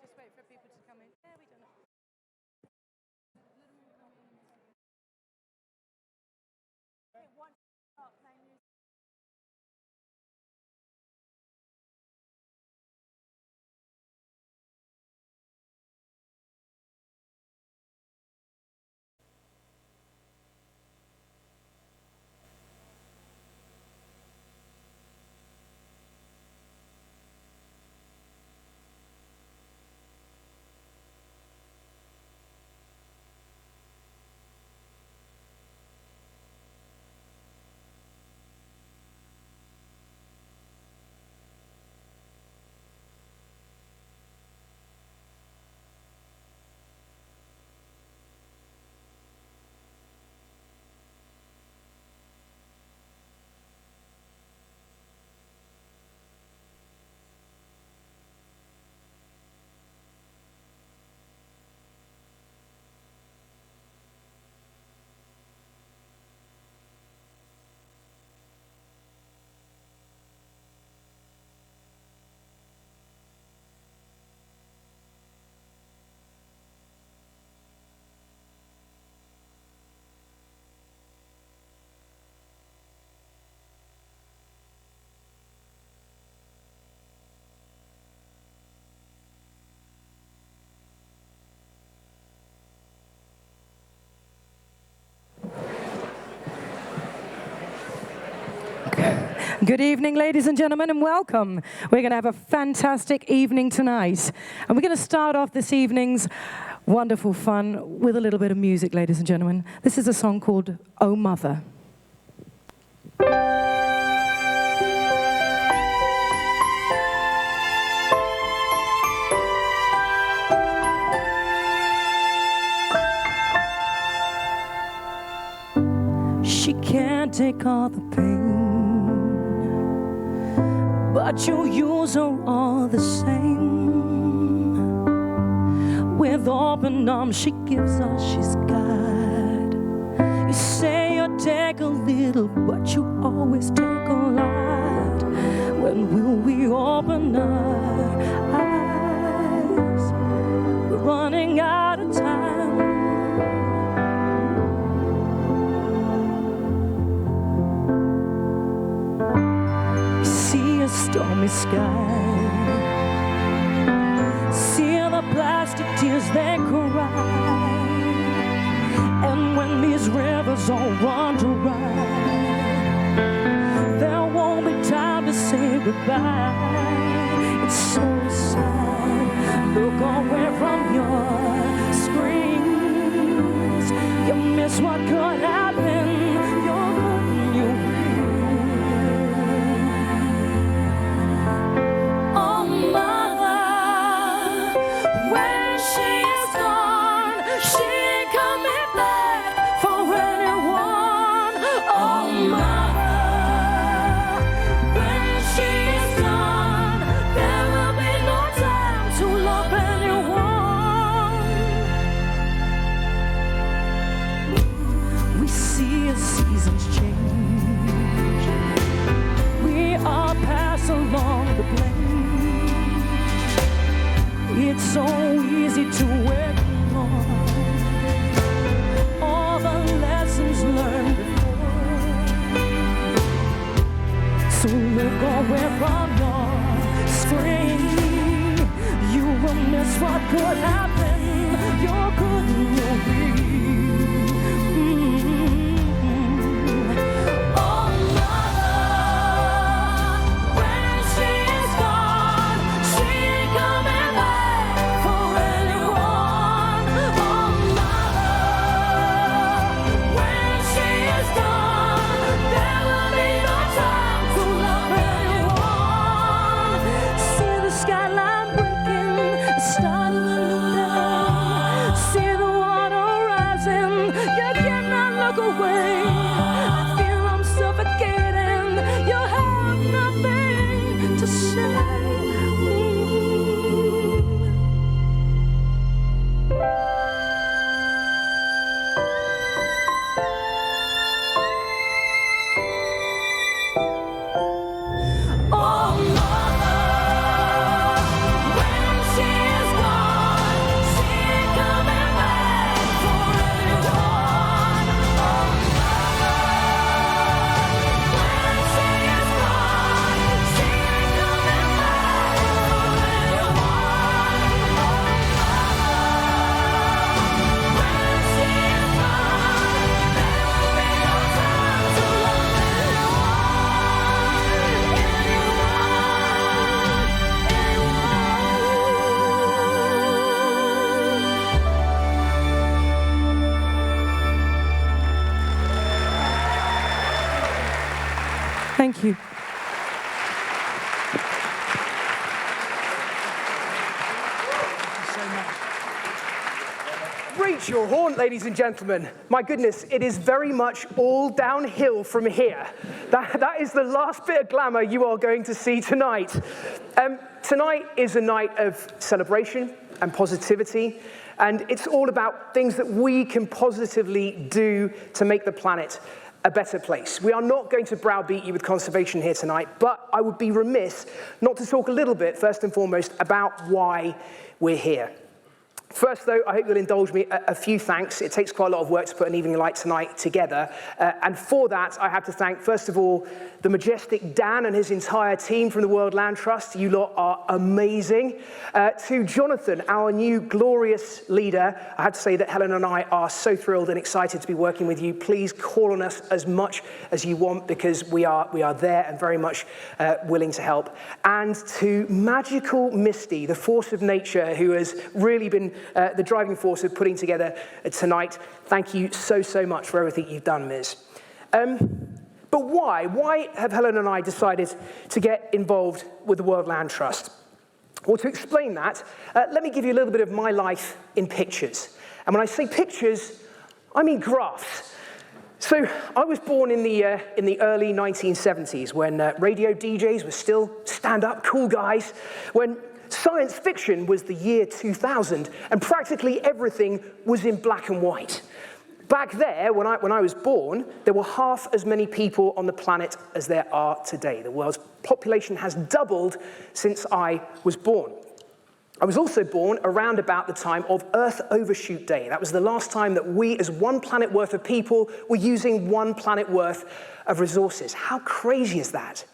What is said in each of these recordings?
Just wait for people to come in. Yeah, we don't know. Good evening, ladies and gentlemen, and welcome. We're going to have a fantastic evening tonight. And we're going to start off this evening's wonderful fun with a little bit of music, ladies and gentlemen. This is a song called Oh Mother. She can't take all the pain, but you use her all the same. With open arms she gives all she's got. You say you'll take a little, but you always take a lot. When will we open our eyes? We're running out of time. Stormy sky, see the plastic tears they cry, and when these rivers all run dry, there won't be time to say goodbye. It's so sad, look away from your screens. You miss what could happen. You're good and you so easy to ignore all the lessons learned before. So look away from your screen. You will miss what could happen. You're good and you'll be. Start of a new day. Thank you. Reach your horn, ladies and gentlemen. My goodness, it is very much all downhill from here. That is the last bit of glamour you are going to see tonight. Tonight is a night of celebration and positivity, and it's all about things that we can positively do to make the planet a better place. We are not going to browbeat you with conservation here tonight, but I would be remiss not to talk a little bit, first and foremost, about why we're here. First, though, I hope you'll indulge me a few thanks. It takes quite a lot of work to put an evening like tonight together. And for that, I have to thank, first of all, the majestic Dan and his entire team from the World Land Trust. You lot are amazing. To Jonathan, our new glorious leader, I have to say that Helen and I are so thrilled and excited to be working with you. Please call on us as much as you want, because we are there and very much willing to help. And to magical Misty, the force of nature, who has really been the driving force of putting together tonight. Thank you so, so much for everything you've done, Ms. But why? Why have Helen and I decided to get involved with the World Land Trust? Well, to explain that, let me give you a little bit of my life in pictures. And when I say pictures, I mean graphs. So I was born in the early 1970s, when radio DJs were still stand-up cool guys, when science fiction was the year 2000, and practically everything was in black and white. Back there, when I was born, there were half as many people on the planet as there are today. The world's population has doubled since I was born. I was also born around about the time of Earth Overshoot Day. That was the last time that we, as one planet worth of people, were using one planet worth of resources. How crazy is that?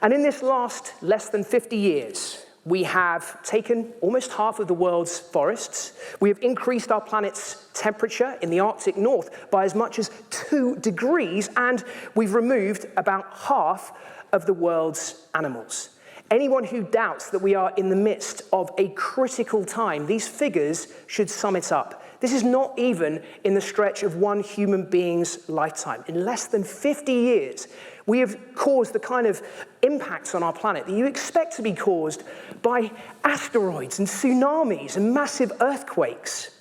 And in this last less than 50 years, we have taken almost half of the world's forests. We have increased our planet's temperature in the Arctic North by as much as 2 degrees, and we've removed about half of the world's animals. Anyone who doubts that we are in the midst of a critical time, these figures should sum it up. This is not even in the stretch of one human being's lifetime. In less than 50 years, we have caused the kind of impacts on our planet that you expect to be caused by asteroids and tsunamis and massive earthquakes.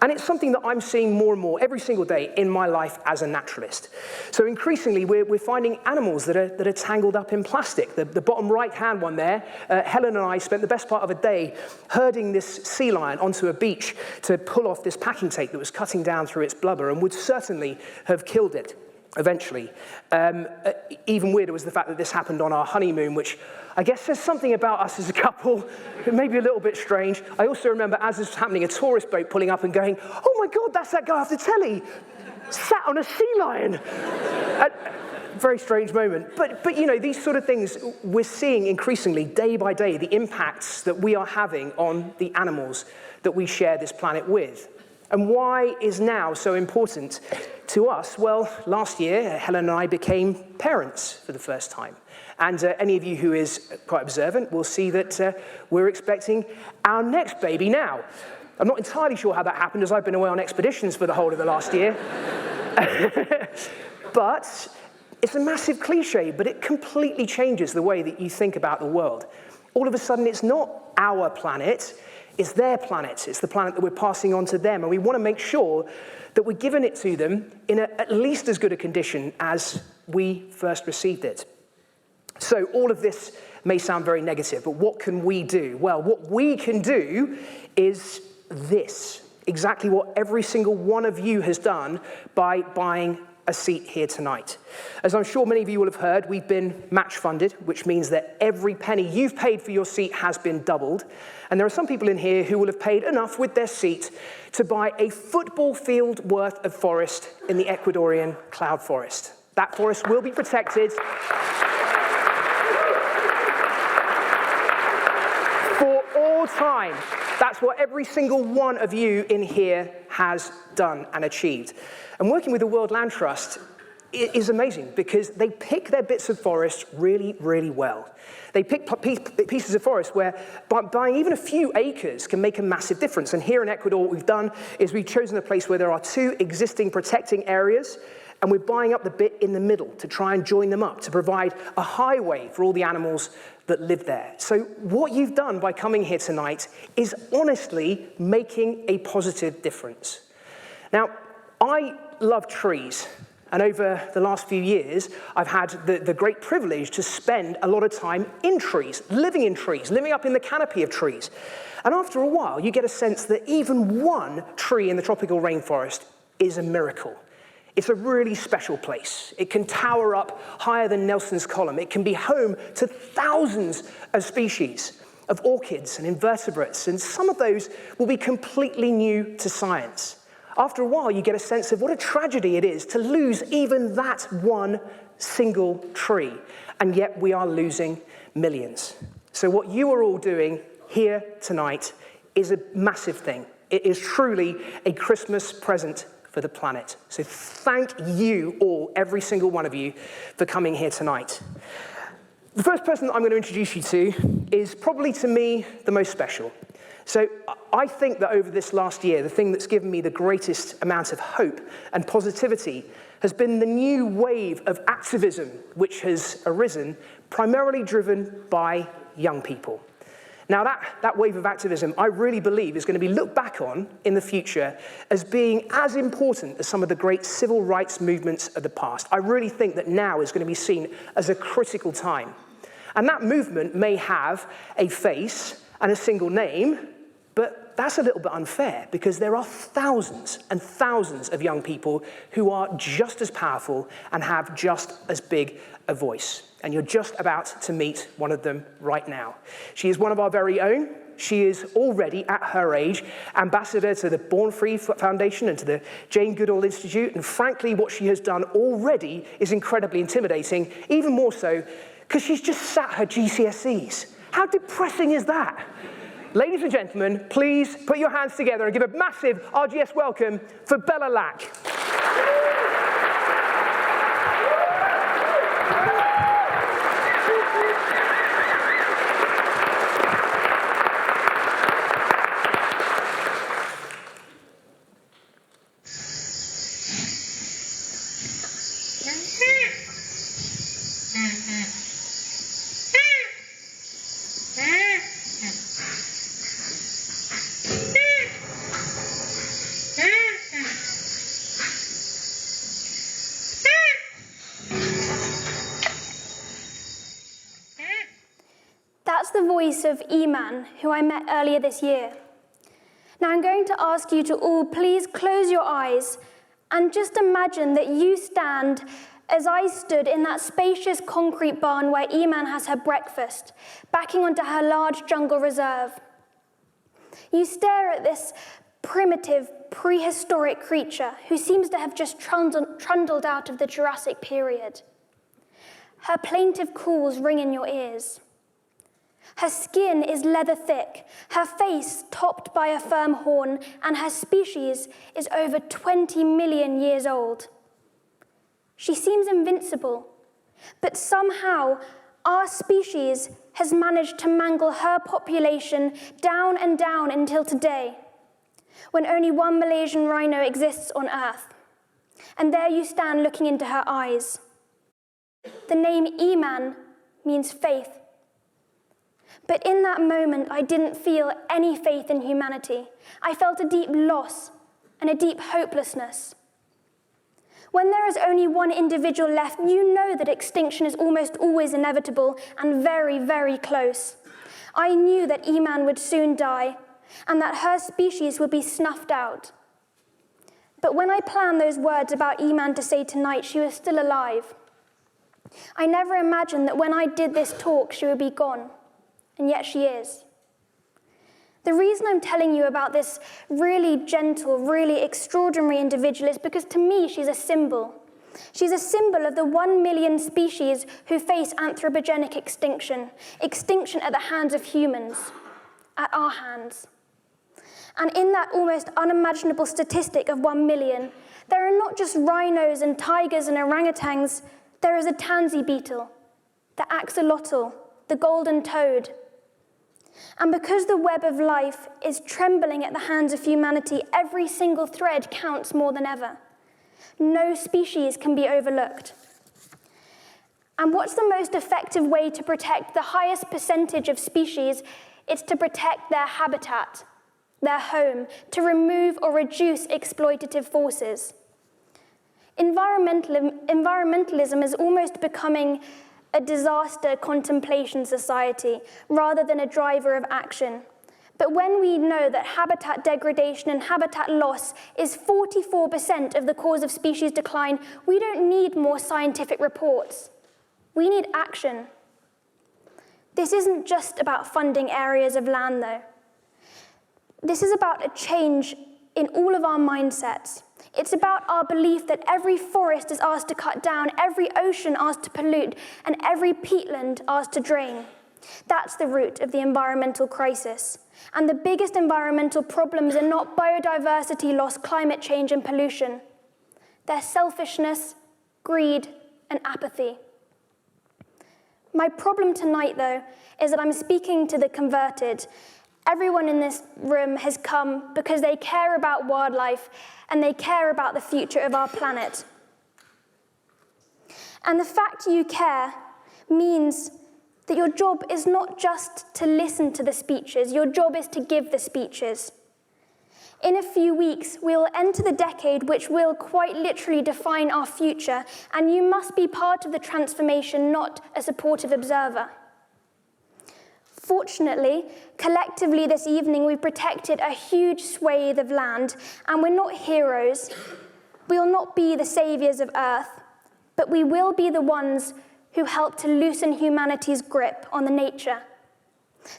And it's something that I'm seeing more and more every single day in my life as a naturalist. So increasingly, we're finding animals that are tangled up in plastic. The bottom right-hand one there, Helen and I spent the best part of a day herding this sea lion onto a beach to pull off this packing tape that was cutting down through its blubber and would certainly have killed it eventually. Even weirder was the fact that this happened on our honeymoon, which I guess says something about us as a couple, maybe a little bit strange. I also remember, as this was happening, a tourist boat pulling up and going, "Oh my God, that's that guy off the telly, sat on a sea lion." Very strange moment. But you know, these sort of things, we're seeing increasingly, day by day, the impacts that we are having on the animals that we share this planet with. And why is now so important to us? Well, last year, Helen and I became parents for the first time. And any of you who is quite observant will see that we're expecting our next baby now. I'm not entirely sure how that happened, as I've been away on expeditions for the whole of the last year. But it's a massive cliche, but it completely changes the way that you think about the world. All of a sudden, it's not our planet, it's their planet. It's the planet that we're passing on to them, and we want to make sure that we're giving it to them in at least as good a condition as we first received it. So all of this may sound very negative, but what can we do? Well, what we can do is this, exactly what every single one of you has done by buying a seat here tonight. As I'm sure many of you will have heard, we've been match funded, which means that every penny you've paid for your seat has been doubled. And there are some people in here who will have paid enough with their seat to buy a football field worth of forest in the Ecuadorian cloud forest. That forest will be protected for all time. That's what every single one of you in here has done and achieved. And working with the World Land Trust is amazing because they pick their bits of forest really, really well. They pick pieces of forest where buying even a few acres can make a massive difference. And here in Ecuador, what we've done is we've chosen a place where there are 2 existing protecting areas, and we're buying up the bit in the middle to try and join them up, to provide a highway for all the animals that live there. So what you've done by coming here tonight is honestly making a positive difference. Now, I love trees, and over the last few years, I've had the great privilege to spend a lot of time in trees, living up in the canopy of trees. And after a while, you get a sense that even one tree in the tropical rainforest is a miracle. It's a really special place. It can tower up higher than Nelson's Column. It can be home to thousands of species of orchids and invertebrates, and some of those will be completely new to science. After a while, you get a sense of what a tragedy it is to lose even that one single tree, and yet we are losing millions. So what you are all doing here tonight is a massive thing. It is truly a Christmas present for the planet. So thank you all, every single one of you, for coming here tonight. The first person that I'm going to introduce you to is probably, to me, the most special. So I think that over this last year, the thing that's given me the greatest amount of hope and positivity has been the new wave of activism which has arisen, primarily driven by young people. Now that wave of activism, I really believe, is going to be looked back on in the future as being as important as some of the great civil rights movements of the past. I really think that now is going to be seen as a critical time. And that movement may have a face and a single name, but that's a little bit unfair because there are thousands and thousands of young people who are just as powerful and have just as big a voice. And you're just about to meet one of them right now. She is one of our very own. She is already, at her age, ambassador to the Born Free Foundation and to the Jane Goodall Institute. And frankly, what she has done already is incredibly intimidating, even more so because she's just sat her GCSEs. How depressing is that? Ladies and gentlemen, please put your hands together and give a massive RGS welcome for Bella Lack. That's the voice of E-Man, who I met earlier this year. Now I'm going to ask you to all please close your eyes and just imagine that you stand as I stood in that spacious concrete barn where E-Man has her breakfast, backing onto her large jungle reserve. You stare at this primitive, prehistoric creature who seems to have just trundled out of the Jurassic period. Her plaintive calls ring in your ears. Her skin is leather thick, her face topped by a firm horn, and her species is over 20 million years old. She seems invincible, but somehow our species has managed to mangle her population down and down until today, when only one Malaysian rhino exists on Earth. And there you stand looking into her eyes. The name E-Man means faith. But in that moment, I didn't feel any faith in humanity. I felt a deep loss and a deep hopelessness. When there is only one individual left, you know that extinction is almost always inevitable and very, very close. I knew that E-Man would soon die and that her species would be snuffed out. But when I planned those words about E-Man to say tonight, she was still alive. I never imagined that when I did this talk, she would be gone. And yet she is. The reason I'm telling you about this really gentle, really extraordinary individual is because to me she's a symbol. She's a symbol of the 1 million species who face anthropogenic extinction, extinction at the hands of humans, at our hands. And in that almost unimaginable statistic of 1 million, there are not just rhinos and tigers and orangutans, there is a tansy beetle, the axolotl, the golden toad. And because the web of life is trembling at the hands of humanity, every single thread counts more than ever. No species can be overlooked. And what's the most effective way to protect the highest percentage of species? It's to protect their habitat, their home, to remove or reduce exploitative forces. Environmentalism is almost becoming a disaster contemplation society rather than a driver of action. But when we know that habitat degradation and habitat loss is 44% of the cause of species decline, we don't need more scientific reports. We need action. This isn't just about funding areas of land, though. This is about a change in all of our mindsets. It's about our belief that every forest is ours to cut down, every ocean ours to pollute, and every peatland ours to drain. That's the root of the environmental crisis. And the biggest environmental problems are not biodiversity loss, climate change, and pollution. They're selfishness, greed, and apathy. My problem tonight, though, is that I'm speaking to the converted. Everyone in this room has come because they care about wildlife and they care about the future of our planet. And the fact you care means that your job is not just to listen to the speeches, your job is to give the speeches. In a few weeks, we will enter the decade which will quite literally define our future, and you must be part of the transformation, not a supportive observer. Fortunately, collectively this evening, we protected a huge swathe of land, and we're not heroes. We will not be the saviors of Earth, but we will be the ones who help to loosen humanity's grip on the nature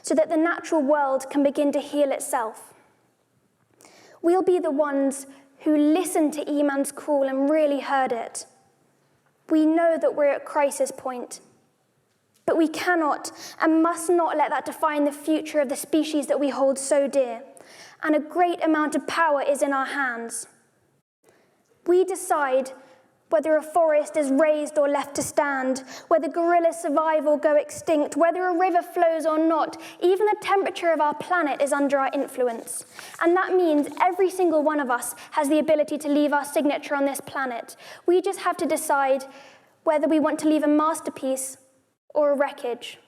so that the natural world can begin to heal itself. We'll be the ones who listened to Eman's call and really heard it. We know that we're at crisis point, but we cannot and must not let that define the future of the species that we hold so dear. And a great amount of power is in our hands. We decide whether a forest is raised or left to stand, whether gorillas survive or go extinct, whether a river flows or not. Even the temperature of our planet is under our influence. And that means every single one of us has the ability to leave our signature on this planet. We just have to decide whether we want to leave a masterpiece or a wreckage.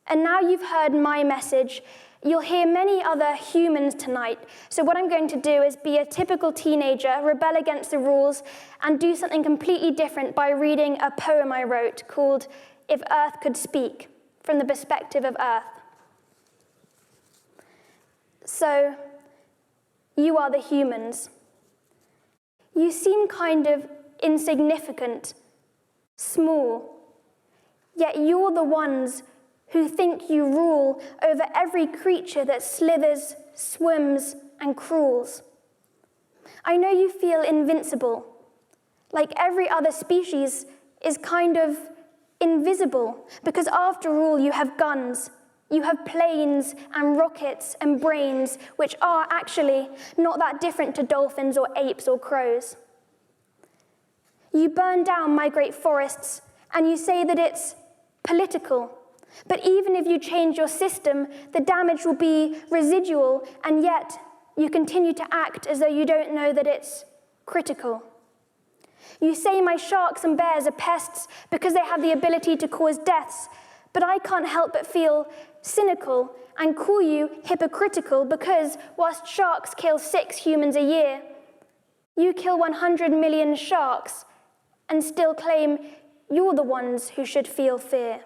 And now you've heard my message. You'll hear many other humans tonight. So what I'm going to do is be a typical teenager, rebel against the rules, and do something completely different by reading a poem I wrote called If Earth Could Speak, from the perspective of Earth. So, you are the humans. You seem kind of insignificant, small, yet you're the ones who think you rule over every creature that slithers, swims, and crawls. I know you feel invincible, like every other species is kind of invisible, because after all, you have guns, you have planes and rockets and brains, which are actually not that different to dolphins or apes or crows. You burn down my great forests, and you say that it's political. But even if you change your system, the damage will be residual, and yet you continue to act as though you don't know that it's critical. You say my sharks and bears are pests because they have the ability to cause deaths, but I can't help but feel cynical and call you hypocritical because whilst sharks kill 6 humans a year, you kill 100 million sharks and still claim you're the ones who should feel fear.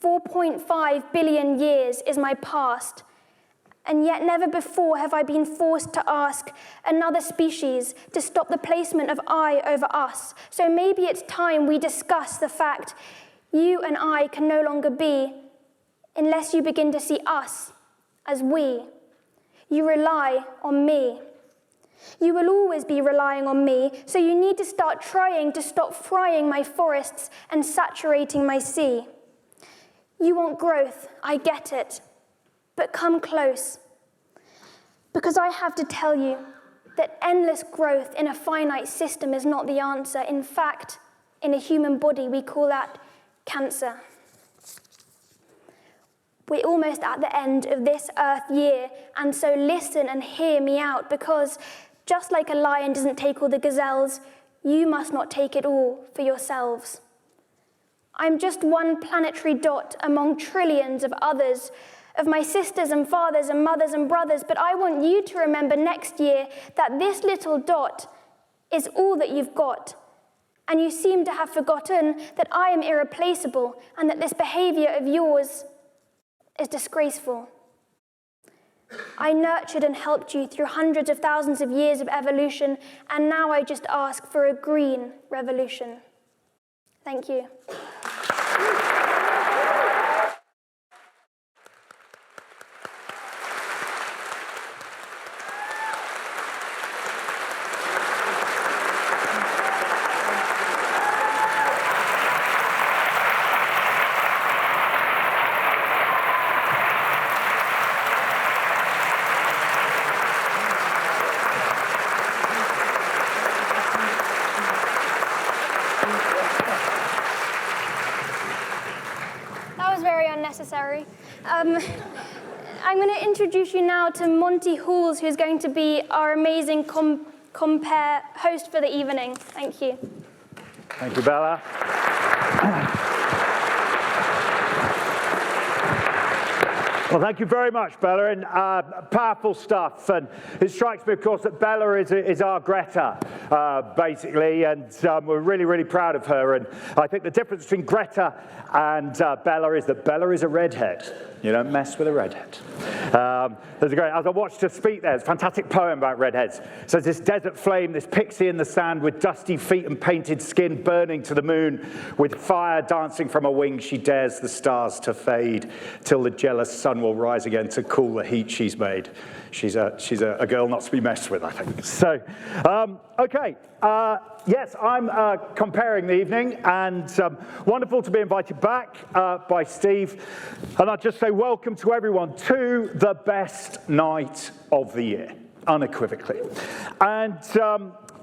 4.5 billion years is my past, and yet never before have I been forced to ask another species to stop the placement of I over us. So maybe it's time we discuss the fact you and I can no longer be unless you begin to see us as we. You rely on me. You will always be relying on me, so you need to start trying to stop frying my forests and saturating my sea. You want growth, I get it, but come close. Because I have to tell you that endless growth in a finite system is not the answer. In fact, in a human body, we call that cancer. We're almost at the end of this Earth year, and so listen and hear me out, because Just like a lion doesn't take all the gazelles, you must not take it all for yourselves. I'm just one planetary dot among trillions of others, of my sisters and fathers and mothers and brothers, but I want you to remember next year that this little dot is all that you've got. And you seem to have forgotten that I am irreplaceable and that this behavior of yours is disgraceful. I nurtured and helped you through hundreds of thousands of years of evolution, and now I just ask for a green revolution. Thank you. I'm going to introduce you now to Monty Halls, who's going to be our amazing Compare host for the evening. Thank you. Thank you, Bella. Well, thank you very much, Bella, and powerful stuff. And it strikes me, of course, that Bella is our Greta, basically, and we're really, really proud of her. And I think the difference between Greta and Bella is that Bella is a redhead. You don't mess with a redhead. There's a great, as I watched her speak there's a fantastic poem about redheads. So this desert flame, this pixie in the sand with dusty feet and painted skin burning to the moon, with fire dancing from her wings, she dares the stars to fade till the jealous sun will rise again to cool the heat she's made. She's a girl not to be messed with, I think. So, okay. Yes, I'm comparing the evening, and wonderful to be invited back by Steve. And I'd just say welcome to everyone to the best night of the year, unequivocally. And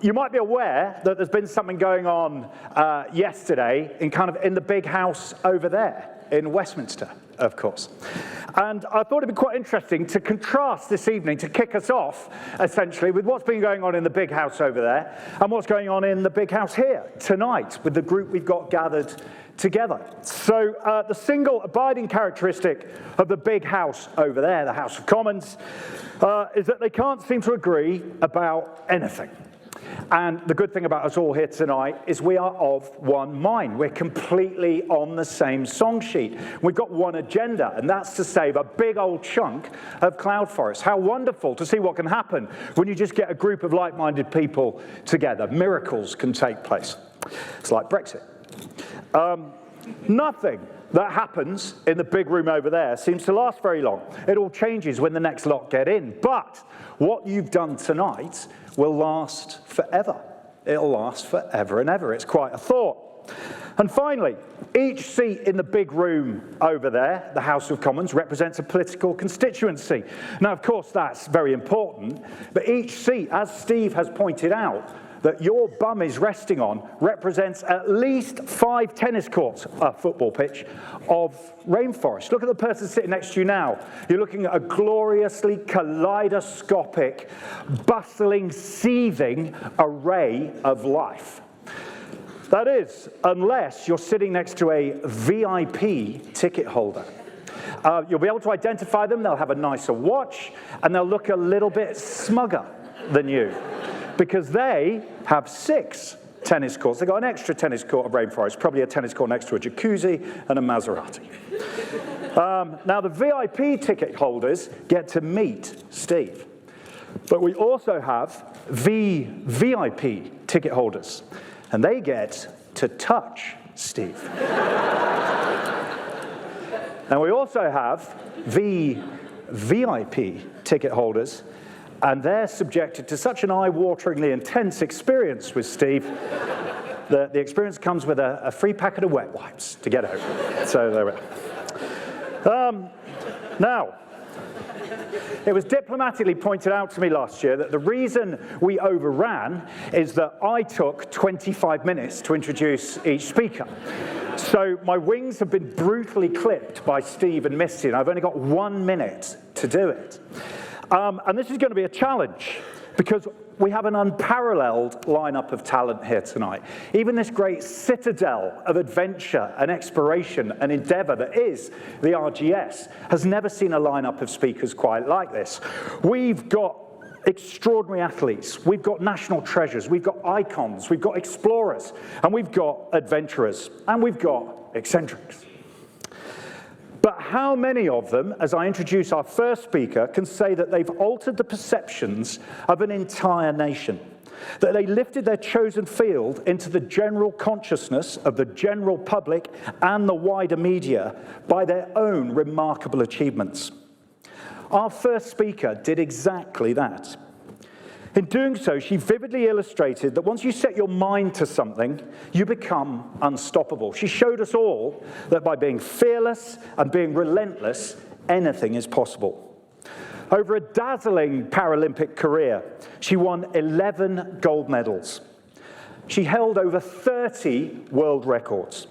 you might be aware that there's been something going on yesterday in the big house over there in Westminster, of course. And I thought it'd be quite interesting to contrast this evening, to kick us off, essentially, with what's been going on in the big house over there and what's going on in the big house here tonight with the group we've got gathered together. So the single abiding characteristic of the big house over there, the House of Commons, is that they can't seem to agree about anything. And the good thing about us all here tonight is we are of one mind. We're completely on the same song sheet. We've got one agenda, and that's to save a big old chunk of cloud forest. How wonderful to see what can happen when you just get a group of like-minded people together. Miracles can take place. It's like Brexit. Nothing that happens in the big room over there seems to last very long. It all changes when the next lot get in. But what you've done tonight will last forever. It'll last forever and ever. It's quite a thought. And finally, each seat in the big room over there, the House of Commons, represents a political constituency. Now, of course, that's very important, but each seat, as Steve has pointed out, that your bum is resting on represents at least 5 tennis courts, a football pitch, of rainforest. Look at the person sitting next to you now. You're looking at a gloriously kaleidoscopic, bustling, seething array of life. That is, unless you're sitting next to a VIP ticket holder. You'll be able to identify them, they'll have a nicer watch, and they'll look a little bit smugger than you, because they have 6 tennis courts. They've got an extra tennis court of rainforest, probably a tennis court next to a jacuzzi and a Maserati. Now, the VIP ticket holders get to meet Steve. But we also have VVIP ticket holders, and they get to touch Steve. And we also have VVIP ticket holders, and they're subjected to such an eye-wateringly intense experience with Steve that the experience comes with a free packet of wet wipes to get over. So there we are. Now, it was diplomatically pointed out to me last year that the reason we overran is that I took 25 minutes to introduce each speaker. So my wings have been brutally clipped by Steve and Misty, and I've only got 1 minute to do it. And this is going to be a challenge, because we have an unparalleled lineup of talent here tonight. Even this great citadel of adventure and exploration and endeavor that is the RGS has never seen a lineup of speakers quite like this. We've got extraordinary athletes, we've got national treasures, we've got icons, we've got explorers, and we've got adventurers, and we've got eccentrics. But how many of them, as I introduce our first speaker, can say that they've altered the perceptions of an entire nation? That they lifted their chosen field into the general consciousness of the general public and the wider media by their own remarkable achievements? Our first speaker did exactly that. In doing so, she vividly illustrated that once you set your mind to something, you become unstoppable. She showed us all that by being fearless and being relentless, anything is possible. Over a dazzling Paralympic career, she won 11 gold medals. She held over 30 world records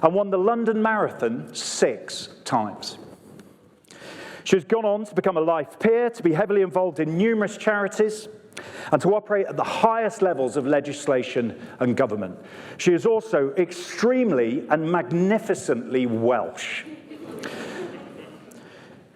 and won the London Marathon 6 times. She's gone on to become a life peer, to be heavily involved in numerous charities, and to operate at the highest levels of legislation and government. She is also extremely and magnificently Welsh.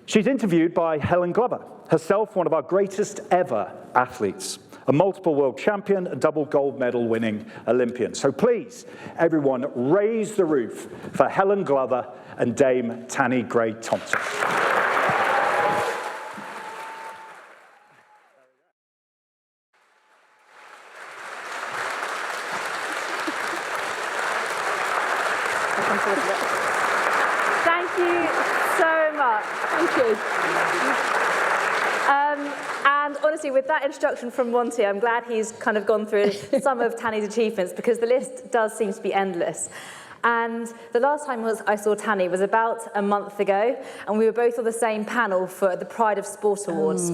She's interviewed by Helen Glover, herself one of our greatest ever athletes, a multiple world champion, a double gold medal winning Olympian. So please, everyone, raise the roof for Helen Glover and Dame Tanni Grey Thompson. Thank you so much. Thank you. And honestly, with that introduction from Monty, I'm glad he's kind of gone through some of Tanni's achievements, because the list does seem to be endless. And the last time I saw Tanni was about a month ago, and we were both on the same panel for the Pride of Sport Awards.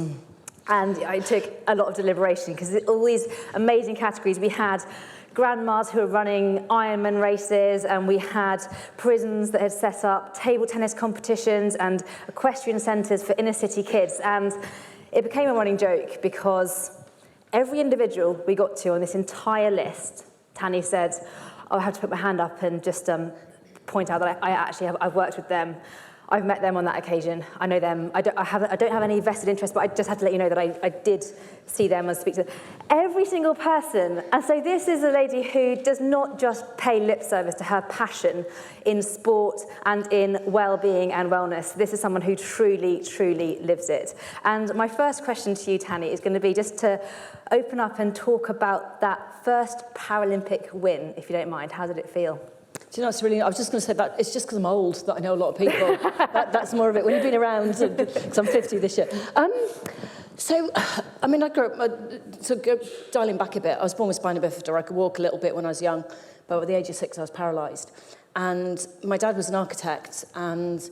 And it took a lot of deliberation, because all these amazing categories. We had grandmas who were running Ironman races, and we had prisons that had set up table tennis competitions and equestrian centres for inner city kids. And it became a running joke, because every individual we got to on this entire list, Tanni said, oh, I have to put my hand up and just point out that I've worked with them. I've met them on that occasion. I know them. I don't have any vested interest, but I just had to let you know that I did see them and speak to them. Every single person. And so this is a lady who does not just pay lip service to her passion in sport and in well-being and wellness. This is someone who truly, truly lives it. And my first question to you, Tanni, is going to be just to open up and talk about that first Paralympic win, if you don't mind. How did it feel? Do you know, it's really, I was just going to say that it's just because I'm old that I know a lot of people. That's more of it. When you've been around, because I'm 50 this year. So, I mean, I grew up, dialing back a bit, I was born with spina bifida. I could walk a little bit when I was young, but at the age of 6, I was paralysed. And my dad was an architect, and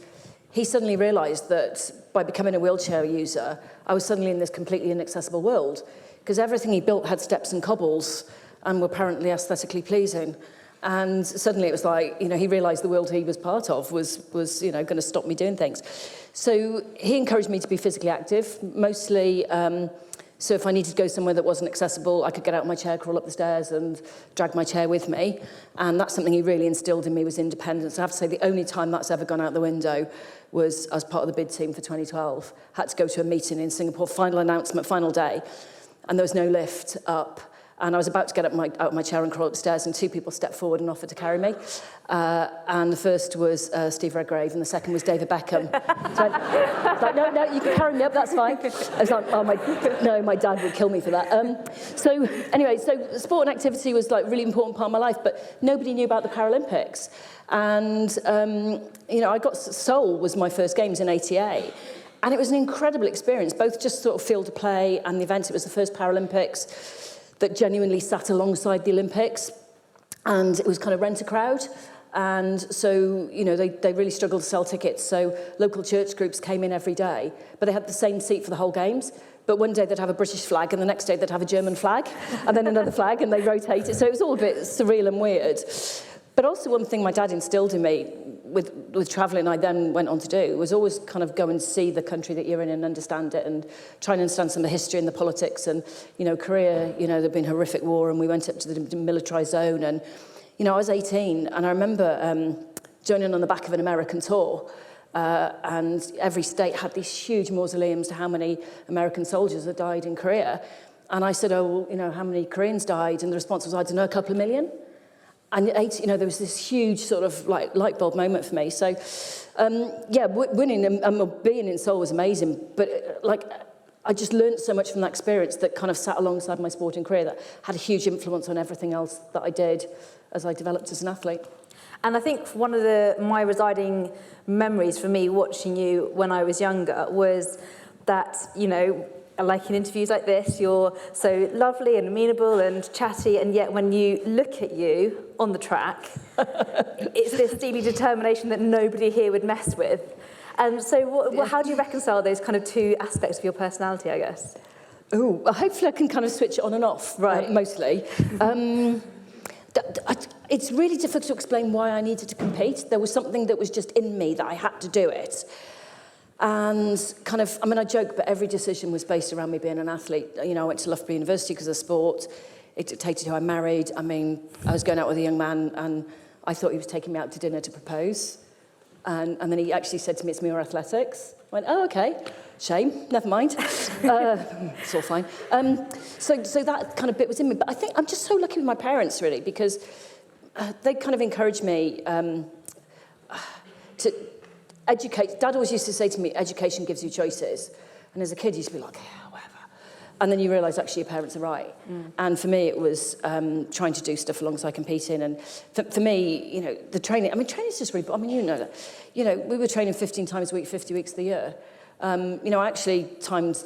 he suddenly realised that by becoming a wheelchair user, I was suddenly in this completely inaccessible world, because everything he built had steps and cobbles and were apparently aesthetically pleasing. And suddenly it was like, you know, he realised the world he was part of was you know, going to stop me doing things. So he encouraged me to be physically active, mostly, so if I needed to go somewhere that wasn't accessible, I could get out of my chair, crawl up the stairs and drag my chair with me. And that's something he really instilled in me, was independence. I have to say the only time that's ever gone out the window was as part of the bid team for 2012. Had to go to a meeting in Singapore, final announcement, final day, and there was no lift up. And I was about to get out of my chair and crawl upstairs, and 2 people stepped forward and offered to carry me. And the first was Steve Redgrave, and the second was David Beckham. So I was like, no, you can carry me up, that's fine. I was like, oh, my dad would kill me for that. So anyway, so sport and activity was like a really important part of my life, but nobody knew about the Paralympics. And, you know, Seoul was my first games in 88. And it was an incredible experience, both just sort of field of play and the event. It was the first Paralympics that genuinely sat alongside the Olympics, and it was kind of rent a crowd. And so, you know, they really struggled to sell tickets. So local church groups came in every day, but they had the same seat for the whole games. But one day they'd have a British flag, and the next day they'd have a German flag, and then another flag, and they rotated. So it was all a bit surreal and weird. But also one thing my dad instilled in me with travelling I then went on to do was always kind of go and see the country that you're in and understand it and try and understand some of the history and the politics. And, Korea, there'd been a horrific war and we went up to the demilitarised zone. And, I was 18 and I remember joining on the back of an American tour. And every state had these huge mausoleums to how many American soldiers had died in Korea. And I said, how many Koreans died? And the response was, I don't know, a couple of million. And there was this huge sort of light bulb moment for me. So, winning and being in Seoul was amazing. But I just learned so much from that experience that kind of sat alongside my sporting career that had a huge influence on everything else that I did as I developed as an athlete. And I think one of my residing memories for me watching you when I was younger was that, like in interviews like this, you're so lovely and amenable and chatty, and yet when you look at you on the track, it's this steely determination that nobody here would mess with. And so how do you reconcile those kind of two aspects of your personality, I guess? Oh, well, hopefully I can kind of switch it on and off, right? Mostly. It's really difficult to explain why I needed to compete. There was something that was just in me that I had to do it. And I joke, but every decision was based around me being an athlete. I went to Loughborough University because of sport. It dictated who I married. I was going out with a young man and I thought he was taking me out to dinner to propose. And then he actually said to me, it's me or athletics. I went, oh, okay. Shame, never mind. It's all fine. So that kind of bit was in me. But I think I'm just so lucky with my parents, really, because they kind of encouraged me to educate. Dad always used to say to me, education gives you choices. And as a kid, you used to be like, yeah, whatever. And then you realise, actually, your parents are right. And for me, it was trying to do stuff alongside competing. And for me, the training, training's just really, you know that. We were training 15 times a week, 50 weeks of the year. I actually timed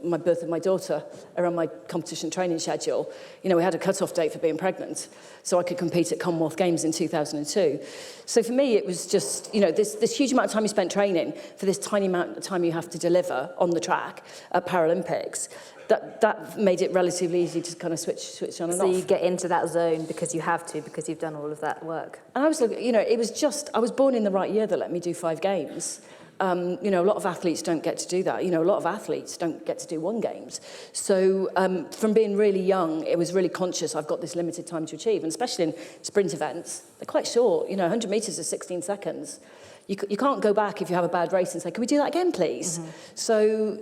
my birth of my daughter around my competition training schedule. We had a cut-off date for being pregnant, so I could compete at Commonwealth Games in 2002. So for me, it was just, this huge amount of time you spent training for this tiny amount of time you have to deliver on the track at Paralympics. That made it relatively easy to kind of switch on and off. So you get into that zone because you have to, because you've done all of that work. And I was like, it was just, I was born in the right year that let me do 5 games. A lot of athletes don't get to do that. A lot of athletes don't get to do 1 games. So from being really young, it was really conscious I've got this limited time to achieve, and especially in sprint events, they're quite short. 100 metres is 16 seconds. You can't go back if you have a bad race and say, can we do that again, please? Mm-hmm. So,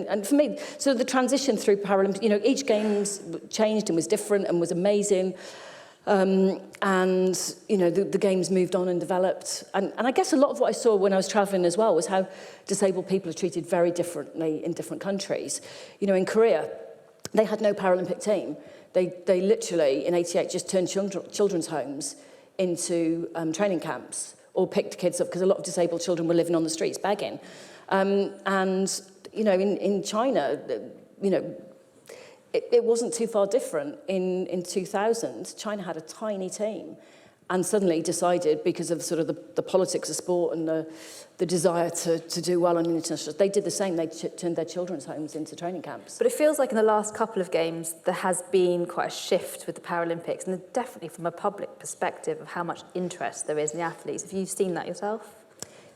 and for me, so the transition through Paralympics, each games changed and was different and was amazing. The games moved on and developed. And I guess a lot of what I saw when I was travelling as well was how disabled people are treated very differently in different countries. In Korea, they had no Paralympic team. They literally, in '88, just turned children's homes into training camps or picked kids up because a lot of disabled children were living on the streets begging. In China, it wasn't too far different. In 2000, China had a tiny team and suddenly decided, because of sort of the politics of sport and the desire to do well on international, they did the same. They turned their children's homes into training camps. But it feels like in the last couple of games, there has been quite a shift with the Paralympics, and definitely from a public perspective of how much interest there is in the athletes. Have you seen that yourself?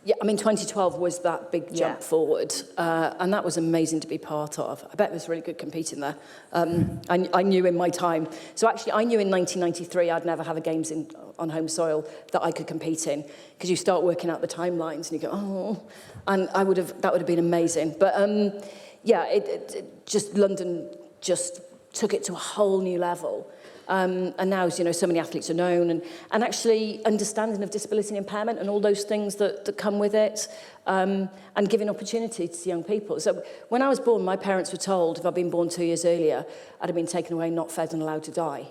Yeah, 2012 was that big jump forward, and that was amazing to be part of. I bet it was really good competing there. I knew in my time. So actually, I knew in 1993 I'd never have a games on home soil that I could compete in, because you start working out the timelines and you go, oh, and that would have been amazing. But London just took it to a whole new level. And now, so many athletes are known, and actually understanding of disability and impairment and all those things that come with it, and giving opportunity to young people. So when I was born, my parents were told if I'd been born 2 years earlier, I'd have been taken away, not fed and allowed to die.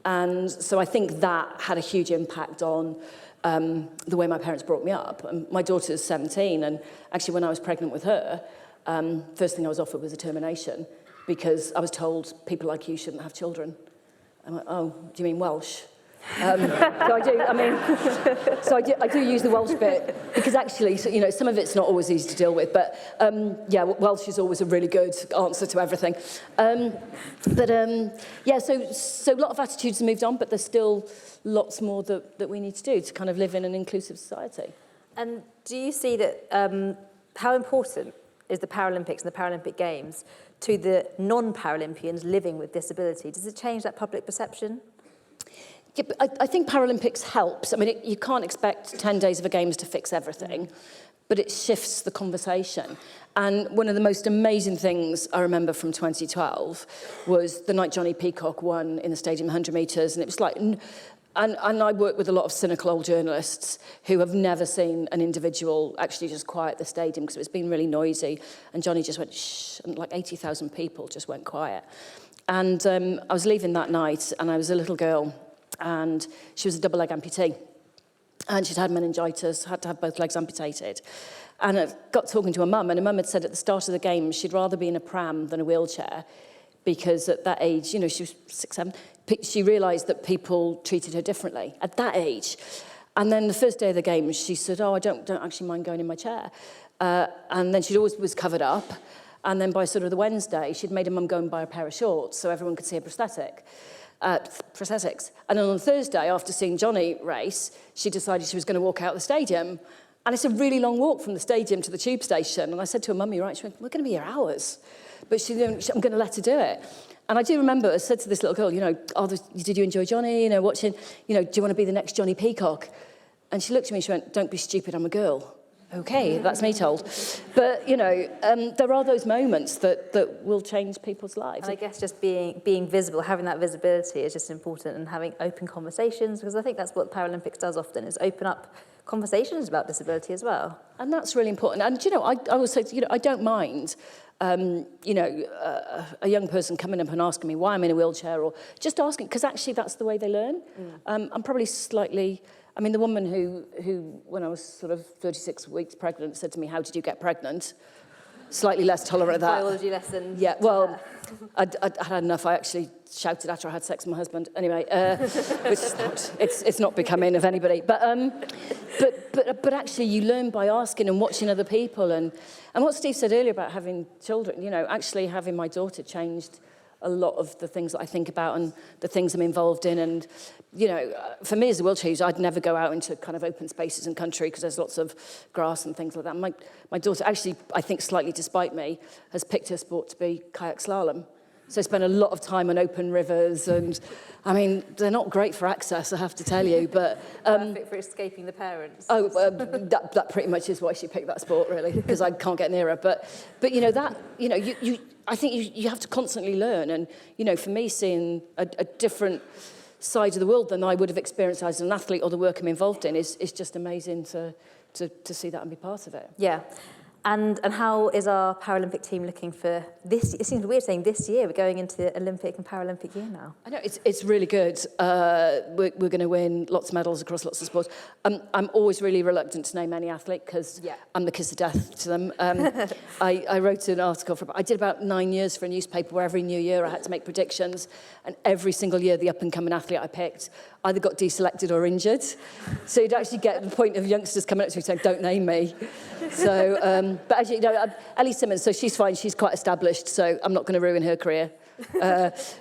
And so I think that had a huge impact on the way my parents brought me up. And my daughter's 17, and actually when I was pregnant with her, first thing I was offered was a termination, because I was told people like you shouldn't have children. I'm like, oh, do you mean Welsh? I do use the Welsh bit because actually, so, you know, some of it's not always easy to deal with, but yeah, Welsh is always a really good answer to everything. So a lot of attitudes have moved on, but there's still lots more that we need to do to kind of live in an inclusive society. And do you see that, how important is the Paralympics and the Paralympic Games to the non-Paralympians living with disability? Does it change that public perception? Yeah, but I think Paralympics helps. I mean, you can't expect 10 days of the Games to fix everything, but it shifts the conversation. And one of the most amazing things I remember from 2012 was the night Johnny Peacock won in the stadium 100 metres, and it was like... And I work with a lot of cynical old journalists who have never seen an individual actually just quiet the stadium because it's been really noisy. And Johnny just went, shh, and like 80,000 people just went quiet. And I was leaving that night, and I was a little girl, and she was a double leg amputee. And she'd had meningitis, had to have both legs amputated. And I got talking to her mum, and her mum had said at the start of the game she'd rather be in a pram than a wheelchair, because at that age, you know, she was 6, 7, she realised that people treated her differently at that age. And then the first day of the game, she said, oh, I don't actually mind going in my chair. And then she always was covered up. And then by sort of the Wednesday, she'd made her mum go and buy a pair of shorts so everyone could see her prosthetics. And then on Thursday, after seeing Johnny race, she decided she was going to walk out the stadium. And it's a really long walk from the stadium to the tube station. And I said to her, Mummy, right? She went, we're going to be here hours. But I'm going to let her do it. And I do remember I said to this little girl, you know, did you enjoy Johnny? You know, watching, you know, do you want to be the next Johnny Peacock? And she looked at me and she went, don't be stupid, I'm a girl. Okay, that's me told. But, you know, there are those moments that will change people's lives. And I guess just being visible, having that visibility is just important, and having open conversations, because I think that's what Paralympics does often, is open up conversations about disability as well. And that's really important. And, you know, I always say, you know, I don't mind you know, a young person coming up and asking me why I'm in a wheelchair, or just asking, because actually that's the way they learn. I'm probably slightly, I mean, the woman who when I was sort of 36 weeks pregnant said to me, how did you get pregnant? Slightly less tolerant of that. Biology lesson. Yeah, well, I had enough. I actually shouted after I had sex with my husband. Anyway, which is not, it's not becoming of anybody. But actually you learn by asking and watching other people. And what Steve said earlier about having children, you know, actually having my daughter changed a lot of the things that I think about and the things I'm involved in. And, you know, for me as a wheelchair user, I'd never go out into kind of open spaces and country because there's lots of grass and things like that. My daughter, actually, I think slightly despite me, has picked her sport to be kayak slalom. So I spend a lot of time on open rivers, and I mean, they're not great for access, I have to tell you, but... Perfect for escaping the parents. Oh, that pretty much is why she picked that sport, really, because I can't get near her. But you know, that, you know, I think you have to constantly learn, and, you know, for me, seeing a different side of the world than I would have experienced as an athlete or the work I'm involved in is just amazing to see that and be part of it. Yeah. And how is our Paralympic team looking for this? It seems weird saying this year. We're going into the Olympic and Paralympic year now. I know, it's really good. We're going to win lots of medals across lots of sports. I'm always really reluctant to name any athlete because I'm the kiss of death to them. I wrote an article I did about 9 years for a newspaper where every new year I had to make predictions, and every single year the up-and-coming athlete I picked either got deselected or injured. So you'd actually get to the point of youngsters coming up to me saying, don't name me. So, but actually, you know, Ellie Simmons, so she's fine, she's quite established, so I'm not going to ruin her career. But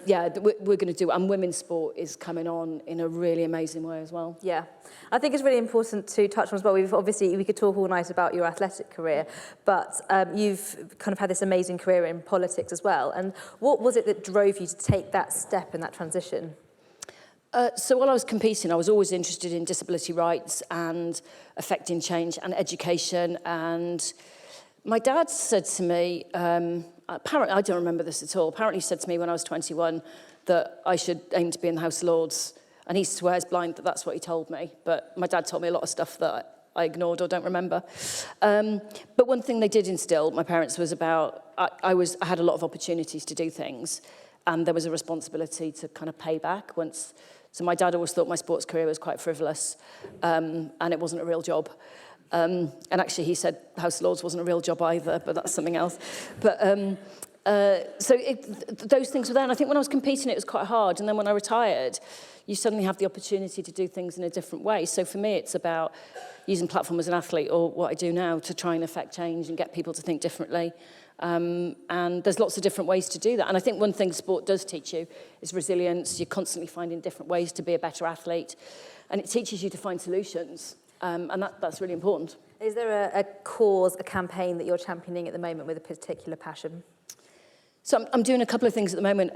yeah, we're going to do, and women's sport is coming on in a really amazing way as well. Yeah, I think it's really important to touch on as well. We could talk all night about your athletic career, but you've kind of had this amazing career in politics as well. And what was it that drove you to take that step and that transition? So while I was competing, I was always interested in disability rights and affecting change and education. And my dad said to me, apparently, I don't remember this at all, apparently he said to me when I was 21 that I should aim to be in the House of Lords. And he swears blind that that's what he told me. But my dad told me a lot of stuff that I ignored or don't remember. But one thing they did instill, my parents, was about, I had a lot of opportunities to do things. And there was a responsibility to kind of pay back once. So my dad always thought my sports career was quite frivolous, and it wasn't a real job. And actually he said House of Lords wasn't a real job either, but that's something else. But those things were there. And I think when I was competing, it was quite hard. And then when I retired, you suddenly have the opportunity to do things in a different way. So for me, it's about using platform as an athlete, or what I do now, to try and affect change and get people to think differently. And there's lots of different ways to do that. And I think one thing sport does teach you is resilience. You're constantly finding different ways to be a better athlete. And it teaches you to find solutions. And that's really important. Is there a cause, a campaign that you're championing at the moment with a particular passion? So I'm doing a couple of things at the moment.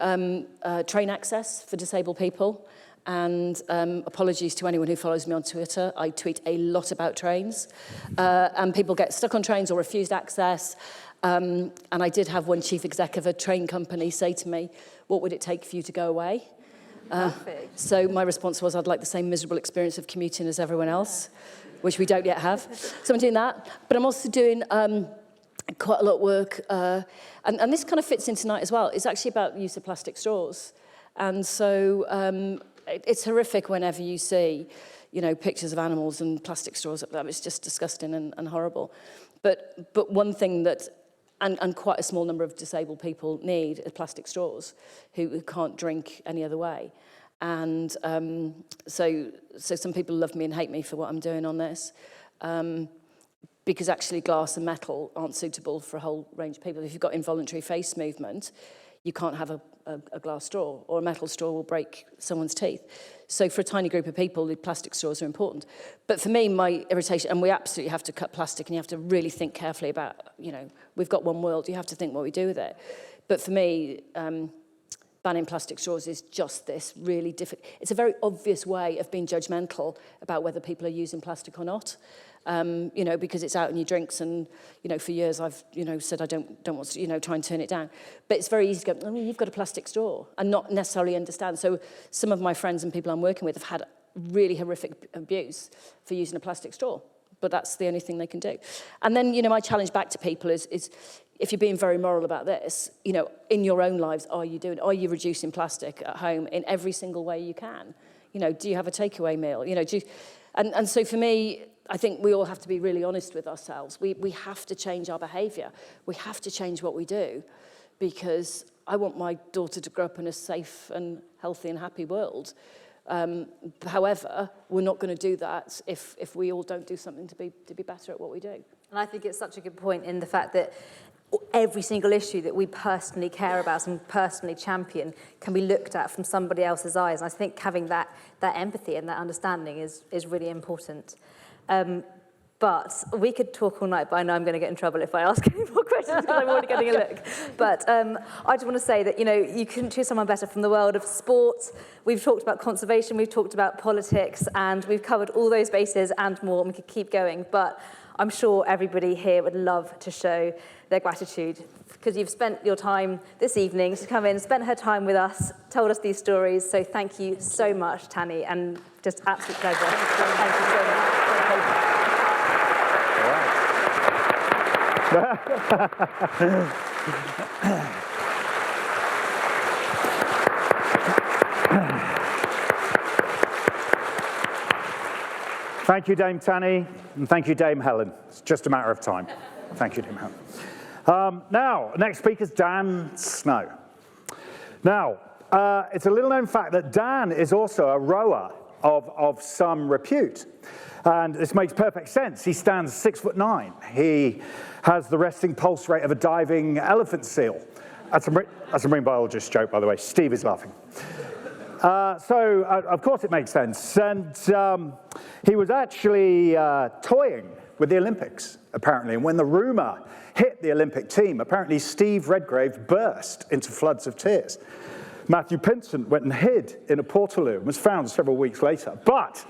Train access for disabled people. And apologies to anyone who follows me on Twitter. I tweet a lot about trains. And people get stuck on trains or refused access. And I did have one chief exec of a train company say to me, what would it take for you to go away? So my response was, I'd like the same miserable experience of commuting as everyone else, which we don't yet have. So I'm doing that. But I'm also doing quite a lot of work. And this kind of fits in tonight as well. It's actually about the use of plastic straws. And so it's horrific whenever you see, pictures of animals and plastic straws. It's just disgusting and horrible. But one thing that, and quite a small number of disabled people need, are plastic straws who can't drink any other way. And so some people love me and hate me for what I'm doing on this. Because actually glass and metal aren't suitable for a whole range of people. If you've got involuntary face movement, you can't have a glass straw, or a metal straw will break someone's teeth. So for a tiny group of people, the plastic straws are important. But for me, my irritation, and we absolutely have to cut plastic, and you have to really think carefully about, we've got one world, you have to think what we do with it. But for me, banning plastic straws is just this really difficult. It's a very obvious way of being judgmental about whether people are using plastic or not. Because it's out in your drinks, and for years I've said I don't want to try and turn it down. But it's very easy to go, you've got a plastic straw, and not necessarily understand. So some of my friends and people I'm working with have had really horrific abuse for using a plastic straw, but that's the only thing they can do. And then my challenge back to people is if you're being very moral about this, in your own lives, are you reducing plastic at home in every single way you can? Do you have a takeaway meal? And so for me, I think we all have to be really honest with ourselves. We have to change our behaviour. We have to change what we do, because I want my daughter to grow up in a safe and healthy and happy world. However, we're not going to do that if we all don't do something to be better at what we do. And I think it's such a good point in the fact that every single issue that we personally care about and personally champion can be looked at from somebody else's eyes. And I think having that empathy and that understanding is really important. But we could talk all night, but I know I'm going to get in trouble if I ask any more questions because I'm already getting a look. But I just want to say that, you couldn't choose someone better from the world of sport. We've talked about conservation, we've talked about politics, and we've covered all those bases and more, and we could keep going. But I'm sure everybody here would love to show their gratitude, because you've spent your time this evening to come in, spent her time with us, told us these stories. So thank you so much, Tanni, and just absolute pleasure. Thank you so much. Thank you, Dame Tanni, and thank you, Dame Helen. It's just a matter of time. Thank you, Dame Helen. Now, next speaker is Dan Snow. Now, it's a little-known fact that Dan is also a rower of some repute. And this makes perfect sense. He stands 6'9". He has the resting pulse rate of a diving elephant seal. That's a marine biologist joke, by the way. Steve is laughing. So, of course it makes sense. And he was actually toying with the Olympics, apparently. And when the rumor hit the Olympic team, apparently Steve Redgrave burst into floods of tears. Matthew Pinsent went and hid in a portaloo and was found several weeks later. But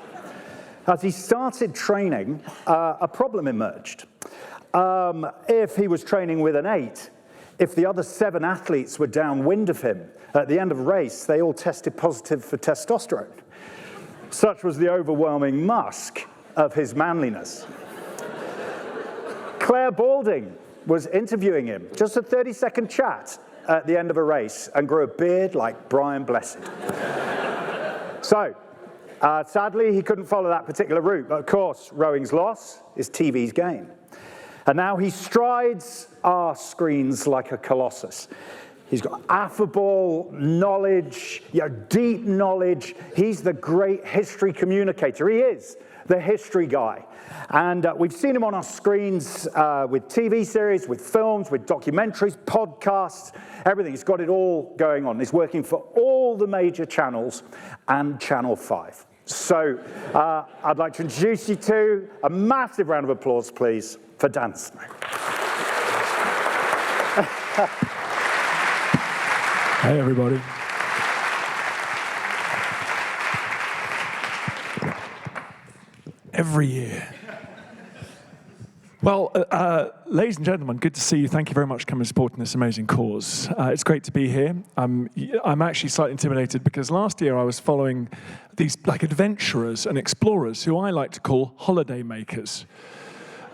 as he started training, a problem emerged. If he was training with an 8, if the other 7 athletes were downwind of him, at the end of a race, they all tested positive for testosterone. Such was the overwhelming musk of his manliness. Claire Balding was interviewing him, just a 30-second chat at the end of a race, and grew a beard like Brian Blessed. So, sadly, he couldn't follow that particular route, but of course, rowing's loss is TV's gain. And now he strides our screens like a colossus. He's got affable knowledge, deep knowledge. He's the great history communicator. He is the history guy. And we've seen him on our screens with TV series, with films, with documentaries, podcasts, everything. He's got it all going on. He's working for all the major channels and Channel 5. So I'd like to introduce you to a massive round of applause, please, for Dan Snow. Hey, everybody. Every year. Well, ladies and gentlemen, good to see you. Thank you very much for coming and supporting this amazing cause. It's great to be here. I'm actually slightly intimidated because last year I was following these adventurers and explorers who I like to call holiday makers.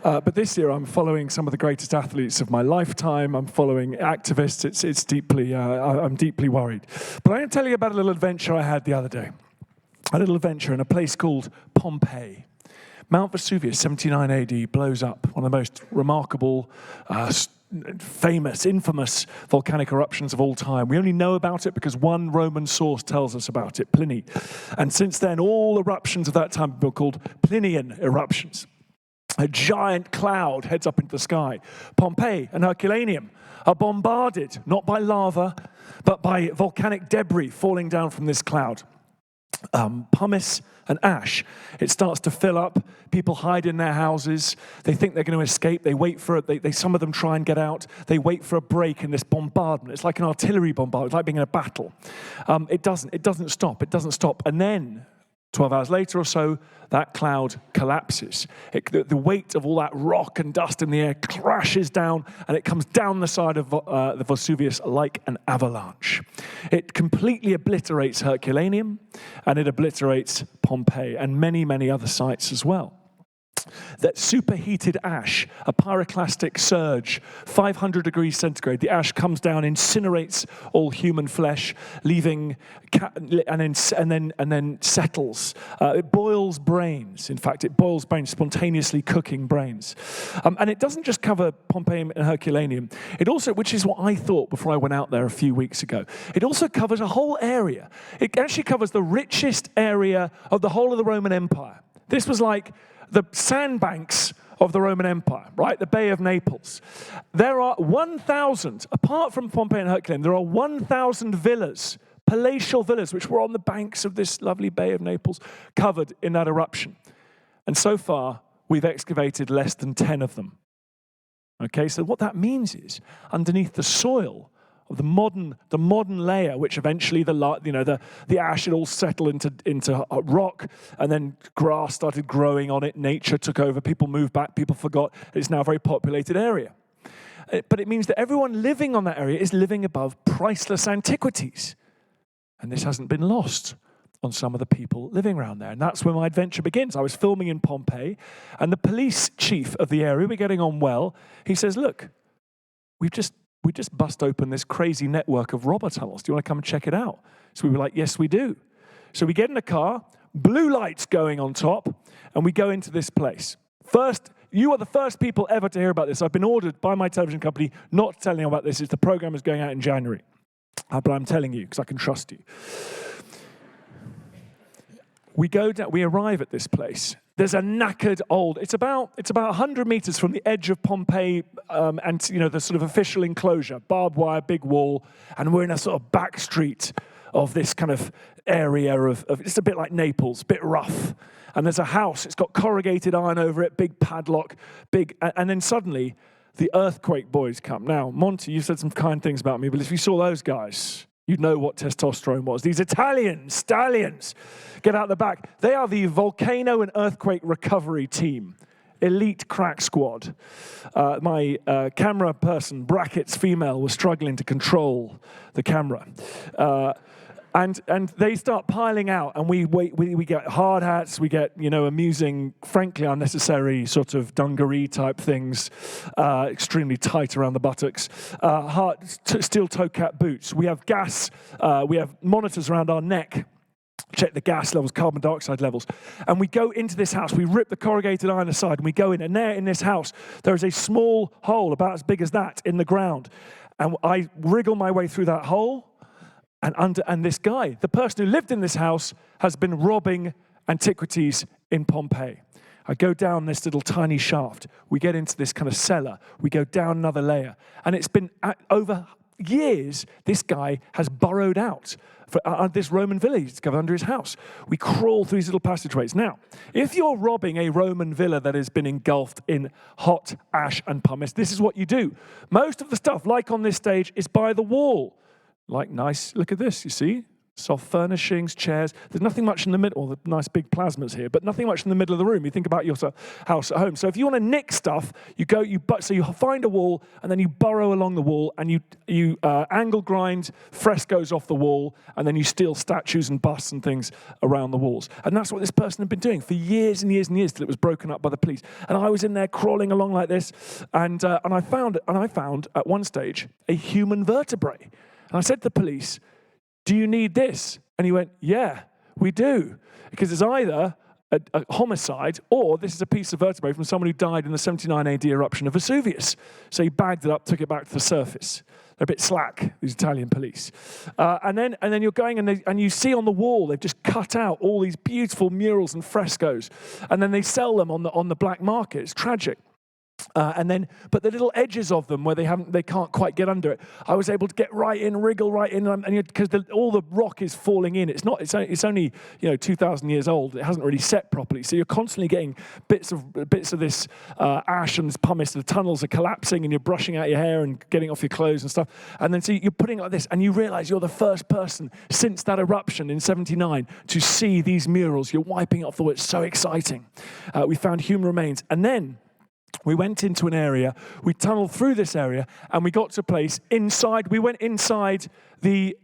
But this year I'm following some of the greatest athletes of my lifetime. I'm following activists. It's deeply, I'm deeply worried. But I'm going to tell you about a little adventure I had the other day. A little adventure in a place called Pompeii. Mount Vesuvius, 79 AD, blows up. One of the most remarkable, famous, infamous volcanic eruptions of all time. We only know about it because one Roman source tells us about it, Pliny. And since then, all eruptions of that time have been called Plinian eruptions. A giant cloud heads up into the sky. Pompeii and Herculaneum are bombarded, not by lava, but by volcanic debris falling down from this cloud. Pumice and ash. It starts to fill up. People hide in their houses. They think they're going to escape. They wait for it. Some of them try and get out. They wait for a break in this bombardment. It's like an artillery bombardment. It's like being in a battle. It doesn't stop. It doesn't stop. And then 12 hours later or so, that cloud collapses. The weight of all that rock and dust in the air crashes down, and it comes down the side of the Vesuvius like an avalanche. It completely obliterates Herculaneum, and it obliterates Pompeii, and many, many other sites as well. That superheated ash, a pyroclastic surge, 500 degrees centigrade, the ash comes down, incinerates all human flesh, leaving, and then settles. It boils brains. In fact, it boils brains, spontaneously cooking brains. And it doesn't just cover Pompeii and Herculaneum. It also, which is what I thought before I went out there a few weeks ago, it also covers a whole area. It actually covers the richest area of the whole of the Roman Empire. This was like the sandbanks of the Roman Empire, right? The Bay of Naples. There are 1,000, apart from Pompeii and Herculaneum, there are 1,000 villas, palatial villas, which were on the banks of this lovely Bay of Naples, covered in that eruption. And so far, we've excavated less than 10 of them. Okay, so what that means is, underneath the soil of the modern layer, which eventually the ash had all settled into rock, and then grass started growing on it. Nature took over. People moved back. People forgot. It's now a very populated area. But it means that everyone living on that area is living above priceless antiquities, and this hasn't been lost on some of the people living around there. And that's where my adventure begins. I was filming in Pompeii, and the police chief of the area, we're getting on well. He says, "Look, we just bust open this crazy network of robber tunnels. Do you want to come and check it out?" So we were like, "Yes, we do." So we get in a car, blue lights going on top, and we go into this place. First, you are the first people ever to hear about this. I've been ordered by my television company not to tell you about this. The program is going out in January. But I'm telling you because I can trust you. We go down, we arrive at this place. There's a knackered old, it's about 100 meters from the edge of Pompeii and the sort of official enclosure, barbed wire, big wall, and we're in a sort of back street of this kind of area of it's a bit like Naples, a bit rough. And there's a house, it's got corrugated iron over it, big padlock, and then suddenly the earthquake boys come. Now, Monty, you said some kind things about me, but if you saw those guys, you'd know what testosterone was. These Italian stallions get out the back. They are the volcano and earthquake recovery team. Elite crack squad. My camera person, brackets female, was struggling to control the camera. And they start piling out, and we get hard hats, we get amusing, frankly unnecessary sort of dungaree type things, extremely tight around the buttocks, steel toe cap boots. We have gas, we have monitors around our neck. check the gas levels, carbon dioxide levels. And we go into this house, we rip the corrugated iron aside, and we go in. And there in this house, there is a small hole about as big as that in the ground. And I wriggle my way through that hole, and this guy, the person who lived in this house, has been robbing antiquities in Pompeii. I go down this little tiny shaft. We get into this kind of cellar. We go down another layer. And it's been over years, this guy has burrowed out for this Roman villa he's discovered under his house. We crawl through these little passageways. Now, if you're robbing a Roman villa that has been engulfed in hot ash and pumice, this is what you do. Most of the stuff, like on this stage, is by the wall. Like nice, look at this, you see? Soft furnishings, chairs. There's nothing much in the middle, the nice big plasmas here, but nothing much in the middle of the room. You think about your house at home. So if you want to nick stuff, you find a wall, and then you burrow along the wall, and you angle grind frescoes off the wall, and then you steal statues and busts and things around the walls. And that's what this person had been doing for years and years and years till it was broken up by the police. And I was in there crawling along like this, and I found at one stage a human vertebrae. And I said to the police, "Do you need this?" And he went, "Yeah, we do." Because it's either a homicide or this is a piece of vertebrae from someone who died in the 79 AD eruption of Vesuvius. So he bagged it up, took it back to the surface. They're a bit slack, these Italian police. And then you're going and you see on the wall, they've just cut out all these beautiful murals and frescoes. And then they sell them on the black market. It's tragic. But the little edges of them where they can't quite get under it, I was able to get right in, wriggle right in, and because all the rock is falling in. It's only 2,000 years old. It hasn't really set properly, so you're constantly getting bits of this ash and this pumice. The tunnels are collapsing, and you're brushing out your hair and getting off your clothes and stuff. And then so you're putting it like this, and you realise you're the first person since that eruption in '79 to see these murals. You're wiping off the wall. It's so exciting. We found human remains, and then we went into an area, we tunneled through this area, and we got to a place inside. We went inside the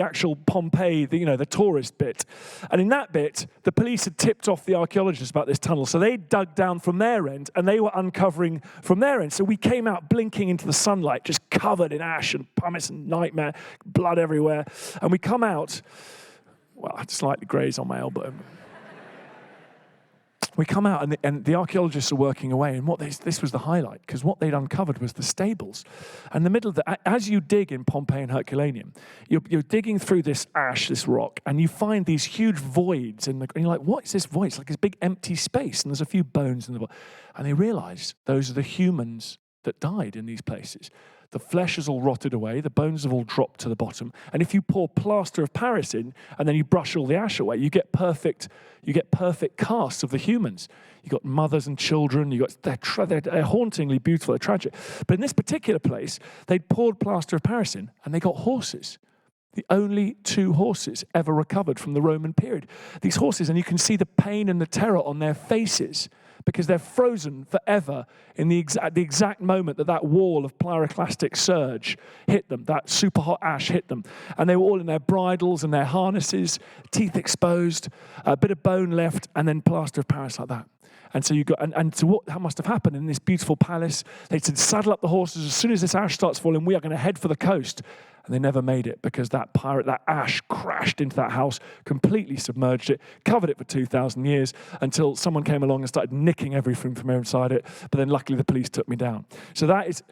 actual Pompeii, the tourist bit. And in that bit, the police had tipped off the archaeologists about this tunnel. So they dug down from their end, and they were uncovering from their end. So we came out blinking into the sunlight, just covered in ash and pumice and nightmare, blood everywhere. And we come out, well, I slightly graze on my elbow. We come out, and the archaeologists are working away, and this was the highlight, because what they'd uncovered was the stables. And the middle of as you dig in Pompeii and Herculaneum, you're digging through this ash, this rock, and you find these huge voids, and you're like, what is this void? It's like this big empty space, and there's a few bones in the bottom. And they realize those are the humans that died in these places. The flesh has all rotted away, the bones have all dropped to the bottom, and if you pour plaster of Paris in, and then you brush all the ash away, you get perfect casts of the humans. You've got mothers and children, they're hauntingly beautiful, they're tragic. But in this particular place, they'd poured plaster of Paris in, and they got horses. The only 2 horses ever recovered from the Roman period. These horses, and you can see the pain and the terror on their faces, because they're frozen forever in the exact moment that wall of pyroclastic surge hit them, that super hot ash hit them. And they were all in their bridles and their harnesses, teeth exposed, a bit of bone left, and then plaster of Paris like that. And so what must have happened in this beautiful palace, they said, saddle up the horses. As soon as this ash starts falling, we are going to head for the coast. And they never made it because that ash crashed into that house, completely submerged it, covered it for 2,000 years until someone came along and started nicking everything from inside it. But then luckily the police took me down. So that is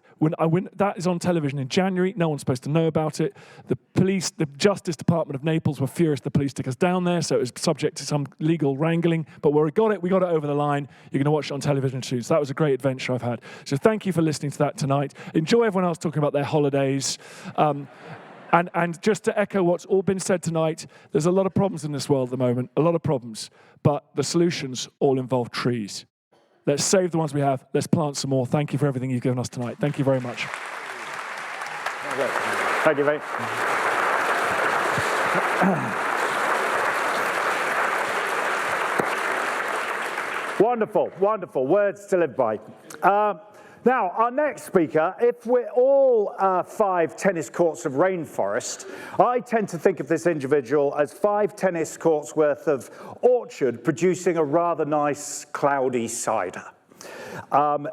on television in January. No one's supposed to know about it. The Justice Department of Naples were furious the police took us down there, so it was subject to some legal wrangling. But we got it over the line. You're going to watch it on television soon. So that was a great adventure I've had. So thank you for listening to that tonight. Enjoy everyone else talking about their holidays. And just to echo what's all been said tonight, there's a lot of problems in this world at the moment, a lot of problems, but the solutions all involve trees. Let's save the ones we have. Let's plant some more. Thank you for everything you've given us tonight. Thank you very much. Thank you, mate. Wonderful, wonderful. Words to live by. Now, our next speaker, if we're all 5 tennis courts of rainforest, I tend to think of this individual as 5 tennis courts worth of orchard producing a rather nice cloudy cider.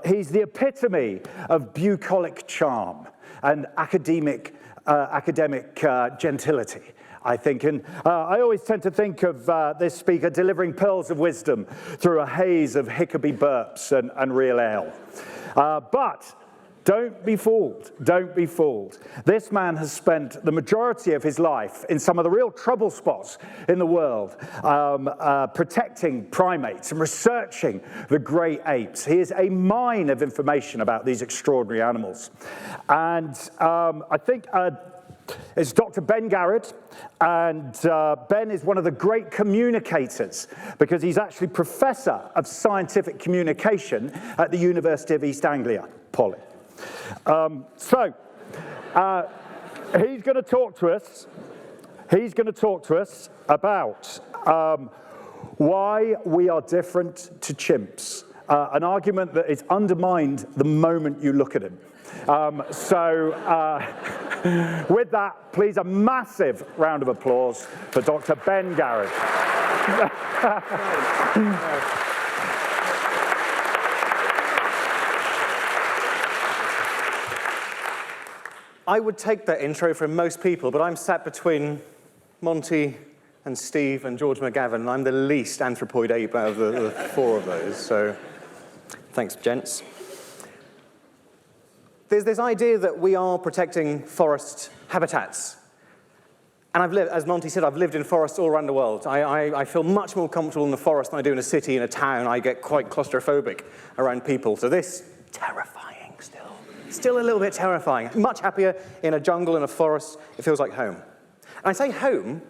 He's the epitome of bucolic charm and academic gentility. I think. And I always tend to think of this speaker delivering pearls of wisdom through a haze of Hickeby burps and real ale. But don't be fooled. Don't be fooled. This man has spent the majority of his life in some of the real trouble spots in the world, protecting primates and researching the great apes. He is a mine of information about these extraordinary animals. And I think it's Dr. Ben Garrett, and Ben is one of the great communicators because he's actually Professor of Scientific Communication at the University of East Anglia, Polly. So he's going to talk to us. He's going to talk to us about why we are different to chimps, an argument that is undermined the moment you look at him. With that, please a massive round of applause for Dr. Ben Garrett. I would take that intro from most people, but I'm sat between Monty and Steve and George McGavin, and I'm the least anthropoid ape out of the four of those, so thanks, gents. There's this idea that we are protecting forest habitats. And I've lived, as Monty said, I've lived in forests all around the world. I feel much more comfortable in the forest than I do in a city, in a town. I get quite claustrophobic around people. So this, terrifying still. Still a little bit terrifying. Much happier in a jungle, in a forest. It feels like home. And I say home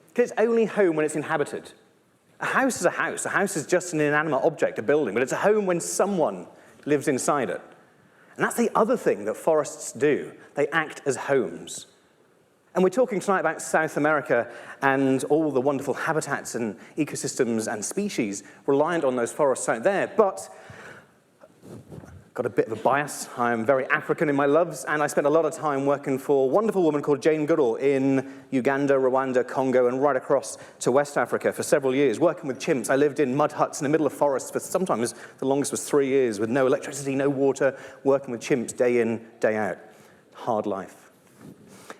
because it's only home when it's inhabited. A house is a house. A house is just an inanimate object, a building. But it's a home when someone lives inside it. And that's the other thing that forests do. They act as homes. And we're talking tonight about South America and all the wonderful habitats and ecosystems and species reliant on those forests out there. But got a bit of a bias. I'm very African in my loves, and I spent a lot of time working for a wonderful woman called Jane Goodall in Uganda, Rwanda, Congo, and right across to West Africa for several years, working with chimps. I lived in mud huts in the middle of forests for sometimes the longest was 3 years with no electricity, no water, working with chimps day in, day out. Hard life.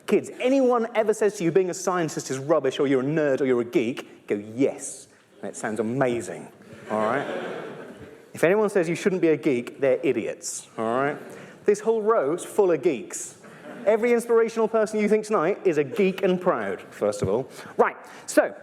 Kids, anyone ever says to you being a scientist is rubbish or you're a nerd or you're a geek, go, yes. And it sounds amazing, all right? If anyone says you shouldn't be a geek, they're idiots, all right? This whole row is full of geeks. Every inspirational person you think tonight is a geek and proud, first of all. Right, so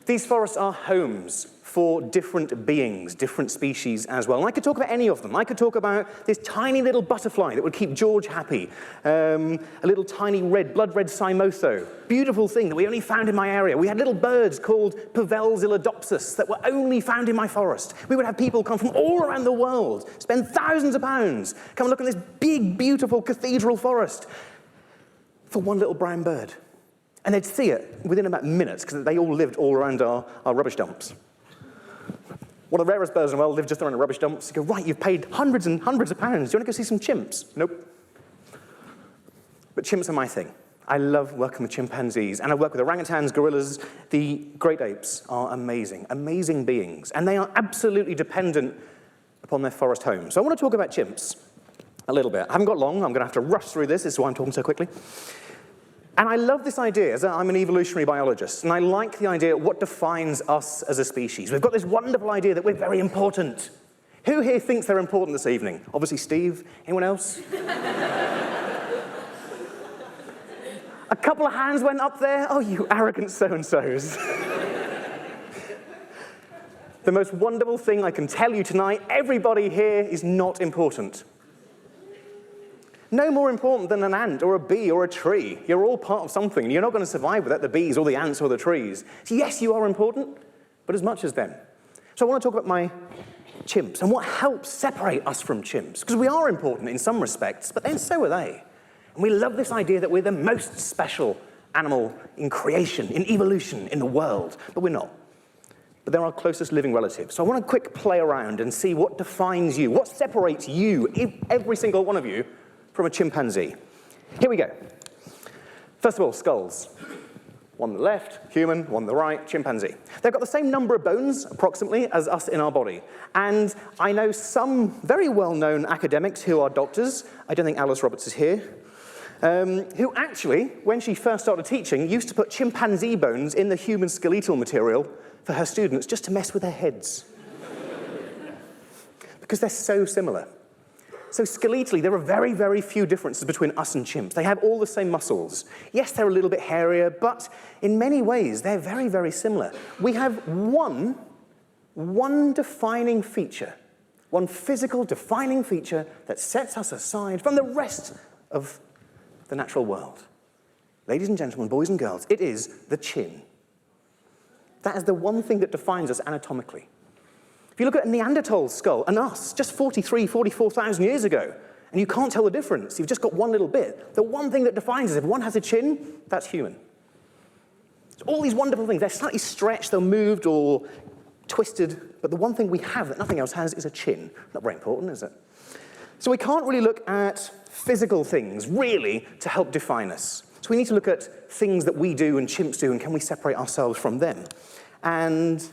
these forests are homes for different beings, different species as well. And I could talk about any of them. I could talk about this tiny little butterfly that would keep George happy, a little tiny blood red Simoso, beautiful thing that we only found in my area. We had little birds called Pavel's Illidopsis that were only found in my forest. We would have people come from all around the world, spend thousands of pounds, come and look at this big, beautiful cathedral forest for one little brown bird. And they'd see it within about minutes because they all lived all around our rubbish dumps. One of the rarest birds in the world lived just around the rubbish dumps. You go, right, you've paid hundreds and hundreds of pounds. Do you want to go see some chimps? Nope. But chimps are my thing. I love working with chimpanzees, and I work with orangutans, gorillas. The great apes are amazing, amazing beings, and they are absolutely dependent upon their forest homes. So I want to talk about chimps a little bit. I haven't got long. I'm going to have to rush through this. This is why I'm talking so quickly. And I love this idea, as I'm an evolutionary biologist, and I like the idea of what defines us as a species. We've got this wonderful idea that we're very important. Who here thinks they're important this evening? Obviously Steve. Anyone else? A couple of hands went up there. Oh, you arrogant so-and-sos. The most wonderful thing I can tell you tonight, everybody here is not important. No more important than an ant or a bee or a tree. You're all part of something. You're not going to survive without the bees or the ants or the trees. So yes, you are important, but as much as them. So I want to talk about my chimps and what helps separate us from chimps. Because we are important in some respects, but then so are they. And we love this idea that we're the most special animal in creation, in evolution, in the world. But we're not. But they're our closest living relatives. So I want to quick play around and see what defines you, what separates you, every single one of you, from a chimpanzee. Here we go. First of all, skulls. One on the left, human, one on the right, chimpanzee. They've got the same number of bones, approximately, as us in our body. And I know some very well-known academics who are doctors. I don't think Alice Roberts is here. who actually, when she first started teaching, used to put chimpanzee bones in the human skeletal material for her students just to mess with their heads. Because they're so similar. So skeletally, there are very, very few differences between us and chimps. They have all the same muscles. Yes, they're a little bit hairier, but in many ways, they're very, very similar. We have one defining feature, one physical defining feature that sets us aside from the rest of the natural world. Ladies and gentlemen, boys and girls, it is the chin. That is the one thing that defines us anatomically. If you look at a Neanderthal skull and us, just 44,000 years ago, and you can't tell the difference, you've just got one little bit, the one thing that defines us, if one has a chin, that's human. So all these wonderful things, they're slightly stretched, they're moved or twisted, but the one thing we have that nothing else has is a chin. Not very important, is it? So we can't really look at physical things, really, to help define us. So we need to look at things that we do and chimps do, and can we separate ourselves from them? And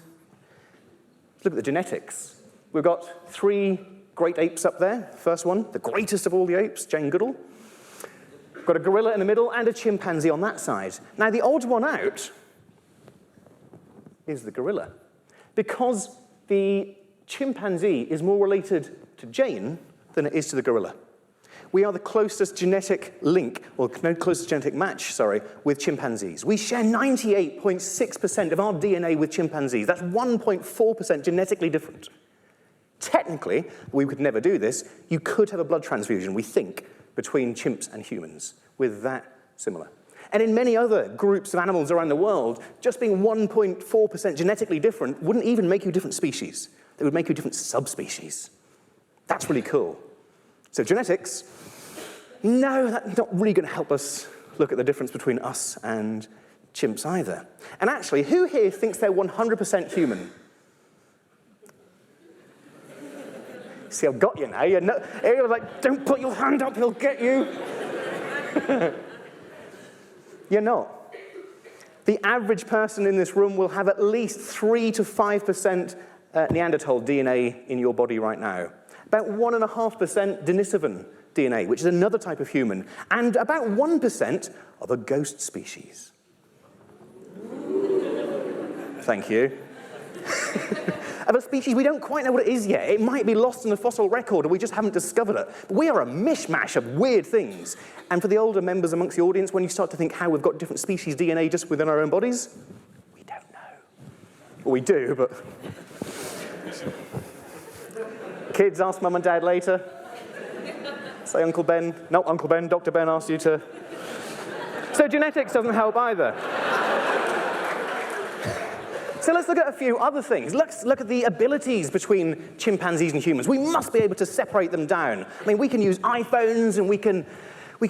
look at the genetics. We've got 3 great apes up there. First one, the greatest of all the apes, Jane Goodall. We've got a gorilla in the middle and a chimpanzee on that side. Now, the odd one out is the gorilla, because the chimpanzee is more related to Jane than it is to the gorilla. We are the closest genetic link, or closest genetic match, with chimpanzees. We share 98.6% of our DNA with chimpanzees. That's 1.4% genetically different. Technically, we could never do this. You could have a blood transfusion, we think, between chimps and humans. We're that similar. And in many other groups of animals around the world, just being 1.4% genetically different wouldn't even make you a different species. They would make you a different subspecies. That's really cool. So genetics, no, that's not really going to help us look at the difference between us and chimps either. And actually, who here thinks they're 100% human? See, I've got you now. You're like, don't put your hand up, he'll get you. You're not. The average person in this room will have at least 3 to 5% Neanderthal DNA in your body right now. About 1.5% Denisovan DNA, which is another type of human, and about 1% of a ghost species. Thank you. Of a species we don't quite know what it is yet. It might be lost in the fossil record, or we just haven't discovered it. But we are a mishmash of weird things. And for the older members amongst the audience, when you start to think how we've got different species DNA just within our own bodies, we don't know. Well, we do, but... Kids, ask Mum and Dad later. Say Uncle Ben. No, Uncle Ben, Dr. Ben asked you to. So genetics doesn't help either. So let's look at a few other things. Let's look at the abilities between chimpanzees and humans. We must be able to separate them down. I mean, we can use iPhones and we can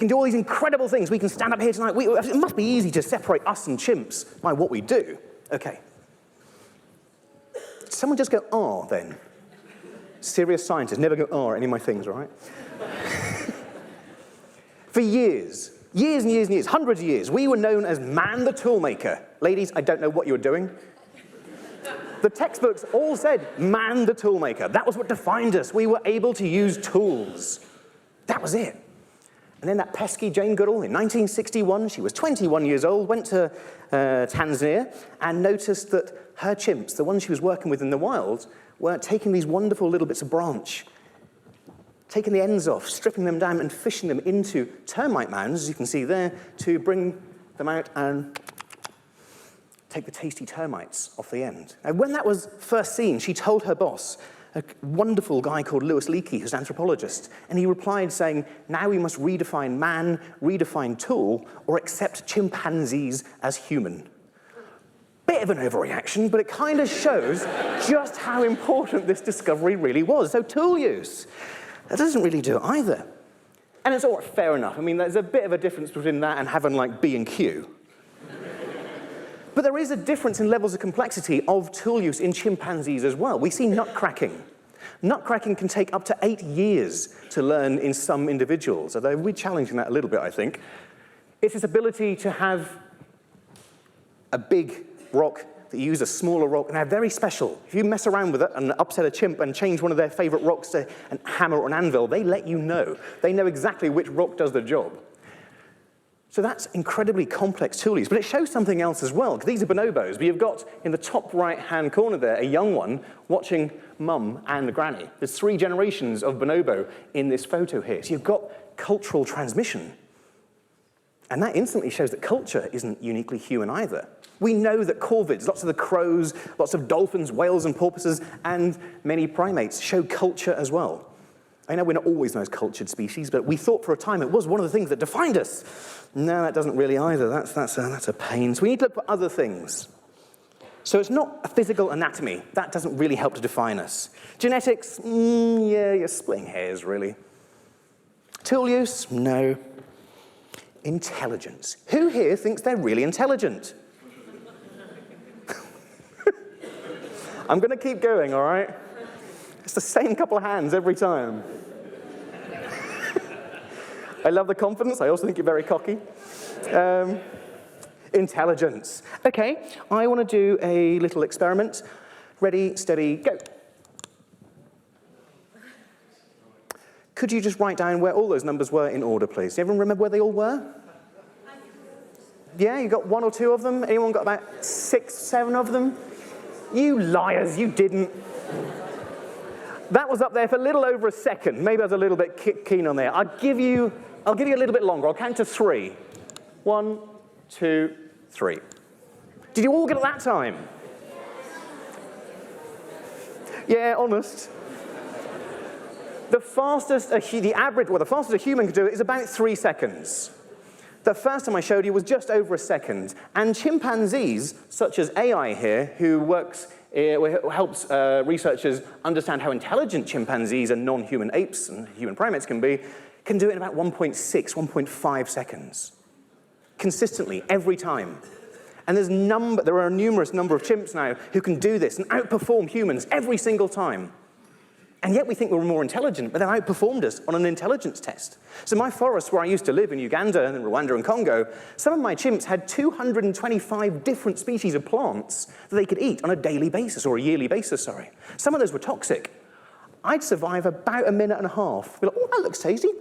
do all these incredible things. We can stand up here tonight. It must be easy to separate us and chimps by what we do. Okay. Someone just go, oh, then. Serious scientists never go, oh, any of my things, right? For years, hundreds of years, we were known as man the toolmaker. Ladies, I don't know what you were doing. The textbooks all said, man the toolmaker. That was what defined us. We were able to use tools. That was it. And then that pesky Jane Goodall, in 1961, she was 21 years old, went to Tanzania and noticed that her chimps, the ones she was working with in the wild, were taking these wonderful little bits of branch, taking the ends off, stripping them down and fishing them into termite mounds, as you can see there, to bring them out and take the tasty termites off the end. And when that was first seen, she told her boss, a wonderful guy called Louis Leakey, who's an anthropologist, and he replied saying, now we must redefine man, redefine tool, or accept chimpanzees as human. Bit of an overreaction, but it kind of shows just how important this discovery really was. So tool use, that doesn't really do it either. And it's all right, fair enough. I mean, there's a bit of a difference between that and having like B&Q. But there is a difference in levels of complexity of tool use in chimpanzees as well. We see nut cracking. Nut cracking can take up to 8 years to learn in some individuals, although we're challenging that a little bit, I think. It's this ability to have a big rock that you use a smaller rock, and they're very special. If you mess around with it and upset a chimp and change one of their favorite rocks to a hammer or an anvil, they let you know. They know exactly which rock does the job. So that's incredibly complex tool use, but it shows something else as well, because these are bonobos, but you've got in the top right-hand corner there a young one watching mum and granny. There's 3 generations of bonobo in this photo here, so you've got cultural transmission. And that instantly shows that culture isn't uniquely human either. We know that corvids, lots of the crows, lots of dolphins, whales and porpoises, and many primates show culture as well. I know we're not always the most cultured species, but we thought for a time it was one of the things that defined us. No, that doesn't really either. That's a pain. So we need to look for other things. So it's not a physical anatomy. That doesn't really help to define us. Genetics, yeah, you're splitting hairs, really. Tool use, no. Intelligence. Who here thinks they're really intelligent? I'm going to keep going, all right? It's the same couple of hands every time. I love the confidence. I also think you're very cocky. Intelligence. Okay, I want to do a little experiment. Ready, steady, go. Could you just write down where all those numbers were in order, please? Everyone remember where they all were? Yeah, you got 1 or 2 of them? Anyone got about 6, 7 of them? You liars, you didn't. That was up there for a little over a second. Maybe I was a little bit keen on there. I'll give you a little bit longer. I'll count to 3. 1, 2, 3. Did you all get it that time? Yeah, honest. The fastest a human can do it is about 3 seconds. The first time I showed you was just over a second. And chimpanzees, such as AI here, who helps researchers understand how intelligent chimpanzees and non-human apes and human primates can do it in about 1.6, 1.5 seconds. Consistently, every time. And there are a numerous number of chimps now who can do this and outperform humans every single time. And yet we think we're more intelligent, but they've outperformed us on an intelligence test. So my forest where I used to live in Uganda and in Rwanda and Congo, some of my chimps had 225 different species of plants that they could eat on a daily basis, or a yearly basis, sorry. Some of those were toxic. I'd survive about a minute and a half. Be like, oh, that looks tasty.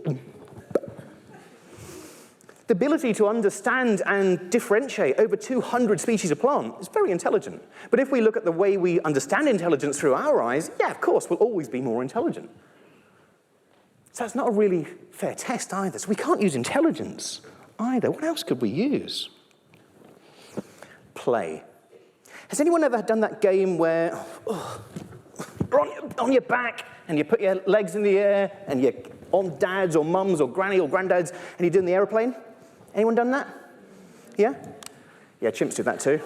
The ability to understand and differentiate over 200 species of plant is very intelligent. But if we look at the way we understand intelligence through our eyes, yeah, of course, we'll always be more intelligent. So it's not a really fair test either. So we can't use intelligence either. What else could we use? Play. Has anyone ever done that game where you're on your back and you put your legs in the air and you're on dad's or mum's or granny or granddad's and you're doing the aeroplane? Anyone done that? Yeah? Yeah, chimps do that too.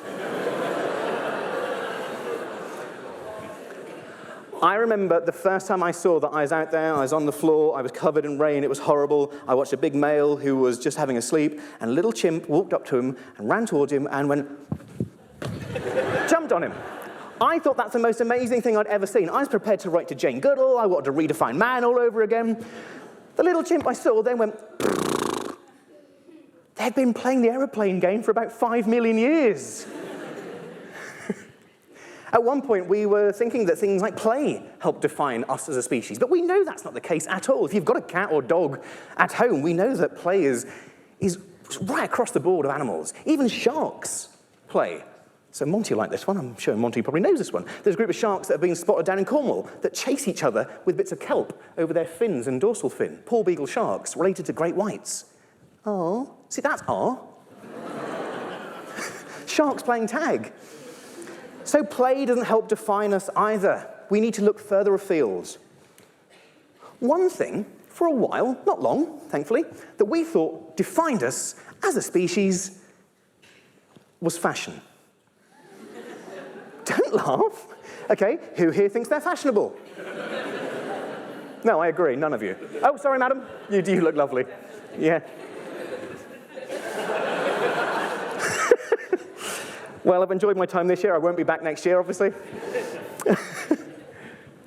I remember the first time I saw that I was out there, I was on the floor, I was covered in rain, it was horrible. I watched a big male who was just having a sleep, and a little chimp walked up to him and ran towards him and went, jumped on him. I thought that's the most amazing thing I'd ever seen. I was prepared to write to Jane Goodall, I wanted to redefine man all over again. The little chimp I saw then went, they'd been playing the aeroplane game for about 5 million years. At one point, we were thinking that things like play help define us as a species, but we know that's not the case at all. If you've got a cat or dog at home, we know that play is right across the board of animals. Even sharks play. So Monty liked this one. I'm sure Monty probably knows this one. There's a group of sharks that have been spotted down in Cornwall that chase each other with bits of kelp over their fins and dorsal fin. Poor beagle sharks, related to great whites. Oh, see, that's R. Sharks playing tag. So play doesn't help define us either. We need to look further afield. One thing, for a while, not long, thankfully, that we thought defined us as a species was fashion. Don't laugh. Okay, who here thinks they're fashionable? No, I agree, none of you. Oh, sorry, madam. You do look lovely. Yeah. Well, I've enjoyed my time this year. I won't be back next year, obviously.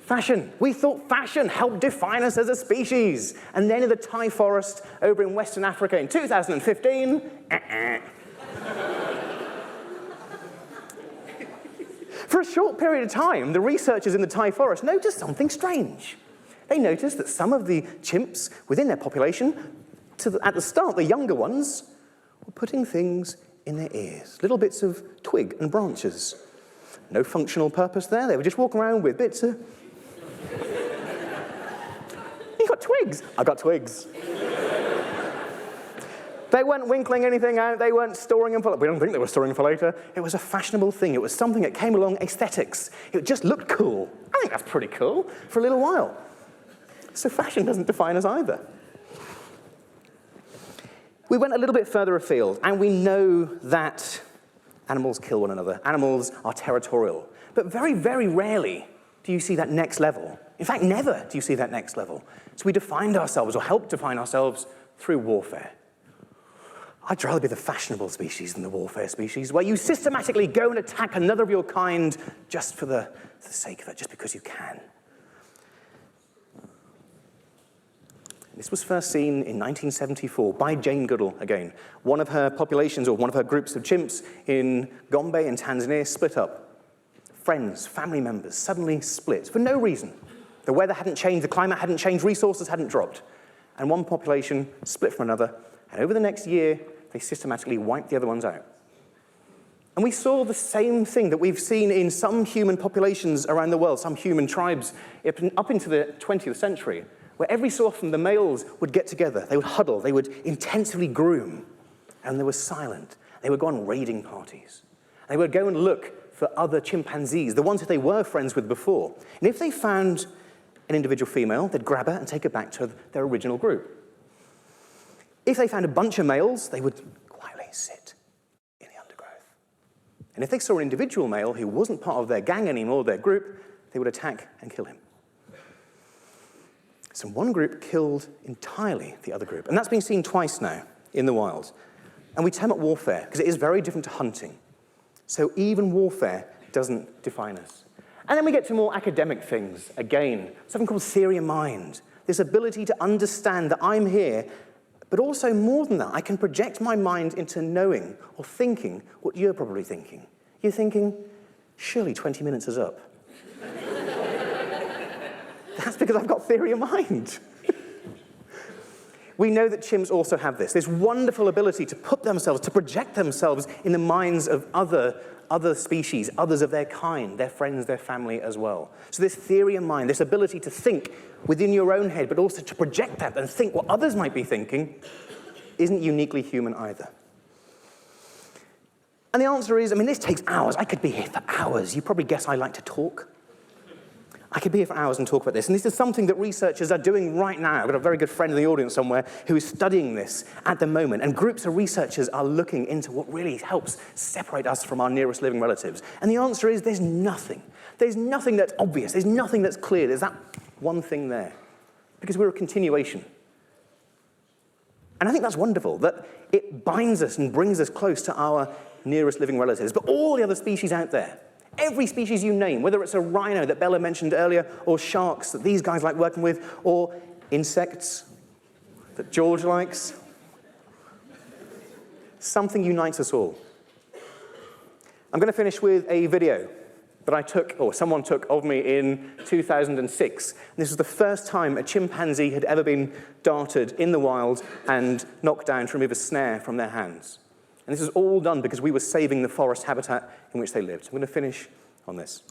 Fashion. We thought fashion helped define us as a species. And then in the Thai forest over in Western Africa in 2015, For a short period of time, the researchers in the Thai forest noticed something strange. They noticed that some of the chimps within their population, at the start, the younger ones, were putting things in their ears, little bits of twig and branches. No functional purpose there. They were just walking around with bits of... You got twigs? I got twigs. They weren't winkling anything out. They weren't storing them for... We don't think they were storing them for later. It was a fashionable thing. It was something that came along, aesthetics. It just looked cool. I think that's pretty cool for a little while. So fashion doesn't define us either. We went a little bit further afield, and we know that animals kill one another. Animals are territorial. But very, very rarely do you see that next level. In fact, never do you see that next level. So we defined ourselves, or helped define ourselves, through warfare. I'd rather be the fashionable species than the warfare species, where you systematically go and attack another of your kind just for the sake of it, just because you can. This was first seen in 1974 by Jane Goodall again. One of her populations, or one of her groups of chimps in Gombe in Tanzania, split up. Friends, family members suddenly split for no reason. The weather hadn't changed, the climate hadn't changed, resources hadn't dropped. And one population split from another, and over the next year, they systematically wiped the other ones out. And we saw the same thing that we've seen in some human populations around the world, some human tribes up into the 20th century, where every so often the males would get together, they would huddle, they would intensively groom, and they were silent. They would go on raiding parties. They would go and look for other chimpanzees, the ones that they were friends with before. And if they found an individual female, they'd grab her and take her back to their original group. If they found a bunch of males, they would quietly sit in the undergrowth. And if they saw an individual male who wasn't part of their gang anymore, their group, they would attack and kill him. So one group killed entirely the other group. And that's been seen twice now in the wild. And we term it warfare, because it is very different to hunting. So even warfare doesn't define us. And then we get to more academic things. Again, something called theory of mind. This ability to understand that I'm here, but also more than that, I can project my mind into knowing or thinking what you're probably thinking. You're thinking, surely 20 minutes is up. That's because I've got theory of mind. We know that chimps also have this wonderful ability to put themselves, to project themselves in the minds of other species, others of their kind, their friends, their family as well. So this theory of mind, this ability to think within your own head, but also to project that and think what others might be thinking, isn't uniquely human either. And the answer is, this takes hours. I could be here for hours. You probably guess I like to talk. I could be here for hours and talk about this. And this is something that researchers are doing right now. I've got a very good friend in the audience somewhere who is studying this at the moment. And groups of researchers are looking into what really helps separate us from our nearest living relatives. And the answer is there's nothing. There's nothing that's obvious. There's nothing that's clear. There's that one thing there. Because we're a continuation. And I think that's wonderful, that it binds us and brings us close to our nearest living relatives. But all the other species out there, every species you name, whether it's a rhino that Bella mentioned earlier, or sharks that these guys like working with, or insects that George likes, something unites us all. I'm going to finish with a video that I took, or someone took of me in 2006. And this was the first time a chimpanzee had ever been darted in the wild and knocked down to remove a snare from their hands. And this was all done because we were saving the forest habitat in which they lived. I'm going to finish on this.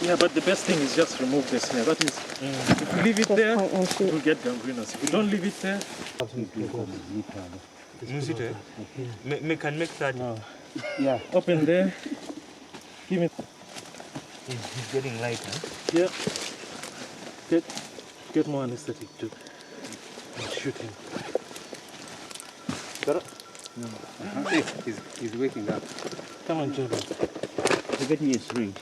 Yeah, but the best thing is just remove this hair. That is, if you leave it there, it will get gangrenous. If you don't leave it there... Can make that... Yeah. Open there. Give it... He's getting lighter. Yeah. Get more anesthetic too. And shoot him. Got it? No. He's waking up. Come on, Jordan. You're getting his ring.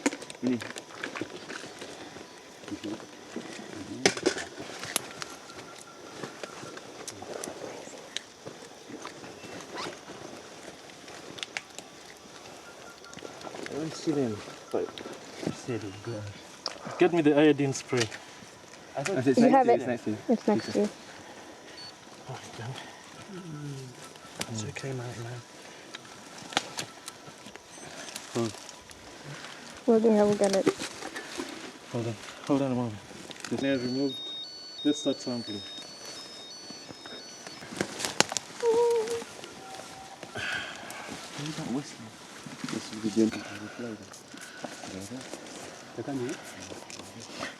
oxygen. Get me the iodine spray. It's next to you. It's next to you. It's okay, man. We'll get it. Hold on a moment. The snare removed. Let's start sampling.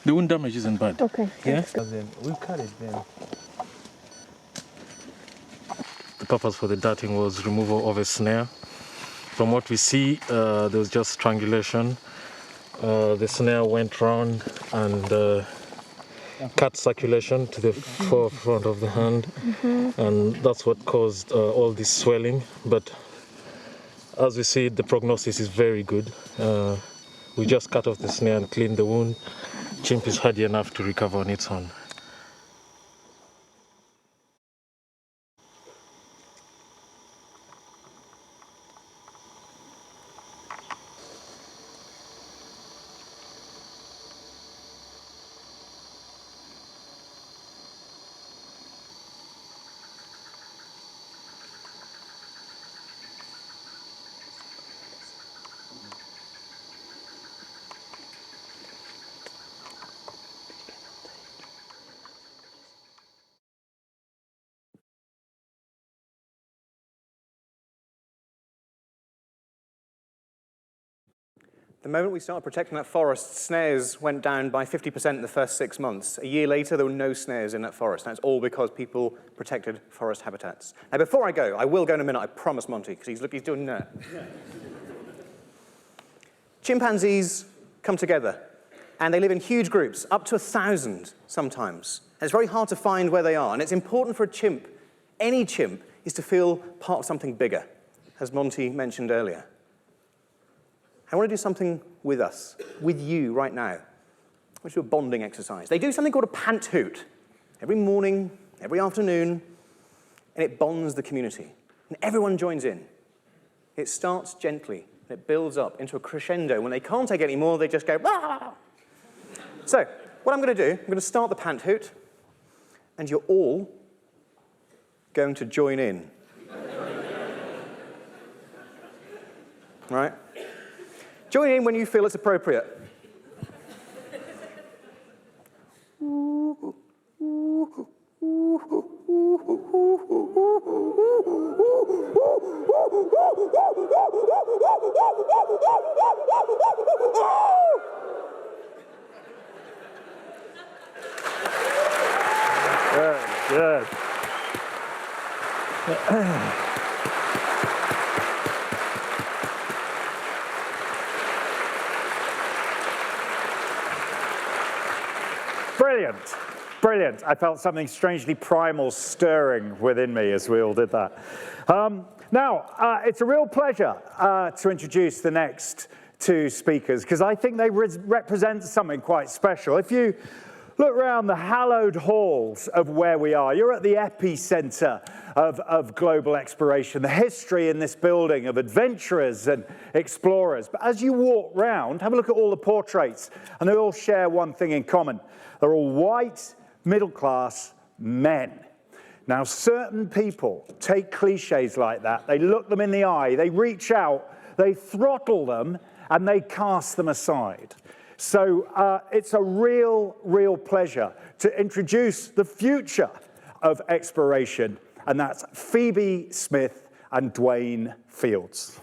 The wound damage isn't bad. Okay. Yeah? We'll cut it then. The purpose for the darting was removal of a snare. From what we see, there was just strangulation. The snare went round and cut circulation to the forefront of the hand, and that's what caused all this swelling. But as we see, the prognosis is very good. We just cut off the snare and cleaned the wound. Chimp is hardy enough to recover on its own. The moment we started protecting that forest, snares went down by 50% in the first 6 months. A year later, there were no snares in that forest. That's all because people protected forest habitats. Now, before I go, I will go in a minute, I promise Monty, because he's doing that. Chimpanzees come together, and they live in huge groups, up to 1,000 sometimes. And it's very hard to find where they are, and it's important for a chimp, any chimp, is to feel part of something bigger, as Monty mentioned earlier. I want to do something with us, with you right now. I want to do a bonding exercise. They do something called a pant hoot every morning, every afternoon, and it bonds the community. And everyone joins in. It starts gently, and it builds up into a crescendo. When they can't take it anymore, they just go, "Rah!" So, what I'm going to do, I'm going to start the pant hoot, and you're all going to join in. Right? Join in when you feel it's appropriate. Good. Brilliant, brilliant. I felt something strangely primal stirring within me as we all did that. Now, it's a real pleasure to introduce the next two speakers, because I think they represent something quite special. If you look around the hallowed halls of where we are, you're at the epicenter of global exploration, the history in this building of adventurers and explorers. But as you walk round, have a look at all the portraits, and they all share one thing in common. They're all white, middle-class men. Now, certain people take cliches like that, they look them in the eye, they reach out, they throttle them, and they cast them aside. So it's a real pleasure to introduce the future of exploration, and that's Phoebe Smith and Dwayne Fields.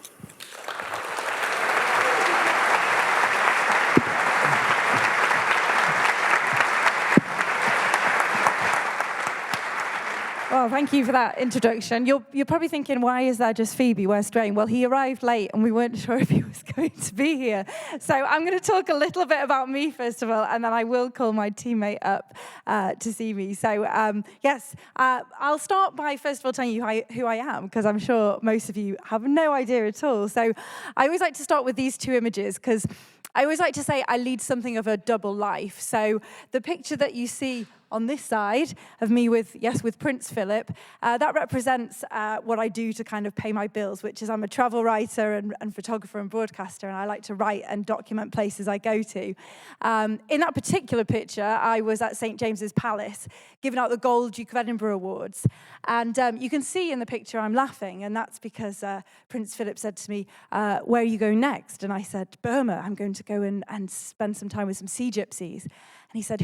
Well, thank you for that introduction. You're probably thinking, why is that just Phoebe? Where's Dwayne? Well, he arrived late and we weren't sure if he was going to be here. So I'm going to talk a little bit about me, first of all, and then I will call my teammate up to see me. So, yes, I'll start by, first of all, telling you who I am, because I'm sure most of you have no idea at all. So I always like to start with these two images, because I always like to say I lead something of a double life. So the picture that you see on this side of me with Prince Philip, that represents what I do to kind of pay my bills, which is I'm a travel writer and photographer and broadcaster, and I like to write and document places I go to. In that particular picture, I was at St. James's Palace, giving out the Gold Duke of Edinburgh Awards. And you can see in the picture I'm laughing, and that's because Prince Philip said to me, where are you going next? And I said, Burma. I'm going to go and spend some time with some sea gypsies. And he said,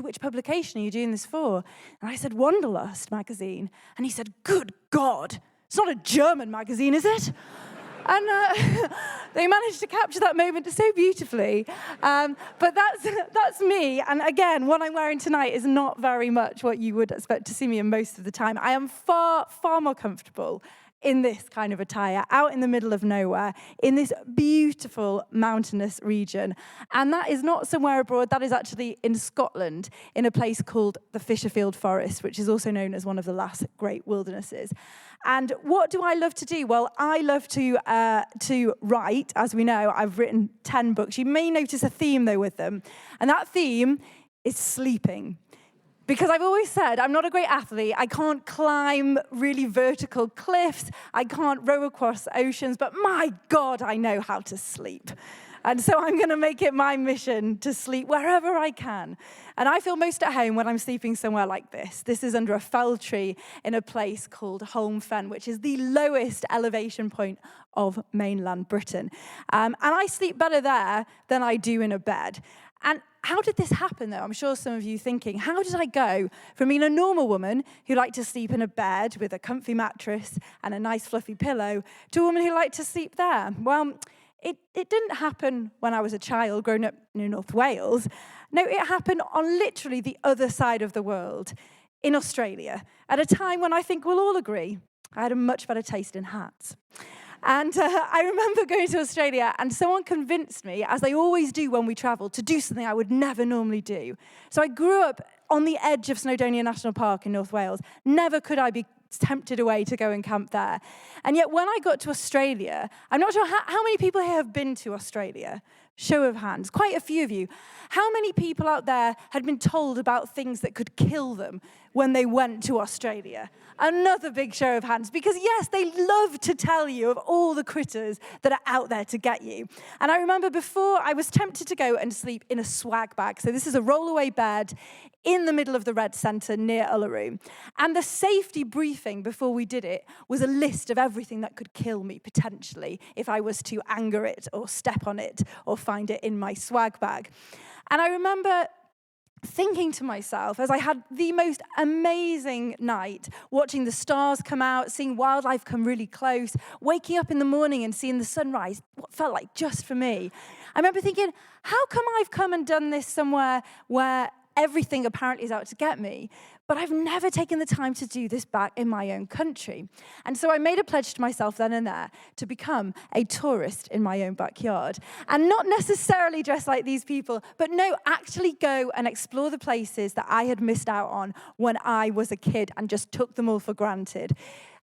which publication are you doing this for? And I said, Wanderlust magazine. And he said, good God, it's not a German magazine, is it? And they managed to capture that moment so beautifully. But that's me. And again, what I'm wearing tonight is not very much what you would expect to see me in most of the time. I am far, far more comfortable in this kind of attire, out in the middle of nowhere, in this beautiful mountainous region. And that is not somewhere abroad, that is actually in Scotland, in a place called the Fisherfield Forest, which is also known as one of the last great wildernesses. And what do I love to do? Well, I love to write. As we know, I've written 10 books. You may notice a theme, though, with them. And that theme is sleeping. Because I've always said, I'm not a great athlete, I can't climb really vertical cliffs, I can't row across oceans, but my God, I know how to sleep. And so I'm going to make it my mission to sleep wherever I can. And I feel most at home when I'm sleeping somewhere like this. This is under a fell tree in a place called Holme Fen, which is the lowest elevation point of mainland Britain. And I sleep better there than I do in a bed. And how did this happen, though? I'm sure some of you thinking, how did I go from being a normal woman who liked to sleep in a bed with a comfy mattress and a nice fluffy pillow to a woman who liked to sleep there? Well, it didn't happen when I was a child growing up in North Wales. No, it happened on literally the other side of the world, in Australia, at a time when I think we'll all agree I had a much better taste in hats. And I remember going to Australia and someone convinced me, as they always do when we travel, to do something I would never normally do. So I grew up on the edge of Snowdonia National Park in North Wales. Never could I be tempted away to go and camp there. And yet when I got to Australia, I'm not sure how many people here have been to Australia? Show of hands, quite a few of you. How many people out there had been told about things that could kill them when they went to Australia? Another big show of hands, because yes, they love to tell you of all the critters that are out there to get you. And I remember before, I was tempted to go and sleep in a swag bag. So this is a rollaway bed in the middle of the Red Centre near Uluru. And the safety briefing before we did it was a list of everything that could kill me, potentially, if I was to anger it or step on it or find it in my swag bag. And I remember thinking to myself, as I had the most amazing night, watching the stars come out, seeing wildlife come really close, waking up in the morning and seeing the sunrise, what felt like just for me. I remember thinking, how come I've come and done this somewhere where everything apparently is out to get me, but I've never taken the time to do this back in my own country? And so I made a pledge to myself then and there to become a tourist in my own backyard. And not necessarily dress like these people, but no, actually go and explore the places that I had missed out on when I was a kid and just took them all for granted.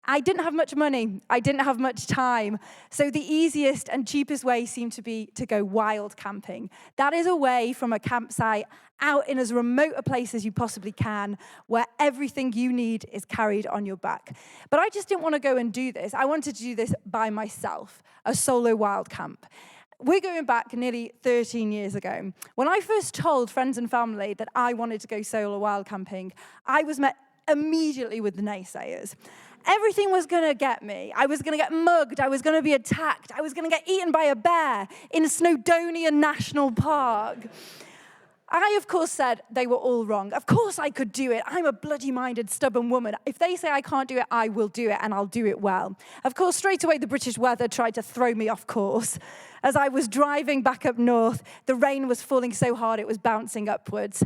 I didn't have much money, I didn't have much time, so the easiest and cheapest way seemed to be to go wild camping. That is away from a campsite, out in as remote a place as you possibly can, where everything you need is carried on your back. But I just didn't want to go and do this. I wanted to do this by myself, a solo wild camp. We're going back nearly 13 years ago. When I first told friends and family that I wanted to go solo wild camping, I was met immediately with the naysayers. Everything was going to get me. I was going to get mugged. I was going to be attacked. I was going to get eaten by a bear in Snowdonia National Park. I, of course, said they were all wrong. Of course I could do it. I'm a bloody-minded, stubborn woman. If they say I can't do it, I will do it, and I'll do it well. Of course, straight away, the British weather tried to throw me off course. As I was driving back up north, the rain was falling so hard it was bouncing upwards.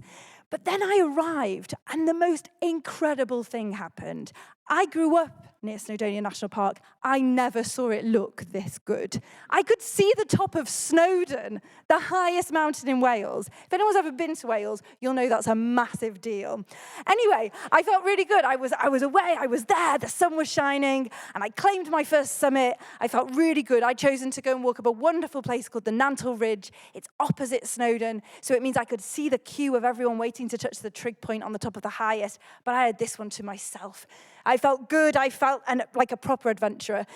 But then I arrived, and the most incredible thing happened. I grew up near Snowdonia National Park. I never saw it look this good. I could see the top of Snowdon, the highest mountain in Wales. If anyone's ever been to Wales, you'll know that's a massive deal. Anyway, I felt really good. I was away, I was there, the sun was shining, and I claimed my first summit. I felt really good. I'd chosen to go and walk up a wonderful place called the Nantle Ridge. It's opposite Snowdon, so it means I could see the queue of everyone waiting wanting to touch the trig point on the top of the highest, but I had this one to myself. I felt good, I felt like a proper adventurer.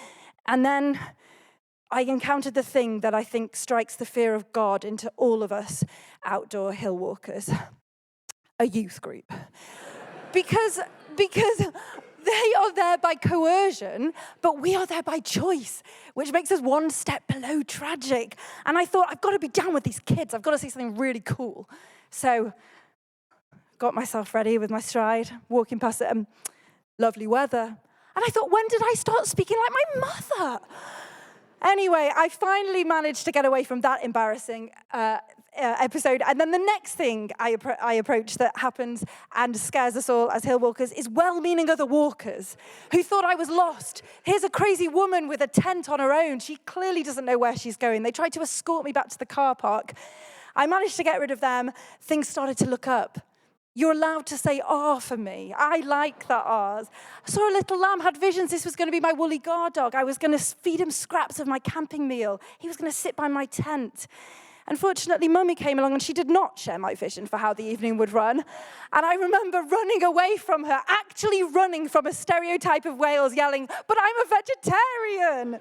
And then I encountered the thing that I think strikes the fear of God into all of us outdoor hill walkers, a youth group. Because they are there by coercion, but we are there by choice, which makes us one step below tragic. And I thought, I've got to be down with these kids. I've got to say something really cool. So got myself ready with my stride, walking past it, lovely weather. And I thought, when did I start speaking like my mother? Anyway, I finally managed to get away from that embarrassing episode. And then the next thing I approach that happens and scares us all as hill walkers is well-meaning other walkers who thought I was lost. Here's a crazy woman with a tent on her own. She clearly doesn't know where she's going. They tried to escort me back to the car park. I managed to get rid of them. Things started to look up. You're allowed to say "ah" for me. I like that "ahs." I saw a little lamb, had visions. This was going to be my woolly guard dog. I was going to feed him scraps of my camping meal. He was going to sit by my tent. Unfortunately, Mummy came along and she did not share my vision for how the evening would run. And I remember running away from her, actually running from a stereotype of Wales, yelling, "But I'm a vegetarian!"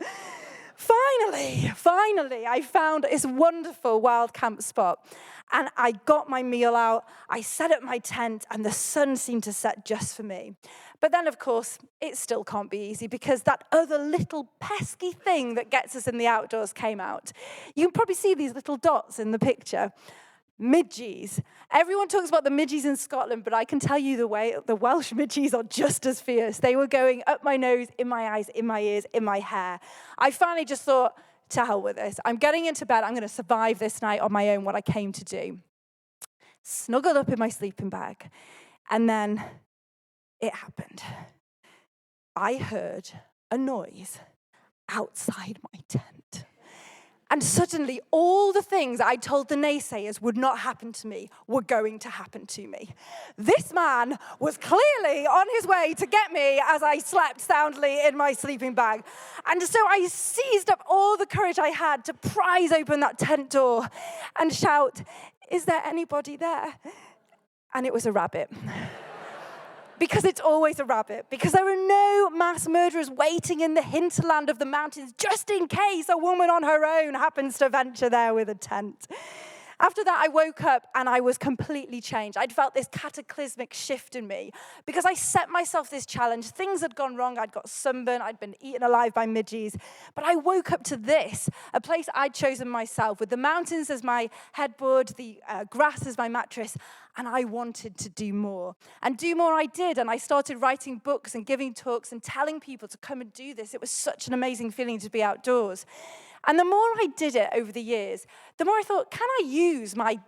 Finally, I found this wonderful wild camp spot. And I got my meal out, I set up my tent, and the sun seemed to set just for me. But then, of course, it still can't be easy because that other little pesky thing that gets us in the outdoors came out. You can probably see these little dots in the picture. Midges. Everyone talks about the midges in Scotland, but I can tell you the Welsh midges are just as fierce. They were going up my nose, in my eyes, in my ears, in my hair. I finally just thought, to hell with this. I'm getting into bed. I'm going to survive this night on my own, what I came to do. Snuggled up in my sleeping bag. And then it happened. I heard a noise outside my tent. And suddenly, all the things I told the naysayers would not happen to me were going to happen to me. This man was clearly on his way to get me as I slept soundly in my sleeping bag. And so I seized up all the courage I had to prise open that tent door and shout, "Is there anybody there?" And it was a rabbit. Because it's always a rabbit. Because there are no mass murderers waiting in the hinterland of the mountains just in case a woman on her own happens to venture there with a tent. After that, I woke up and I was completely changed. I'd felt this cataclysmic shift in me because I set myself this challenge. Things had gone wrong. I'd got sunburned. I'd been eaten alive by midges. But I woke up to this, a place I'd chosen myself with the mountains as my headboard, the grass as my mattress, and I wanted to do more. And do more I did, and I started writing books and giving talks and telling people to come and do this. It was such an amazing feeling to be outdoors. And the more I did it over the years, the more I thought, can I use my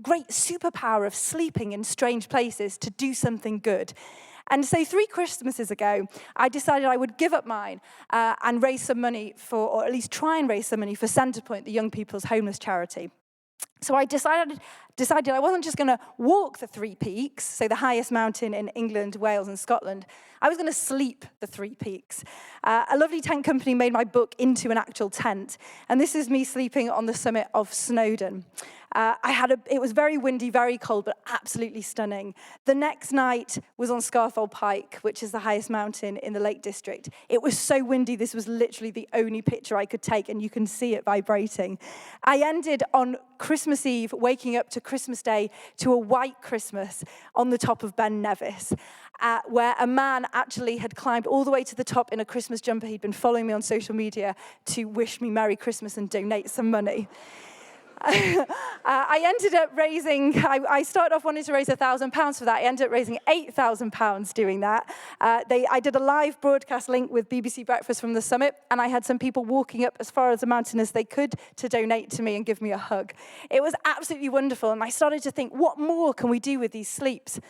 great superpower of sleeping in strange places to do something good? And so 3 Christmases ago, I decided I would give up mine and raise some money for, or at least try and raise some money for Centrepoint, the young people's homeless charity. So I decided I wasn't just going to walk the 3 peaks, so the highest mountain in England, Wales, and Scotland. I was going to sleep the 3 peaks. A lovely tent company made my book into an actual tent, and this is me sleeping on the summit of Snowdon. It was very windy, very cold, but absolutely stunning. The next night was on Scarfold Pike, which is the highest mountain in the Lake District. It was so windy, this was literally the only picture I could take, and you can see it vibrating. I ended on Christmas Eve, waking up to Christmas Day to a white Christmas on the top of Ben Nevis, where a man actually had climbed all the way to the top in a Christmas jumper. He'd been following me on social media to wish me Merry Christmas and donate some money. I ended up I started off wanting to raise £1,000 for that. I ended up raising £8,000 doing that. I did a live broadcast link with BBC Breakfast from the summit, and I had some people walking up as far as the mountain as they could to donate to me and give me a hug. It was absolutely wonderful, and I started to think, what more can we do with these sleeps?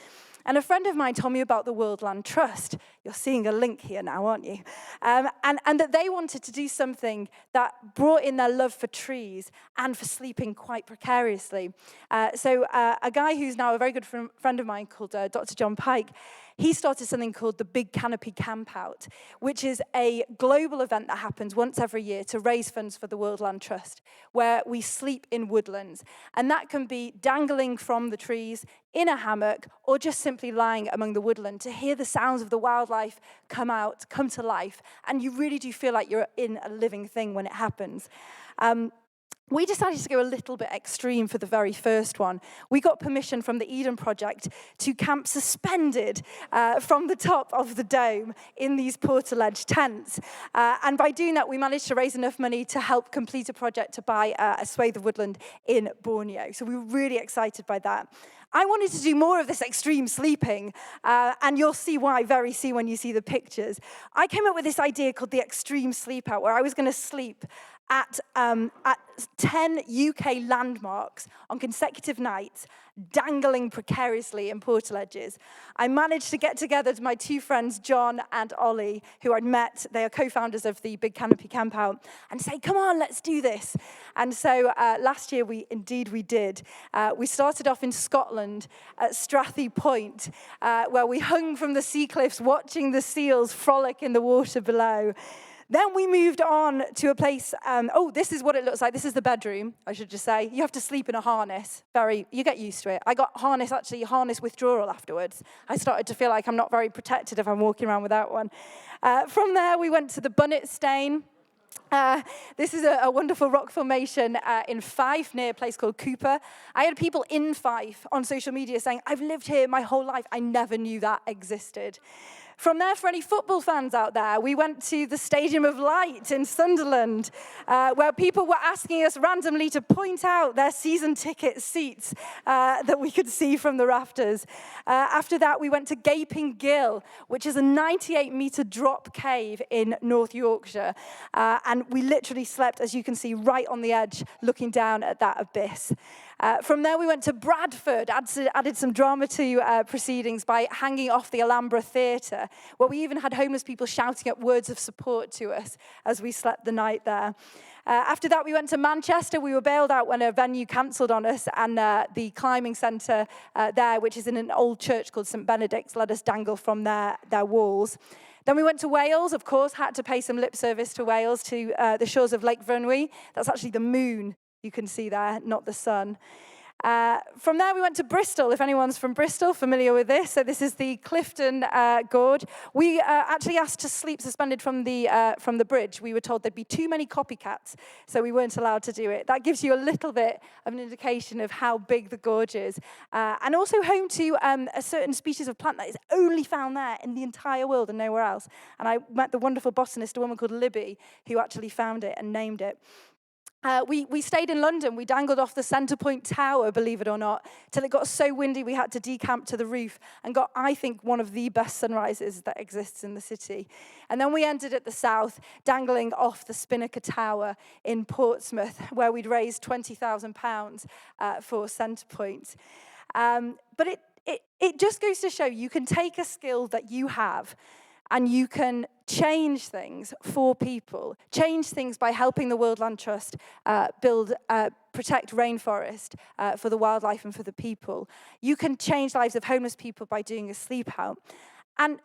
And a friend of mine told me about the World Land Trust. You're seeing a link here now, aren't you? And that they wanted to do something that brought in their love for trees and for sleeping quite precariously. So a guy who's now a very good friend of mine called Dr. John Pike, he started something called the Big Canopy Campout, which is a global event that happens once every year to raise funds for the World Land Trust, where we sleep in woodlands. And that can be dangling from the trees, in a hammock, or just simply lying among the woodland to hear the sounds of the wildlife come to life. And you really do feel like you're in a living thing when it happens. We decided to go a little bit extreme for the very first one. We got permission from the Eden Project to camp suspended from the top of the dome in these portaledge tents. And by doing that, we managed to raise enough money to help complete a project to buy a swathe of woodland in Borneo. So we were really excited by that. I wanted to do more of this extreme sleeping, and you'll see why very soon when you see the pictures. I came up with this idea called the extreme sleep out, where I was going to sleep at 10 UK landmarks on consecutive nights, dangling precariously in portaledges. I managed to get together to my two friends, John and Ollie, who I'd met. They are co-founders of the Big Canopy Campout, and say, come on, let's do this. And so last year, we did. We started off in Scotland at Strathy Point, where we hung from the sea cliffs, watching the seals frolic in the water below. Then we moved on to a place, this is what it looks like. This is the bedroom, I should just say. You have to sleep in a harness. You get used to it. I got harness withdrawal afterwards. I started to feel like I'm not very protected if I'm walking around without one. From there, we went to the Bunnet Stain. This is a wonderful rock formation in Fife, near a place called Cooper. I had people in Fife on social media saying, I've lived here my whole life. I never knew that existed. From there, for any football fans out there, we went to the Stadium of Light in Sunderland, where people were asking us randomly to point out their season ticket seats that we could see from the rafters. After that, we went to Gaping Gill, which is a 98-metre drop cave in North Yorkshire. And we literally slept, as you can see, right on the edge, looking down at that abyss. From there, we went to Bradford, added some drama to proceedings by hanging off the Alhambra Theatre, where we even had homeless people shouting up words of support to us as we slept the night there. After that, we went to Manchester. We were bailed out when a venue cancelled on us, and the climbing centre there, which is in an old church called St Benedict's, let us dangle from their walls. Then we went to Wales, of course, had to pay some lip service to Wales, to the shores of Lake Vyrnwy. That's actually the moon you can see there, not the sun. From there, we went to Bristol, if anyone's from Bristol, familiar with this. So this is the Clifton Gorge. We actually asked to sleep suspended from the bridge. We were told there'd be too many copycats, so we weren't allowed to do it. That gives you a little bit of an indication of how big the gorge is. And also home to a certain species of plant that is only found there in the entire world and nowhere else. And I met the wonderful botanist, a woman called Libby, who actually found it and named it. We stayed in London. We dangled off the Centre Point Tower, believe it or not, till it got so windy we had to decamp to the roof and got, I think, one of the best sunrises that exists in the city. And then we ended at the south, dangling off the Spinnaker Tower in Portsmouth, where we'd raised £20,000 for Centre Point. But it just goes to show you can take a skill that you have and you can change things for people, change things by helping the World Land Trust protect rainforest for the wildlife and for the people. You can change lives of homeless people by doing a sleep out. And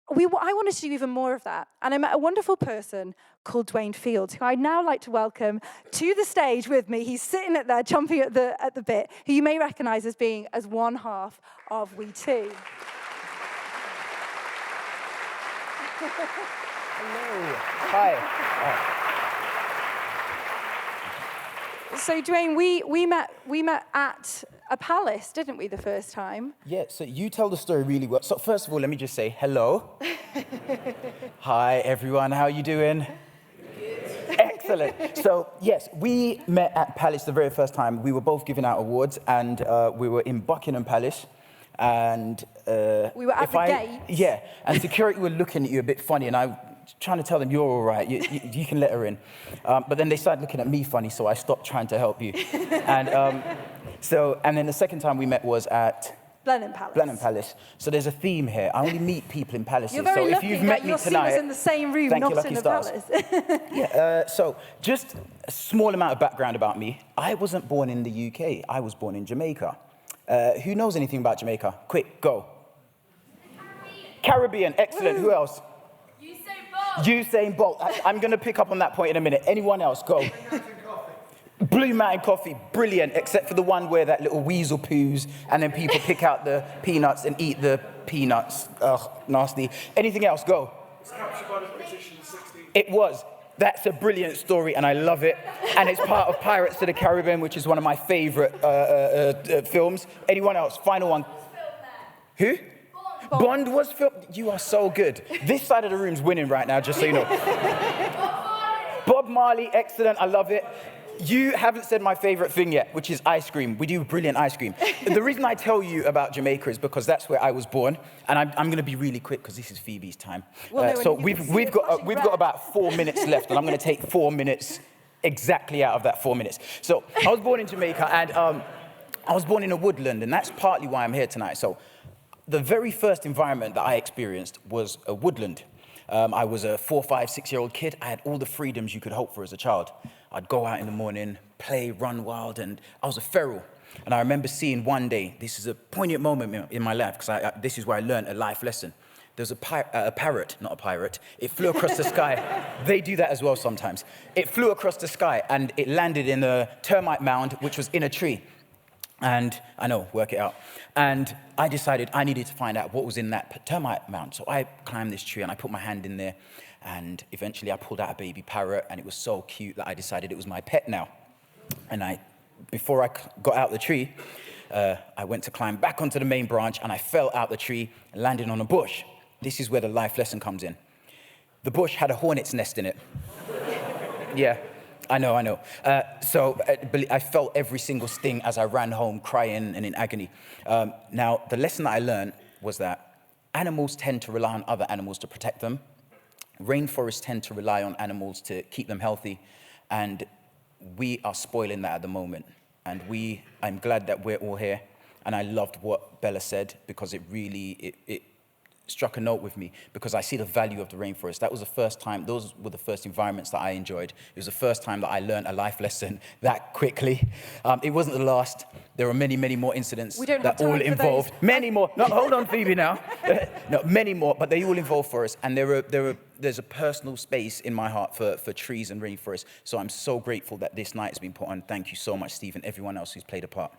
I wanted to do even more of that. And I met a wonderful person called Dwayne Fields, who I'd now like to welcome to the stage with me. He's sitting there, chomping at the bit, who you may recognize as being as one half of We Too. Hello. Hi. So, Dwayne, we met at a palace, didn't we, the first time? Yeah, so you tell the story really well. So first of all, let me just say hello. Hi, everyone. How are you doing? Excellent. So, yes, we met at Palace the very first time. We were both giving out awards, and we were in Buckingham Palace. And we were at the gate. Yeah, and security were looking at you a bit funny, and I was trying to tell them you're all right, you can let her in. But then they started looking at me funny, so I stopped trying to help you. And then the second time we met was at Blenheim Palace. Blenheim Palace. So there's a theme here. I only meet people in palaces. You're very so lucky if you've that met me your tonight, seat was in the same room, not in the palace. Yeah. So just a small amount of background about me. I wasn't born in the UK. I was born in Jamaica. Who knows anything about Jamaica? Quick, go. Caribbean, excellent. Who else? Usain Bolt. I'm going to pick up on that point in a minute. Anyone else? Go. Blue Mountain Coffee, brilliant, except for the one where that little weasel poos and then people pick out the peanuts and eat the peanuts. Ugh, nasty. Anything else? Go. It's captured by the British in the 60s. It was. That's a brilliant story and I love it. And it's part of Pirates of the Caribbean, which is one of my favorite films. Anyone else? Final one. Who? Bond was filmed. You are so good. This side of the room's winning right now, just so you know. Bob Marley, excellent. I love it. You haven't said my favorite thing yet, which is ice cream. We do brilliant ice cream. The reason I tell you about Jamaica is because that's where I was born, and I'm going to be really quick because this is Phoebe's time. Well, so we've got about 4 minutes left, and I'm going to take 4 minutes exactly out of that 4 minutes. So I was born in Jamaica, and I was born in a woodland, and that's partly why I'm here tonight. So the very first environment that I experienced was a woodland. I was a 4-, 5-, 6-year-old kid. I had all the freedoms you could hope for as a child. I'd go out in the morning, play, run wild, and I was a feral. And I remember seeing one day, this is a poignant moment in my life, because this is where I learned a life lesson. There was a parrot, not a pirate. It flew across the sky. They do that as well sometimes. It flew across the sky, and it landed in a termite mound, which was in a tree. And I know, work it out. And I decided I needed to find out what was in that termite mound. So I climbed this tree and I put my hand in there. And eventually I pulled out a baby parrot and it was so cute that I decided it was my pet now. And before I got out the tree, I went to climb back onto the main branch and I fell out the tree and landed on a bush. This is where the life lesson comes in. The bush had a hornet's nest in it. Yeah. I know. So I felt every single sting as I ran home crying and in agony. Now, the lesson that I learned was that animals tend to rely on other animals to protect them. Rainforests tend to rely on animals to keep them healthy. And we are spoiling that at the moment. And I'm glad that we're all here. And I loved what Bella said because it really struck a note with me because I see the value of the rainforest. That was the first time, those were the first environments that I enjoyed. It was the first time that I learned a life lesson that quickly. It wasn't the last. There were many, many more incidents that all involved. Many more. No, hold on, Phoebe, now. No, many more, but they all involved forests. And there's a personal space in my heart for trees and rainforests. So I'm so grateful that this night has been put on. Thank you so much, Steve, and everyone else who's played a part.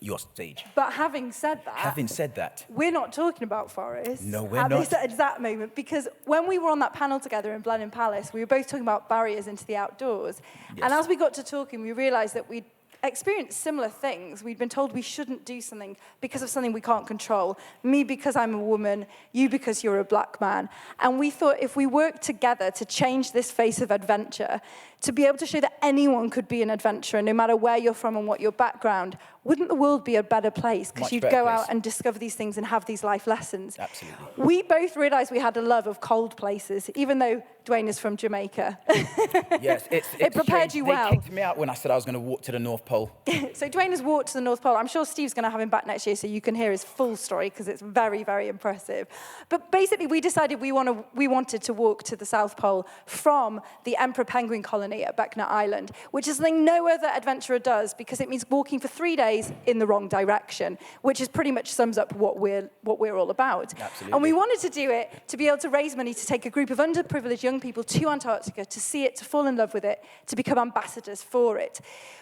Your stage. But having said that, we're not talking about forests. No, we're not. At this exact moment, because when we were on that panel together in Blenheim Palace, we were both talking about barriers into the outdoors. Yes. And as we got to talking, we realised that we'd experienced similar things. We'd been told we shouldn't do something because of something we can't control. Me because I'm a woman, you because you're a black man. And we thought if we worked together to change this face of adventure, to be able to show that anyone could be an adventurer, no matter where you're from and what your background, wouldn't the world be a better place? Because you'd go out and discover these things and have these life lessons. Absolutely. We both realised we had a love of cold places, even though Dwayne is from Jamaica. Yes, it prepared you well. They kicked me out when I said I was going to walk to the North Pole. So Dwayne has walked to the North Pole. I'm sure Steve's going to have him back next year so you can hear his full story because it's very, very impressive. But basically, we decided we wanted to walk to the South Pole from the Emperor Penguin Colony at Becknut Island, which is something no other adventurer does because it means walking for 3 days in the wrong direction, which is pretty much sums up what we're all about. Absolutely. And we wanted to do it to be able to raise money to take a group of underprivileged young people to Antarctica, to see it, to fall in love with it, to become ambassadors for it.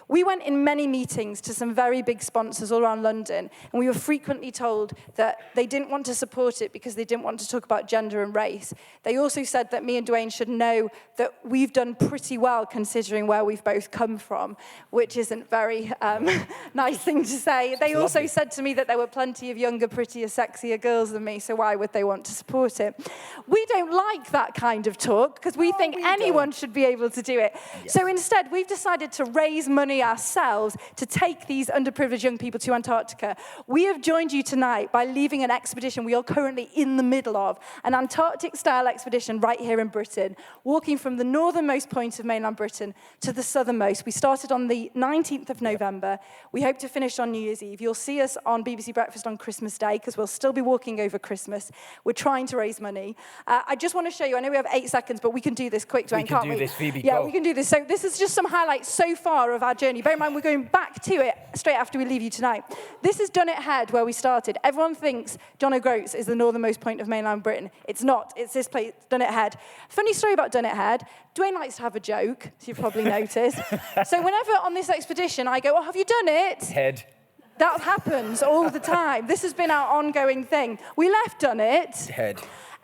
We went in many meetings to some very big sponsors all around London, and we were frequently told that they didn't want to support it because they didn't want to talk about gender and race. They also said that me and Dwayne should know that we've done pretty well considering where we've both come from, which isn't very nice thing to say. They also said to me that there were plenty of younger, prettier, sexier girls than me, so why would they want to support it? We don't like that kind of talk because we think anyone should be able to do it. Yes. So instead, we've decided to raise money ourselves to take these underprivileged young people to Antarctica. We have joined you tonight by leaving an expedition we are currently in the middle of, an Antarctic-style expedition right here in Britain, walking from the northernmost point of mainland Britain to the southernmost. We started on the 19th of November. We hope to finish on New Year's Eve. You'll see us on BBC Breakfast on Christmas Day because we'll still be walking over Christmas. We're trying to raise money. I just want to show you, I know we have 8 seconds, but we can do this quick, Dwayne, can't we? We can do this, Phoebe, Yeah, go. we can do this. So this is just some highlights so far of our journey. Bear in mind, we're going back to it straight after we leave you tonight. This is Dunnet Head, where we started. Everyone thinks John O'Groats is the northernmost point of mainland Britain. It's not. It's this place, Dunnet Head. Funny story about Dunnet Head. Dwayne likes to have a joke, as you've probably noticed. So whenever on this expedition I go, oh, have you done it? Head. That happens all the time. This has been our ongoing thing. We left Dunnet. Head.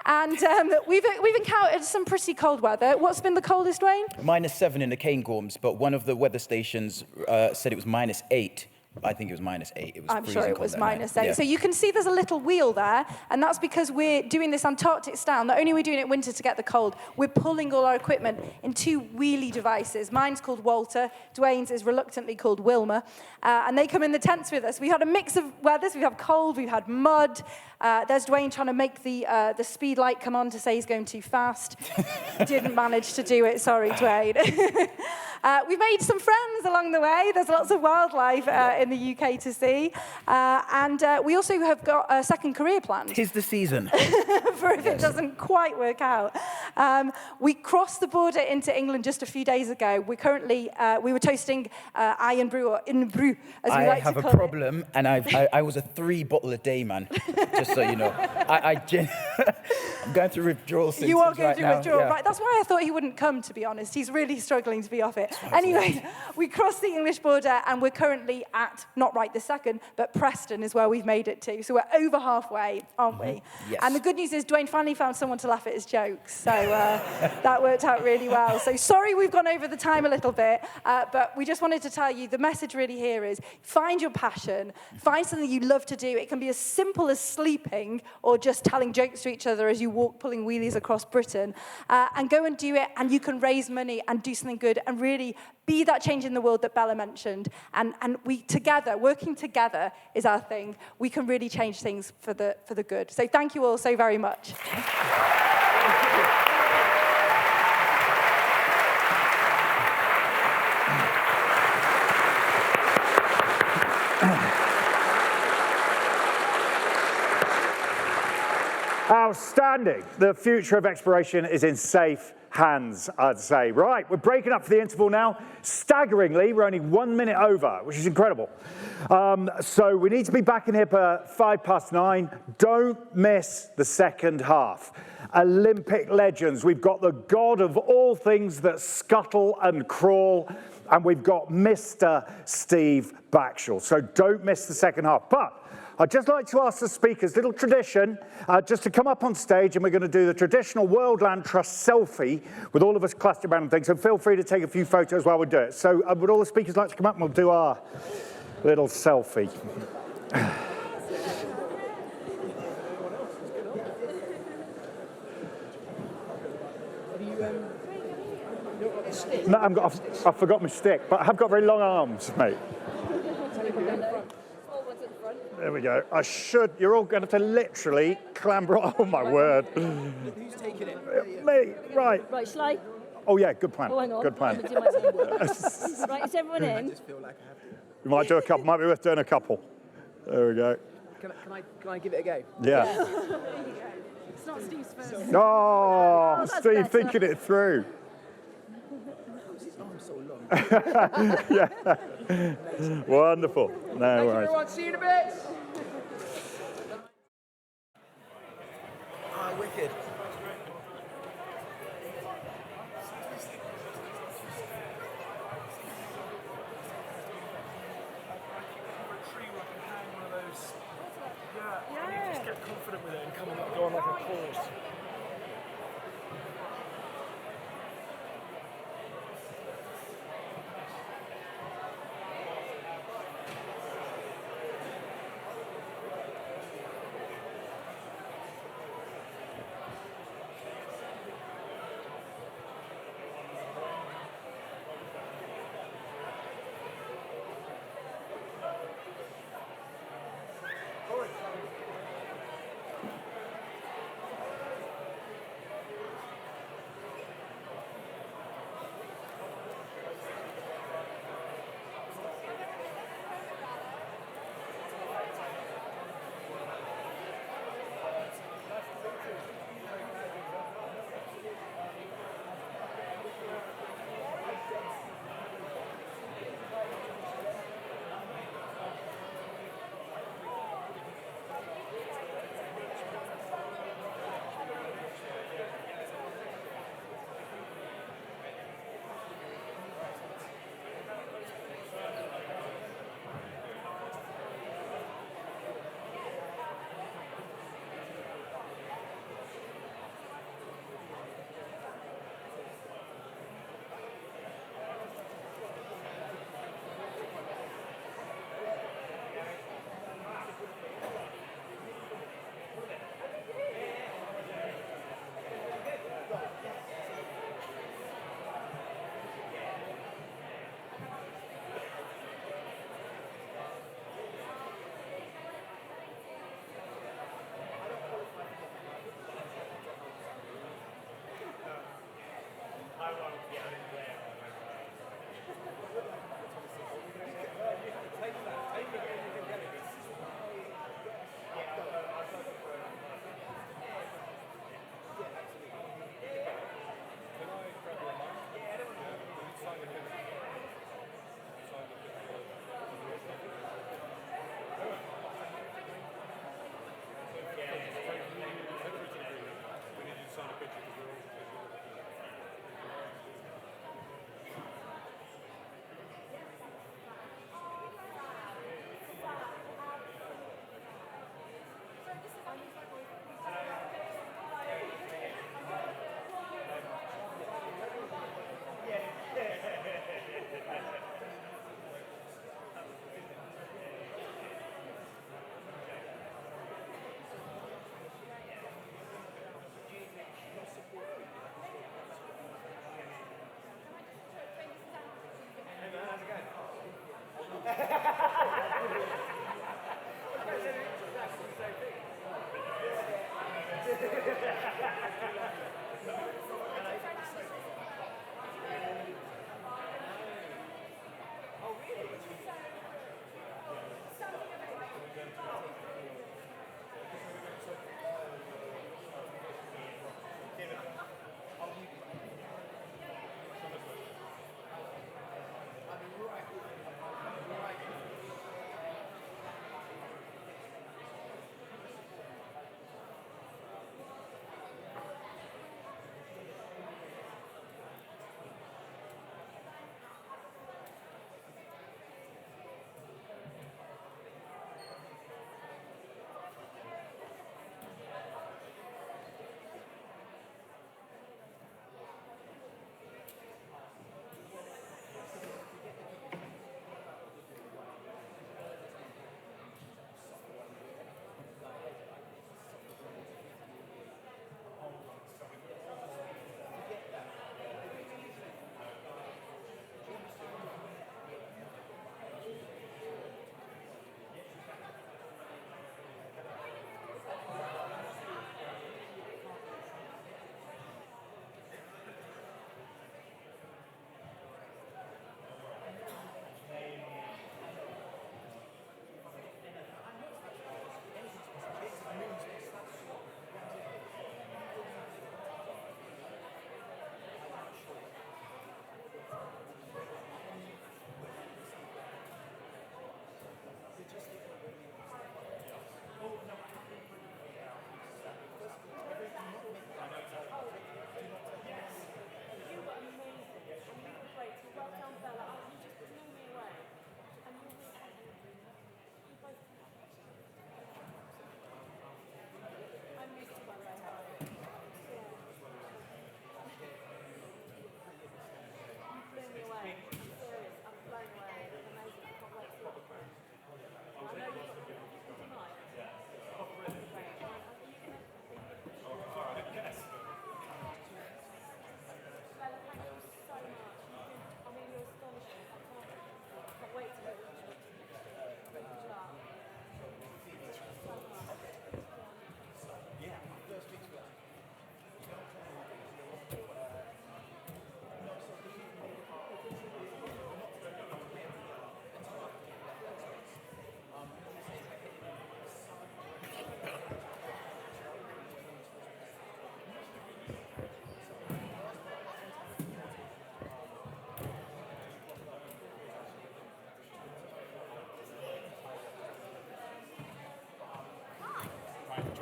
And we've encountered some pretty cold weather. What's been the coldest, Dwayne? -7 in the Cairngorms, but one of the weather stations said it was -8. I think it was -8. It was I'm sure it was -8. Yeah. So you can see there's a little wheel there, and that's because we're doing this Antarctic style. Not only are we doing it in winter to get the cold, we're pulling all our equipment in 2 wheelie devices. Mine's called Walter, Dwayne's is reluctantly called Wilma, and they come in the tents with us. We had a mix of weathers. We've had cold, we've had mud. There's Dwayne trying to make the speed light come on to say he's going too fast. Didn't manage to do it, sorry, Dwayne. We've made some friends along the way. There's lots of wildlife in the UK to see. And we also have got a second career planned. 'Tis the season. For if it doesn't quite work out. We crossed the border into England just a few days ago. We're currently, we were toasting Iron Brew, or In Brew, as we like to call it. I have a problem, and I was a 3-bottle-a-day man, just so you know. I'm going through withdrawal symptoms You are going through now. withdrawal, Yeah. right? That's why I thought he wouldn't come, to be honest. He's really struggling to be off it. Anyway, we crossed the English border, and we're currently at, not right this second, but Preston is where we've made it to. So we're over halfway, aren't we? Yes. And the good news is Dwayne finally found someone to laugh at his jokes. So that worked out really well. So sorry we've gone over the time a little bit, but we just wanted to tell you the message really here is find your passion, find something you love to do. It can be as simple as sleeping or just telling jokes to each other as you walk pulling wheelies across Britain, and go and do it, and you can raise money and do something good and really be that change in the world that Bella mentioned. And we together, working together is our thing. We can really change things for the good. So thank you all so very much. Outstanding. The future of exploration is in safe hands, I'd say. Right, we're breaking up for the interval now. Staggeringly, we're only 1 minute over, which is incredible. So we need to be back in here for 9:05. Don't miss the second half. Olympic legends. We've got the god of all things that scuttle and crawl, and we've got Mr. Steve Backshall. So don't miss the second half. But I'd just like to ask the speakers, little tradition, just to come up on stage, and we're going to do the traditional World Land Trust selfie with all of us clustered around and things. So feel free to take a few photos while we do it. So would all the speakers like to come up, and we'll do our little selfie. No, I've forgot my stick, but I have got very long arms, mate. There we go. You're all going to have to literally clamber on. Oh, my word. Who's taking it? Me, right. Right, shall I? Oh, yeah, good plan. Oh, hang on. Good plan. Right, is everyone in? I just feel like I have to. We might do a couple. Might be worth doing a couple. There we go. Can I give it a go? Yeah. It's not Steve's first. Oh, Steve thinking it through. His arm's so long. Yeah. Wonderful. No Thank you, worries. everyone. See you in a bit. Ah, wicked. Just get confident with it and come and go on like a course.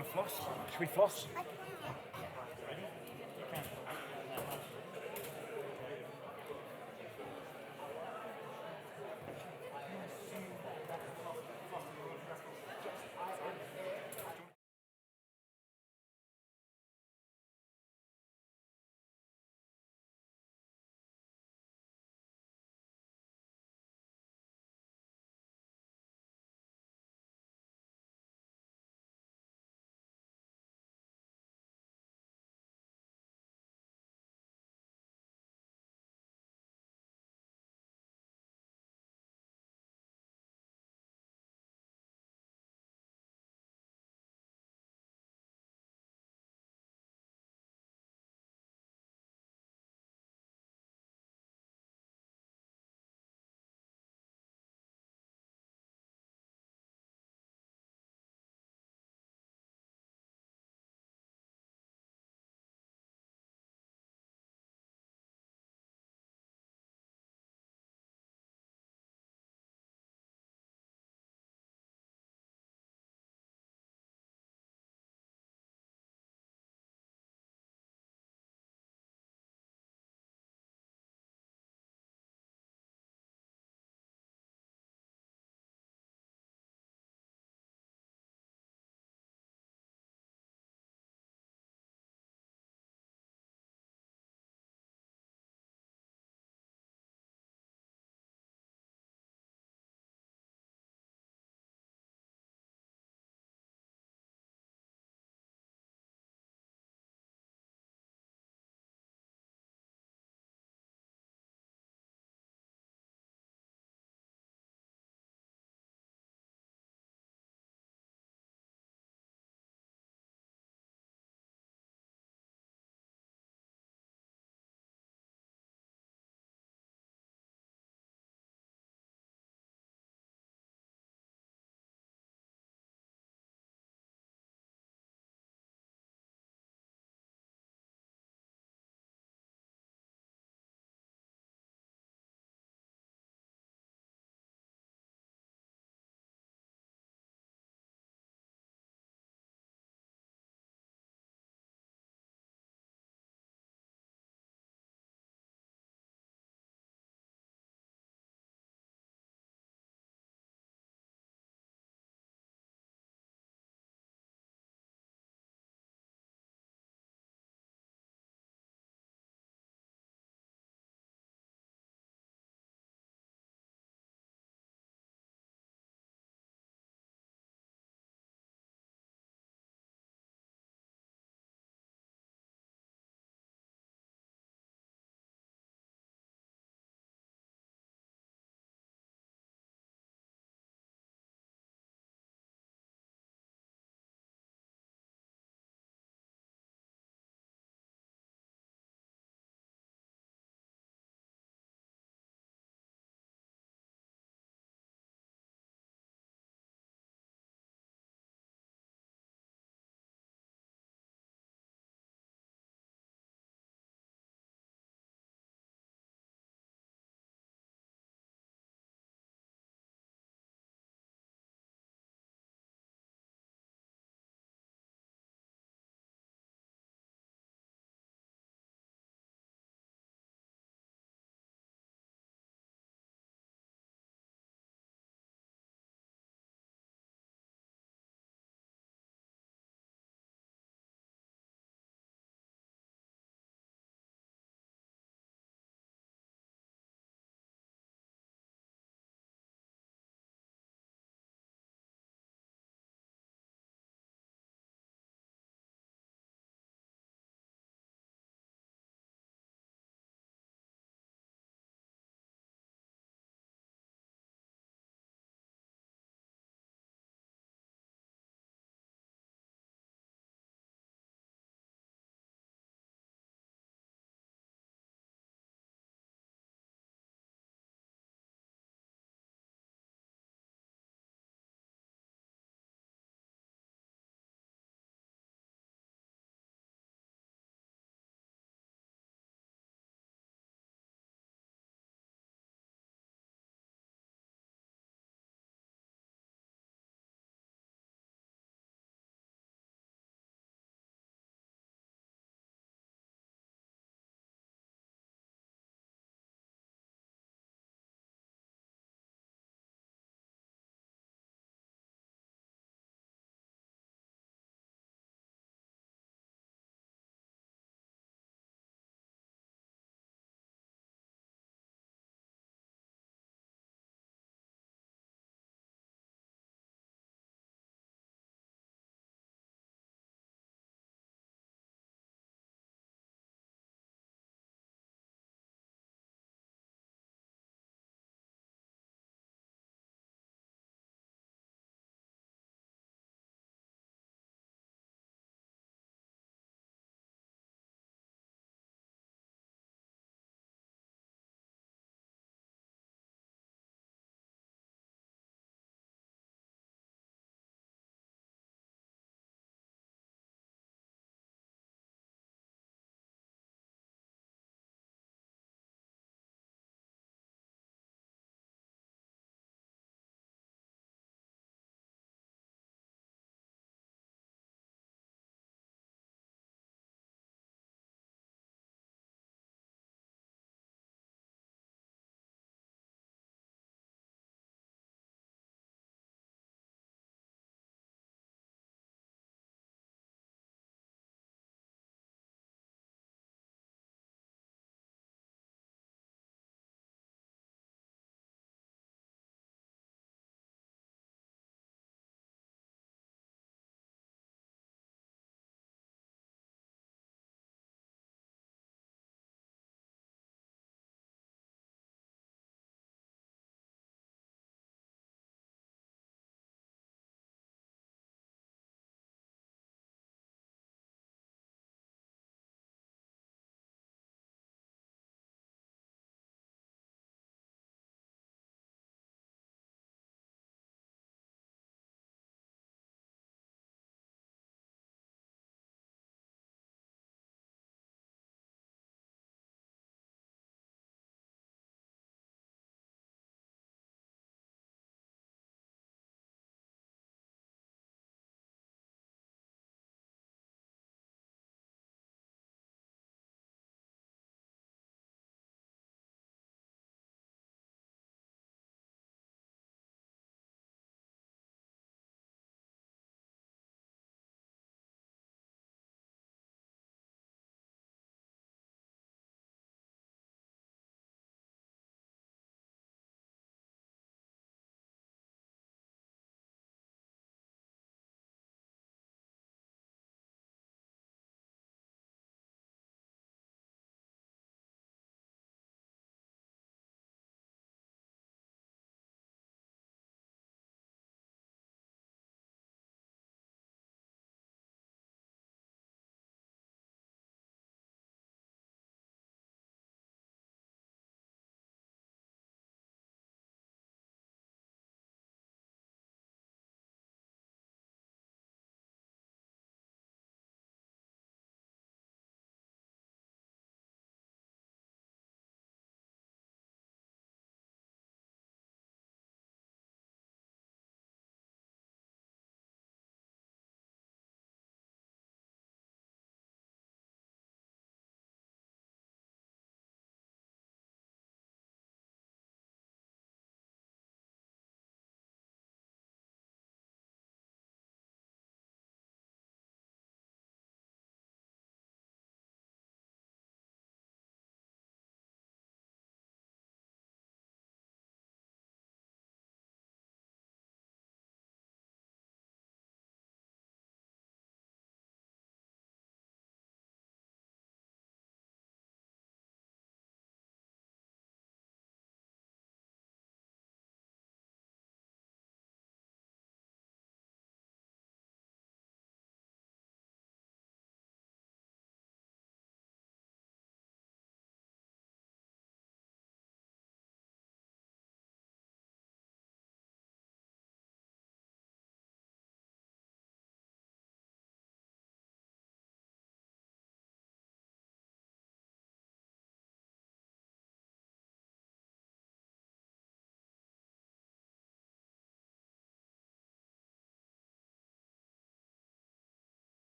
want to floss? Should we floss?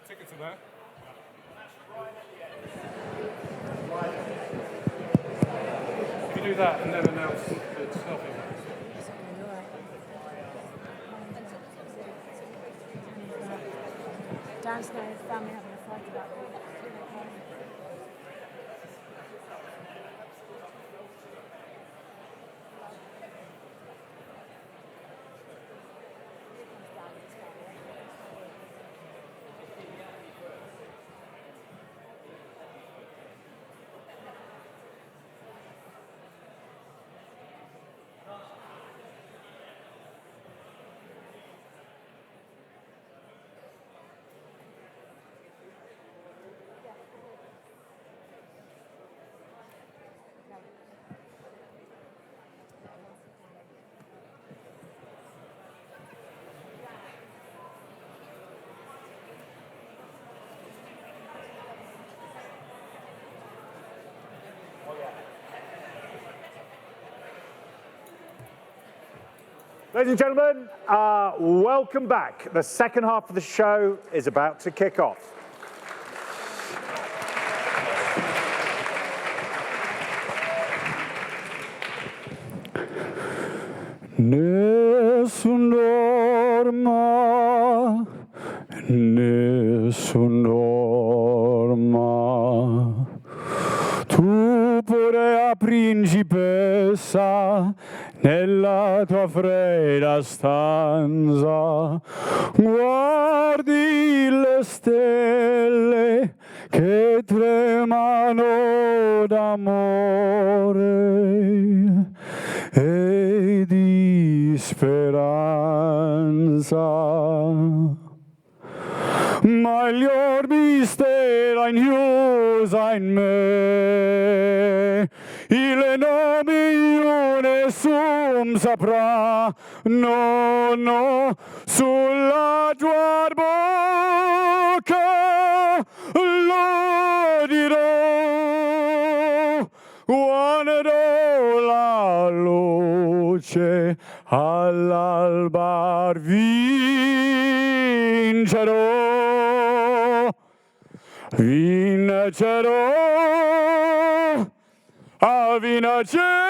Tickets are there. If you do that and then announce the selfie. Downstairs, family having a fight about it. Ladies and gentlemen, welcome back. The second half of the show is about to kick off. Nessun dorma, nessun dorma. Tu pure principessa nella tua fredda stanza, guardi le stelle che tremano d'amore e di speranza. Ma gli orbi stella chiusa in me, il nome io nessun saprà, no, no, sulla tua bocca lo dirò, quando la luce all'alba vincerò, vincerò, a vincerò.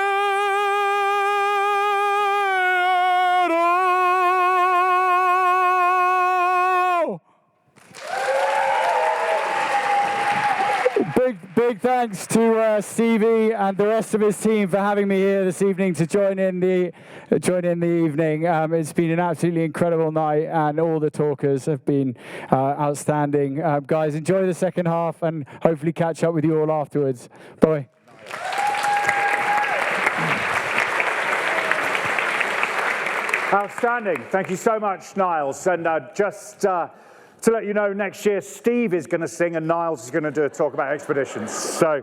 Big thanks to Stevie and the rest of his team for having me here this evening to join in the evening. It's been an absolutely incredible night, and all the talkers have been outstanding. Guys, enjoy the second half, and hopefully catch up with you all afterwards. Bye. Outstanding. Thank you so much, Niles. And just to let you know, next year Steve is going to sing and Niles is going to do a talk about expeditions. So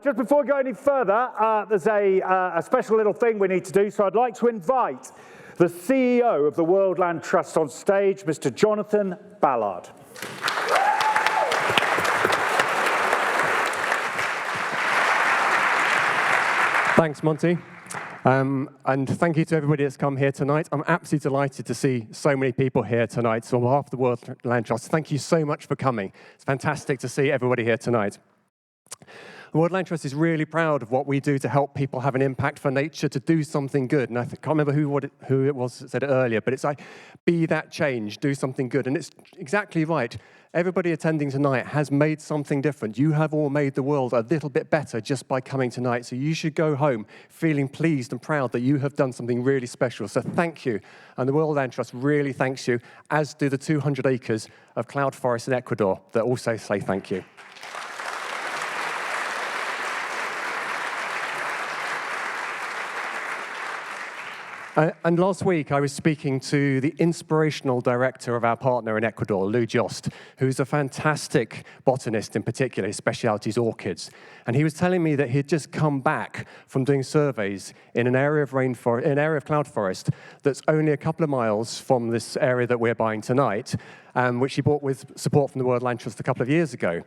just before we go any further, there's a special little thing we need to do. So I'd like to invite the CEO of the World Land Trust on stage, Mr. Jonathan Ballard. Thanks, Monty. And thank you to everybody that's come here tonight. I'm absolutely delighted to see so many people here tonight. So on behalf of the World Land Trust, thank you so much for coming. It's fantastic to see everybody here tonight. The World Land Trust is really proud of what we do to help people have an impact for nature, to do something good. And I can't remember who it was that said it earlier, but it's like, be that change, do something good. And it's exactly right. Everybody attending tonight has made something different. You have all made the world a little bit better just by coming tonight. So you should go home feeling pleased and proud that you have done something really special. So thank you. And the World Land Trust really thanks you, as do the 200 acres of cloud forest in Ecuador that also say thank you. And last week, I was speaking to the inspirational director of our partner in Ecuador, Lou Jost, who's a fantastic botanist in particular. His specialty is orchids. And he was telling me that he'd just come back from doing surveys in an area of rainforest, an area of cloud forest that's only a couple of miles from this area that we're buying tonight, which he bought with support from the World Land Trust a couple of years ago.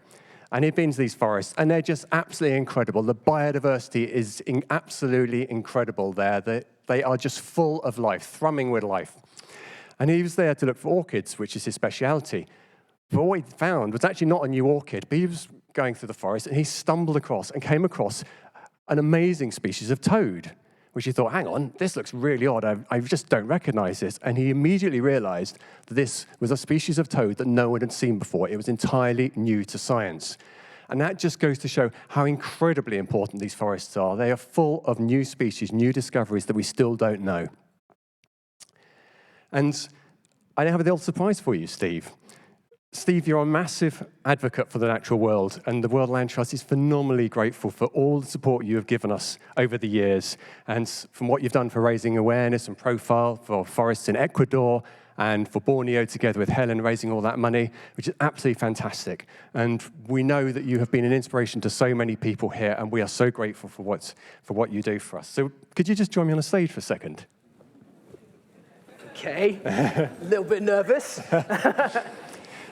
And he'd been to these forests, and they're just absolutely incredible. The biodiversity is absolutely incredible there. They are just full of life, thrumming with life. And he was there to look for orchids, which is his speciality. But what he found was actually not a new orchid, but he was going through the forest and he stumbled across and came across an amazing species of toad, which he thought, hang on, this looks really odd. I just don't recognize this. And he immediately realized that this was a species of toad that no one had seen before. It was entirely new to science. And that just goes to show how incredibly important these forests are. They are full of new species, new discoveries that we still don't know. And I have a little surprise for you, Steve. Steve, you're a massive advocate for the natural world, and the World Land Trust is phenomenally grateful for all the support you have given us over the years, and from what you've done for raising awareness and profile for forests in Ecuador, and for Borneo, together with Helen, raising all that money, which is absolutely fantastic. And we know that you have been an inspiration to so many people here, and we are so grateful for what you do for us. So could you just join me on the stage for a second? Okay, a little bit nervous.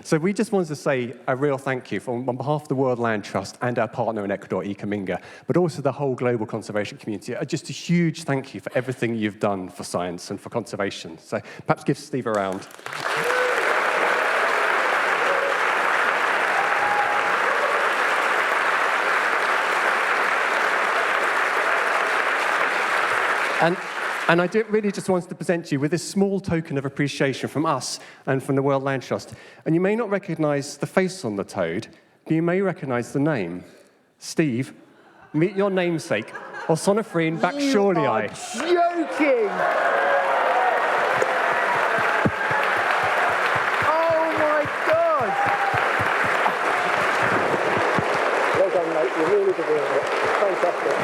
So we just wanted to say a real thank you on behalf of the World Land Trust and our partner in Ecuador, Icaminga, but also the whole global conservation community. Just a huge thank you for everything you've done for science and for conservation. So perhaps give Steve a round. And I really just wanted to present you with this small token of appreciation from us and from the World Land Trust. And you may not recognize the face on the toad, but you may recognize the name. Steve, meet your namesake, Osonophrine backshallii. You are joking! Oh my God! Well done, mate. You really deserve it. Fantastic.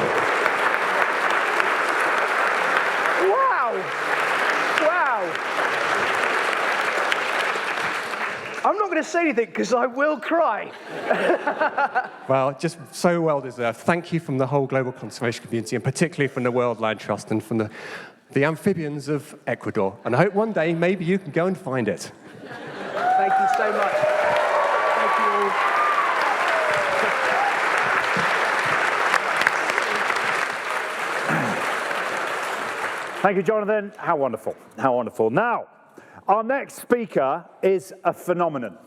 I'm not going to say anything because I will cry. Well, just so well deserved. Thank you from the whole global conservation community, and particularly from the World Land Trust and from the amphibians of Ecuador. And I hope one day maybe you can go and find it. Thank you so much. Thank you all. Thank you, Jonathan. How wonderful. How wonderful. Now, our next speaker is a phenomenon.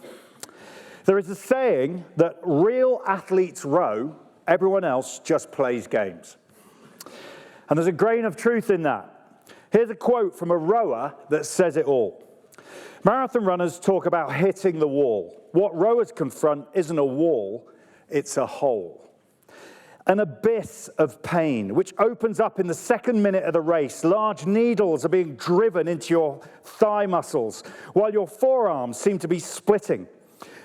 There is a saying that real athletes row, everyone else just plays games. And there's a grain of truth in that. Here's a quote from a rower that says it all. Marathon runners talk about hitting the wall. What rowers confront isn't a wall, it's a hole. An abyss of pain, which opens up in the second minute of the race. Large needles are being driven into your thigh muscles, while your forearms seem to be splitting.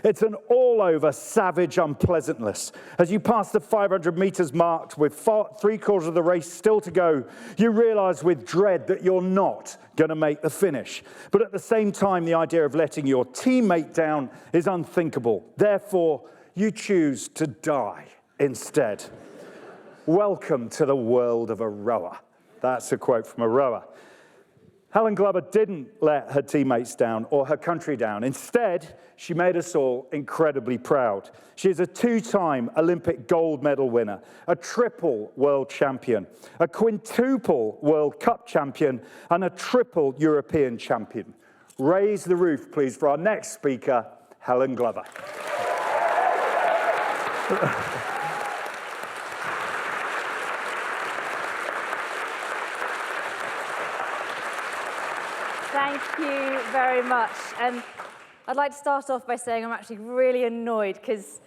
It's an all-over savage unpleasantness. As you pass the 500 meters marked with 3/4 of the race still to go, you realize with dread that you're not going to make the finish. But at the same time, the idea of letting your teammate down is unthinkable. Therefore, you choose to die instead. Welcome to the world of a rower. That's a quote from a rower. Helen Glover didn't let her teammates down or her country down. Instead, she made us all incredibly proud. She is a 2-time Olympic gold medal winner, a triple world champion, a quintuple World Cup champion, and a triple European champion. Raise the roof, please, for our next speaker, Helen Glover. Thank you very much. And I'd like to start off by saying I'm actually really annoyed because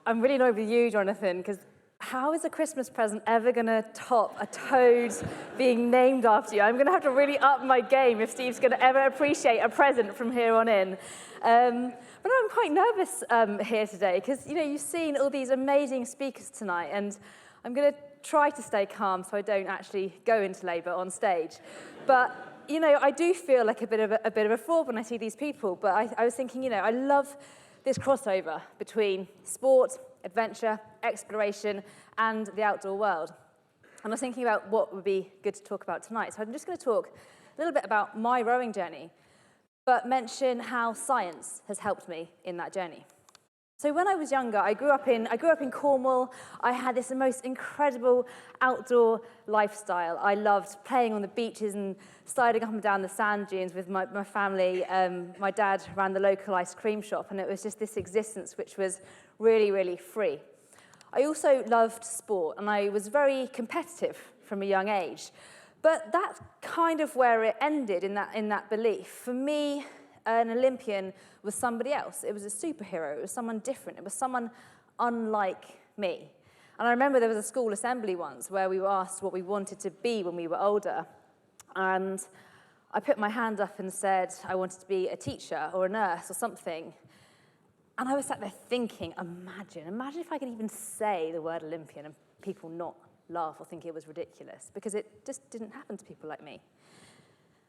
I'm really annoyed with you, Jonathan, because how is a Christmas present ever going to top a toad being named after you? I'm going to have to really up my game if Steve's going to ever appreciate a present from here on in. But I'm quite nervous here today because, you've seen all these amazing speakers tonight, and I'm going to try to stay calm so I don't actually go into labour on stage. But I do feel like a bit of a fraud when I see these people, but I was thinking, I love this crossover between sport, adventure, exploration, and the outdoor world. And I was thinking about what would be good to talk about tonight. So I'm just going to talk a little bit about my rowing journey, but mention how science has helped me in that journey. So when I was younger, I grew up in Cornwall. I had this most incredible outdoor lifestyle. I loved playing on the beaches and sliding up and down the sand dunes with my family. My dad ran the local ice cream shop, and it was just this existence which was really, really free. I also loved sport, and I was very competitive from a young age. But that's kind of where it ended in that belief. For me, an Olympian was somebody else. It was a superhero. It was someone different. It was someone unlike me. And I remember there was a school assembly once where we were asked what we wanted to be when we were older. And I put my hand up and said I wanted to be a teacher or a nurse or something. And I was sat there thinking, imagine if I could even say the word Olympian and people not laugh or think it was ridiculous, because it just didn't happen to people like me.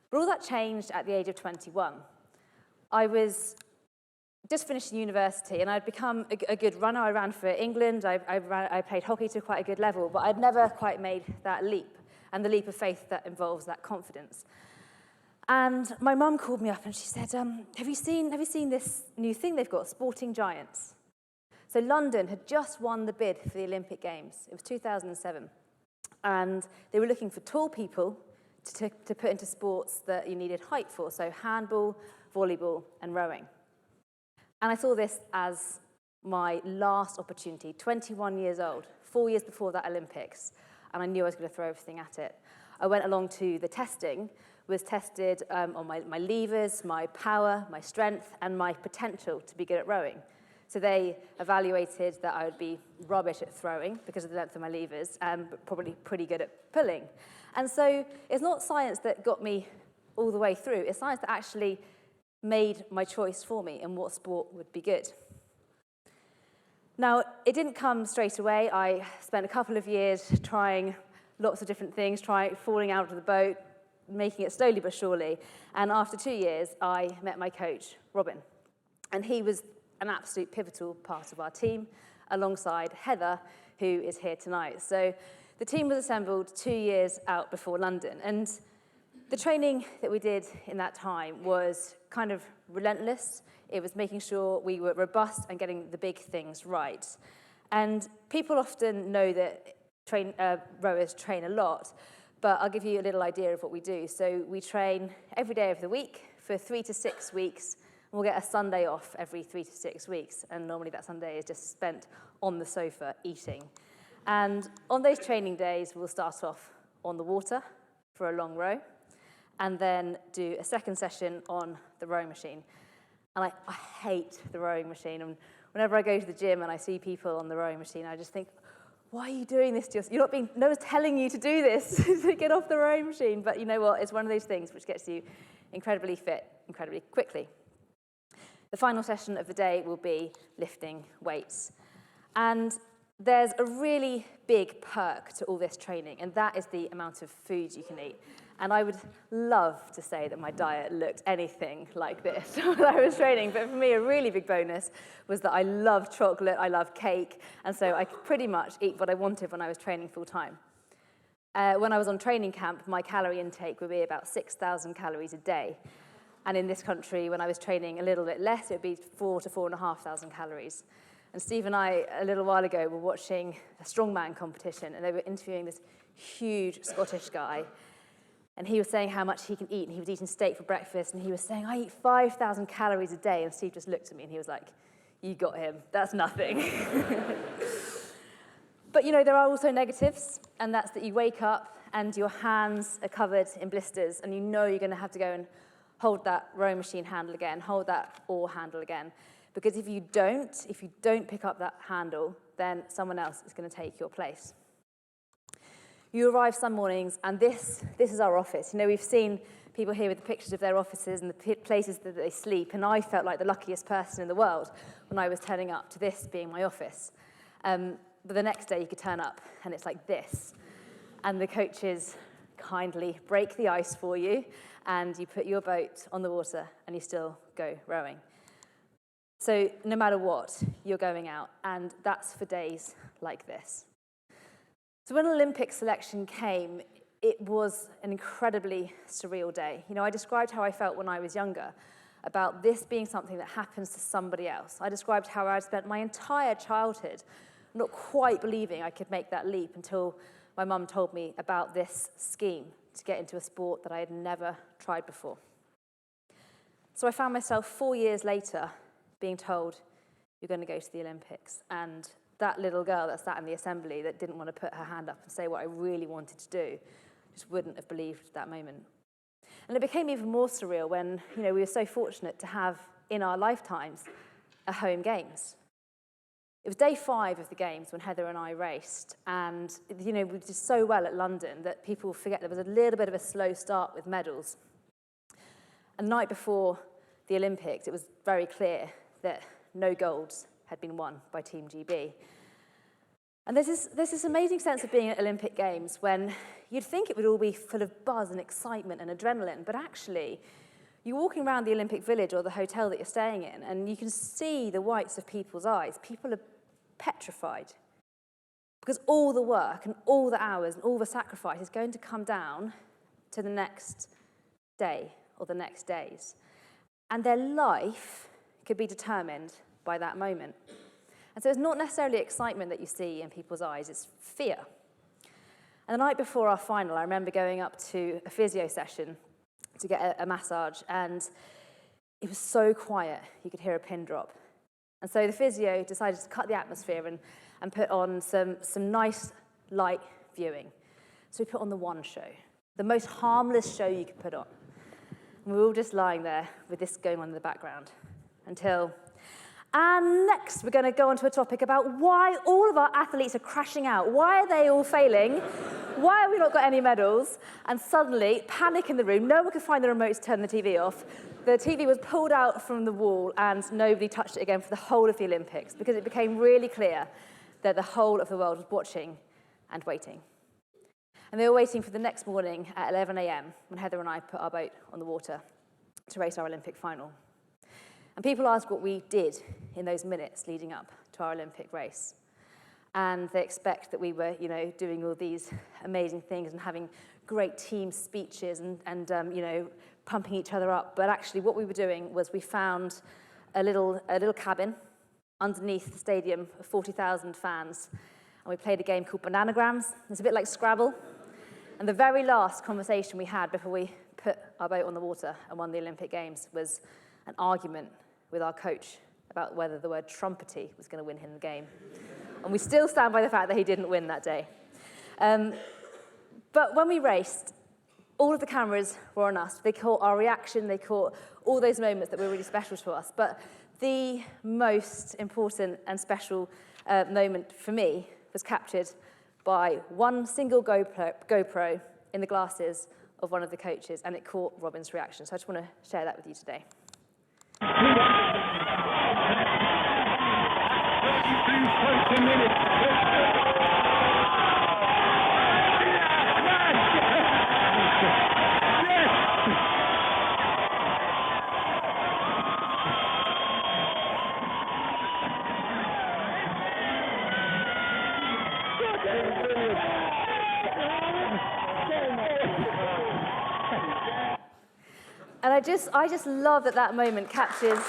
But all that changed at the age of 21. I was just finished university, and I'd become a good runner. I ran for England. I played hockey to quite a good level, but I'd never quite made that leap, and the leap of faith that involves that confidence. And my mum called me up, and she said, have you seen this new thing they've got, Sporting Giants? So London had just won the bid for the Olympic Games. It was 2007. And they were looking for tall people to put into sports that you needed height for, so handball, volleyball, and rowing. And I saw this as my last opportunity, 21 years old, 4 years before that Olympics, and I knew I was going to throw everything at it. I went along to the testing, was tested on my levers, my power, my strength, and my potential to be good at rowing. So they evaluated that I would be rubbish at throwing because of the length of my levers, but probably pretty good at pulling. And so it's not science that got me all the way through, it's science that actually made my choice for me in what sport would be good. Now, it didn't come straight away. I spent a couple of years trying lots of different things, falling out of the boat, making it slowly but surely. And after 2 years, I met my coach, Robin. And he was an absolute pivotal part of our team, alongside Heather, who is here tonight. So the team was assembled 2 years out before London. And the training that we did in that time was kind of relentless. It was making sure we were robust and getting the big things right. And people often know that rowers train a lot, but I'll give you a little idea of what we do. So we train every day of the week for 3 to 6 weeks. We'll get a Sunday off every 3 to 6 weeks, and normally that Sunday is just spent on the sofa eating. And on those training days, we'll start off on the water for a long row, and then do a second session on the rowing machine. And I hate the rowing machine. And whenever I go to the gym and I see people on the rowing machine, I just think, why are you doing this to yourself? No one's telling you to do this, to get off the rowing machine. But you know what? It's one of those things which gets you incredibly fit, incredibly quickly. The final session of the day will be lifting weights. And there's a really big perk to all this training, and that is the amount of food you can eat. And I would love to say that my diet looked anything like this when I was training, but for me, a really big bonus was that I love chocolate, I love cake, and so I could pretty much eat what I wanted when I was training full time. When I was on training camp, my calorie intake would be about 6,000 calories a day. And in this country, when I was training a little bit less, it would be 4,000 to 4,500 calories. And Steve and I, a little while ago, were watching a strongman competition, and they were interviewing this huge Scottish guy. And he was saying how much he can eat, and he was eating steak for breakfast, and he was saying, I eat 5,000 calories a day. And Steve just looked at me, and he was like, you got him. That's nothing. But, there are also negatives, and that's that you wake up, and your hands are covered in blisters, and you're going to have to go and hold that rowing machine handle again, hold that oar handle again. Because if you don't pick up that handle, then someone else is going to take your place. You arrive some mornings, and this is our office. We've seen people here with the pictures of their offices and the places that they sleep, and I felt like the luckiest person in the world when I was turning up to this being my office. But the next day you could turn up, and it's like this. And the coaches kindly break the ice for you, and you put your boat on the water, and you still go rowing. So no matter what, you're going out, and that's for days like this. So when Olympic selection came, it was an incredibly surreal day. I described how I felt when I was younger. about this being something that happens to somebody else. I described how I'd spent my entire childhood not quite believing I could make that leap until my mum told me about this scheme to get into a sport that I had never tried before. So I found myself 4 years later being told, you're going to go to the Olympics. And that little girl that sat in the assembly that didn't want to put her hand up and say what I really wanted to do just wouldn't have believed that moment. And it became even more surreal when, we were so fortunate to have in our lifetimes a home games. It was day 5 of the games when Heather and I raced, and we did so well at London that people forget there was a little bit of a slow start with medals. And the night before the Olympics, it was very clear that no golds had been won by Team GB. And there's this amazing sense of being at Olympic Games when you'd think it would all be full of buzz and excitement and adrenaline, but actually, you're walking around the Olympic Village or the hotel that you're staying in, and you can see the whites of people's eyes. People are petrified because all the work and all the hours and all the sacrifice is going to come down to the next day or the next days. And their life could be determined by that moment. And so it's not necessarily excitement that you see in people's eyes, it's fear. And the night before our final, I remember going up to a physio session to get a massage, and it was so quiet, you could hear a pin drop. And so the physio decided to cut the atmosphere and put on some nice light viewing. So we put on the One show, the most harmless show you could put on. And we were all just lying there with this going on in the background until... And next, we're going to go on to a topic about why all of our athletes are crashing out. Why are they all failing? Why have we not got any medals? And suddenly, panic in the room. No one could find the remote to turn the TV off. The TV was pulled out from the wall, and nobody touched it again for the whole of the Olympics, because it became really clear that the whole of the world was watching and waiting. And they were waiting for the next morning at 11 a.m. when Heather and I put our boat on the water to race our Olympic final. And people ask what we did in those minutes leading up to our Olympic race. And they expect that we were, doing all these amazing things and having great team speeches and pumping each other up. But actually what we were doing was we found a little cabin underneath the stadium of 40,000 fans. And we played a game called Bananagrams. It's a bit like Scrabble. And the very last conversation we had before we put our boat on the water and won the Olympic Games was an argument with our coach about whether the word trumpety was going to win him the game. And we still stand by the fact that he didn't win that day. But when we raced, all of the cameras were on us. They caught our reaction, they caught all those moments that were really special to us. But the most important and special moment for me was captured by one single GoPro in the glasses of one of the coaches, and it caught Robin's reaction. So I just want to share that with you today. And I just love that moment captures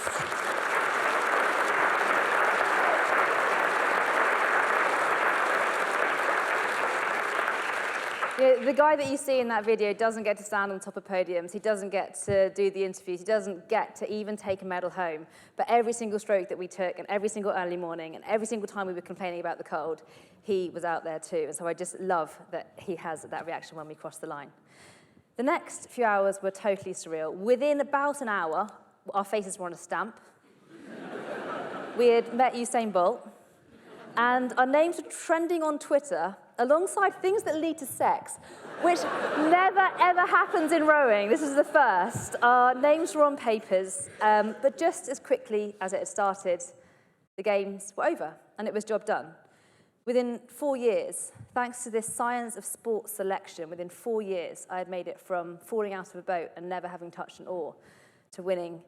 the guy that you see in that video doesn't get to stand on top of podiums, he doesn't get to do the interviews, he doesn't get to even take a medal home. But every single stroke that we took, and every single early morning, and every single time we were complaining about the cold, he was out there too. And so I just love that he has that reaction when we cross the line. The next few hours were totally surreal. Within about an hour, our faces were on a stamp. We had met Usain Bolt, and our names were trending on Twitter alongside things that lead to sex, which never, ever happens in rowing. This is the first. Our names were on papers, but just as quickly as it had started, the games were over, and it was job done. Within 4 years, thanks to this science of sports selection, within 4 years, I had made it from falling out of a boat and never having touched an oar to winning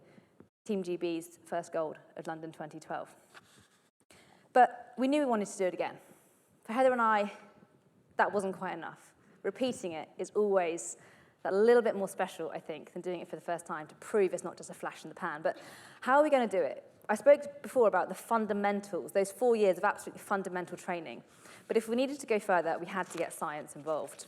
Team GB's first gold at London 2012. But we knew we wanted to do it again. For Heather and I, that wasn't quite enough. Repeating it is always that little bit more special, I think, than doing it for the first time to prove it's not just a flash in the pan. But how are we going to do it? I spoke before about the fundamentals, those 4 years of absolutely fundamental training. But if we needed to go further, we had to get science involved.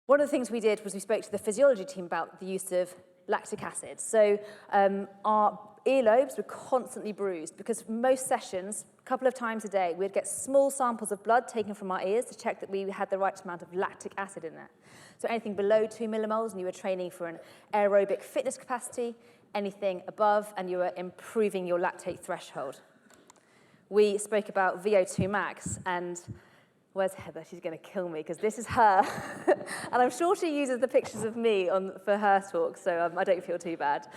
One of the things we did was we spoke to the physiology team about the use of lactic acid. So our earlobes were constantly bruised because most sessions, a couple of times a day, we'd get small samples of blood taken from our ears to check that we had the right amount of lactic acid in there. So anything below 2 millimoles and you were training for an aerobic fitness capacity, anything above and you were improving your lactate threshold. We spoke about VO2 max, and where's Heather? She's going to kill me because this is her. And I'm sure she uses the pictures of me for her talk, so I don't feel too bad.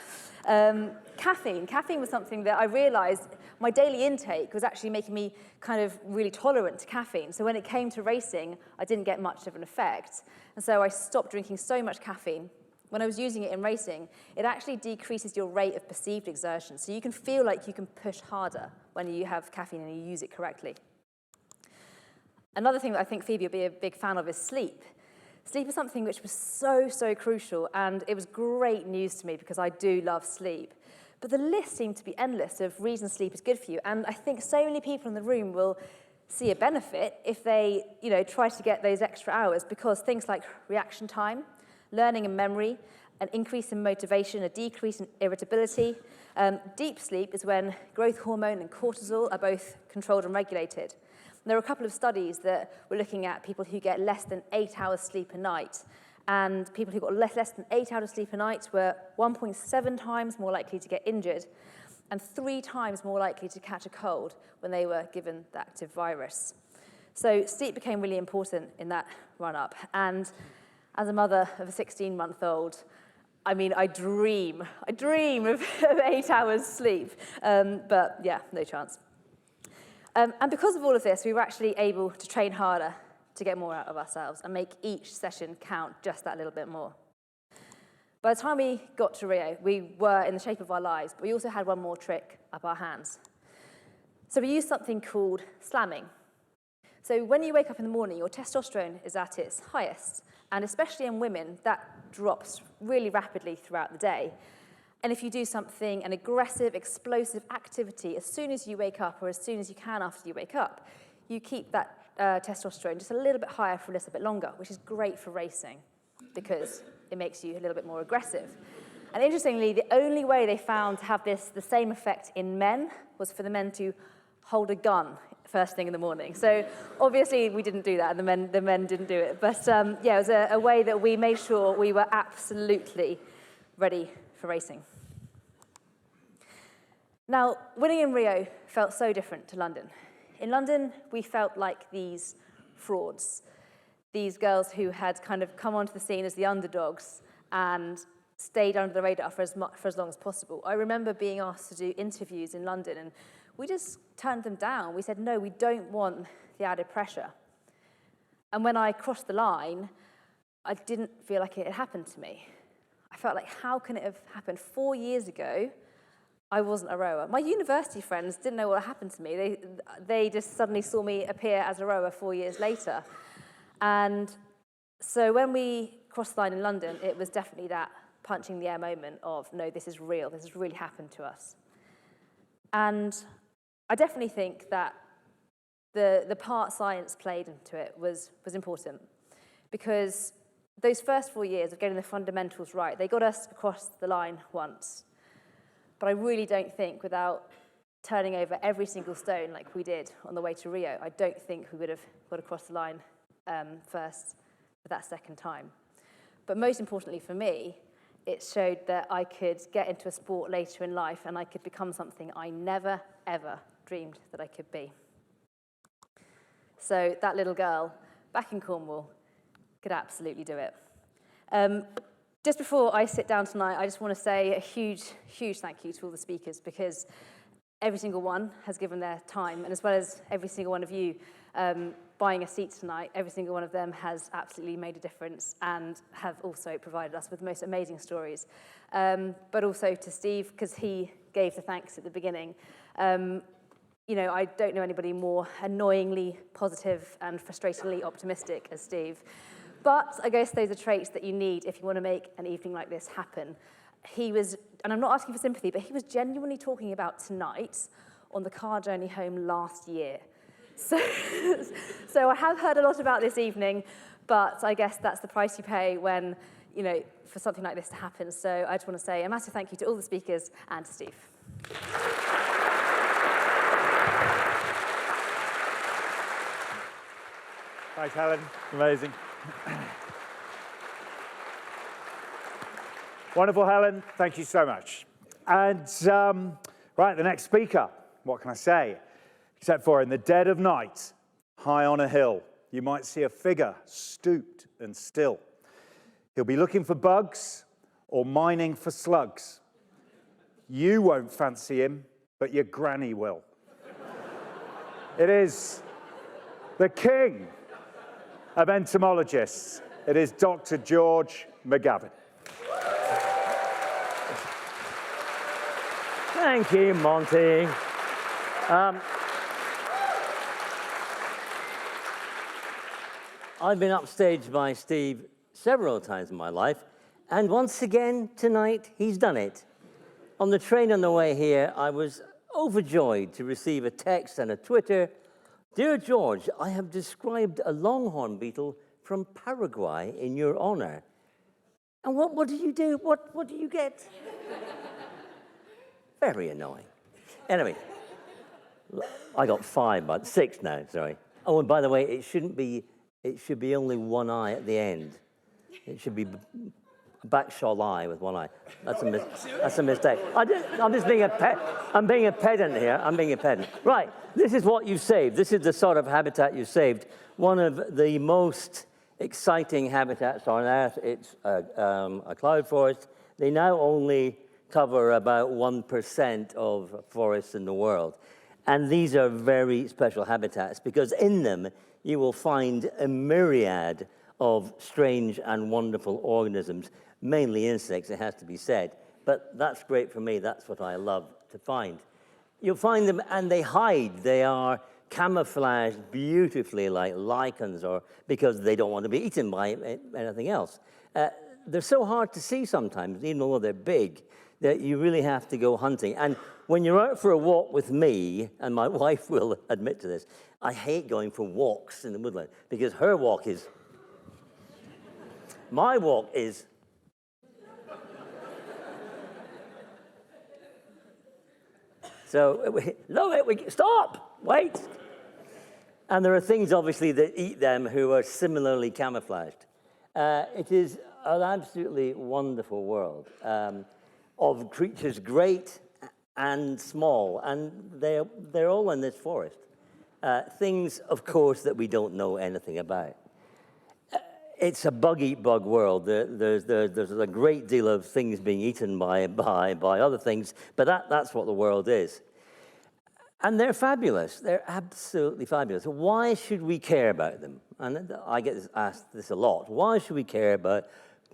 Caffeine. Caffeine was something that I realized my daily intake was actually making me kind of really tolerant to caffeine. So when it came to racing, I didn't get much of an effect. And so I stopped drinking so much caffeine. When I was using it in racing, it actually decreases your rate of perceived exertion. So you can feel like you can push harder when you have caffeine and you use it correctly. Another thing that I think Phoebe will be a big fan of is sleep. Sleep is something which was so crucial, and it was great news to me because I do love sleep. But the list seemed to be endless of reasons sleep is good for you, and I think so many people in the room will see a benefit if they, try to get those extra hours, because things like reaction time, learning and memory, an increase in motivation, a decrease in irritability. Deep sleep is when growth hormone and cortisol are both controlled and regulated. There are a couple of studies that were looking at people who get less than 8 hours sleep a night, and people who got less than 8 hours sleep a night were 1.7 times more likely to get injured and 3 times more likely to catch a cold when they were given the active virus. So sleep became really important in that run-up. And as a mother of a 16-month-old, I dream of 8 hours sleep, but yeah, no chance. And because of all of this, we were actually able to train harder to get more out of ourselves and make each session count just that little bit more. By the time we got to Rio, we were in the shape of our lives, but we also had one more trick up our hands. So we used something called slamming. So when you wake up in the morning, your testosterone is at its highest, and especially in women, that drops really rapidly throughout the day. And if you do something, an aggressive, explosive activity, as soon as you wake up or as soon as you can after you wake up, you keep that testosterone just a little bit higher for a little bit longer, which is great for racing because it makes you a little bit more aggressive. And interestingly, the only way they found to have the same effect in men was for the men to hold a gun first thing in the morning. So obviously we didn't do that, and the men didn't do it. But yeah, it was a way that we made sure we were absolutely ready for racing. Now, winning in Rio felt so different to London. In London, we felt like these frauds, these girls who had kind of come onto the scene as the underdogs and stayed under the radar for as long as possible. I remember being asked to do interviews in London, and we just turned them down. We said, no, we don't want the added pressure. And when I crossed the line, I didn't feel like it had happened to me. I felt like, how can it have happened? 4 years ago, I wasn't a rower. My university friends didn't know what happened to me. They just suddenly saw me appear as a rower 4 years later. And so when we crossed the line in London, it was definitely that punching the air moment of, no, this is real. This has really happened to us. And I definitely think that the part science played into it was important, because those first 4 years of getting the fundamentals right, they got us across the line once. But I really don't think, without turning over every single stone like we did on the way to Rio, I don't think we would have got across the line first for that second time. But most importantly for me, it showed that I could get into a sport later in life and I could become something I never, ever dreamed that I could be. So that little girl back in Cornwall could absolutely do it. Just before I sit down tonight, I just want to say a huge, huge thank you to all the speakers, because every single one has given their time, and as well as every single one of you buying a seat tonight, every single one of them has absolutely made a difference and have also provided us with the most amazing stories. But also to Steve, because he gave the thanks at the beginning. I don't know anybody more annoyingly positive and frustratingly optimistic as Steve. But I guess those are traits that you need if you want to make an evening like this happen. He was, and I'm not asking for sympathy, but he was genuinely talking about tonight on the car journey home last year. So I have heard a lot about this evening, but I guess that's the price you pay when, you know, for something like this to happen. So I just want to say a massive thank you to all the speakers and to Steve. Thanks, Helen. Amazing. Wonderful, Helen. Thank you so much. And right, the next speaker, what can I say? Except for in the dead of night, high on a hill, you might see a figure stooped and still. He'll be looking for bugs or mining for slugs. You won't fancy him, but your granny will. It is the king of entomologists. It is Dr. George McGavin. Thank you, Monty. I've been upstaged by Steve several times in my life, and once again tonight he's done it. On the train on the way here, I was overjoyed to receive a text and a Twitter. Dear George, I have described a longhorn beetle from Paraguay in your honor. And what do you do? What do you get? Very annoying. Anyway, I got 5, but 6 now, sorry. Oh, and by the way, it should be only one eye at the end. It should be Backshall eye with one eye. That's a mistake. I'm just being I'm being a pedant here. I'm being a pedant. Right, this is what you've saved. This is the sort of habitat you've saved. One of the most exciting habitats on Earth. It's a cloud forest. They now only cover about 1% of forests in the world. And these are very special habitats because in them you will find a myriad of strange and wonderful organisms, mainly insects, it has to be said. But that's great for me. That's what I love to find. You'll find them, and they hide. They are camouflaged beautifully like lichens, or because they don't want to be eaten by anything else. They're so hard to see sometimes, even though they're big, that you really have to go hunting. And when you're out for a walk with me, and my wife will admit to this, I hate going for walks in the woodland because her walk is, my walk is, so, stop, wait. And there are things, obviously, that eat them who are similarly camouflaged. It is an absolutely wonderful world of creatures great and small, and they're all in this forest. Things, of course, that we don't know anything about. It's a bug-eat-bug world. There's a great deal of things being eaten by other things, but that's what the world is. And they're fabulous. They're absolutely fabulous. Why should we care about them? And I get asked this a lot. Why should we care about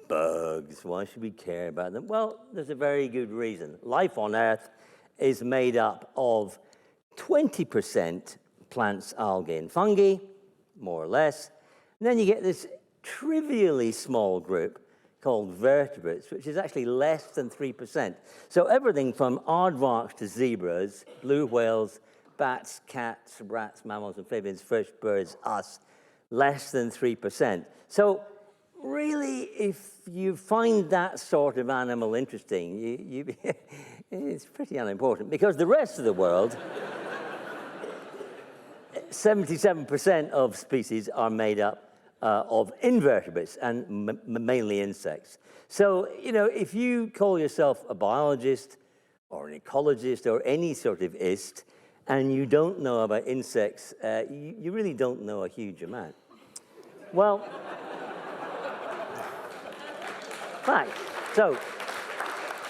bugs? Why should we care about them? Well, there's a very good reason. Life on Earth is made up of 20% plants, algae, and fungi, more or less. And then you get this trivially small group called vertebrates, which is actually less than 3%. So everything from aardvarks to zebras, blue whales, bats, cats, rats, mammals, amphibians, fish, birds, us, less than 3%. So really, if you find that sort of animal interesting, it's pretty unimportant, because the rest of the world, 77% of species are made up of invertebrates and mainly insects. So, you know, if you call yourself a biologist or an ecologist or any sort of ist, and you don't know about insects, you really don't know a huge amount. Well, fine. So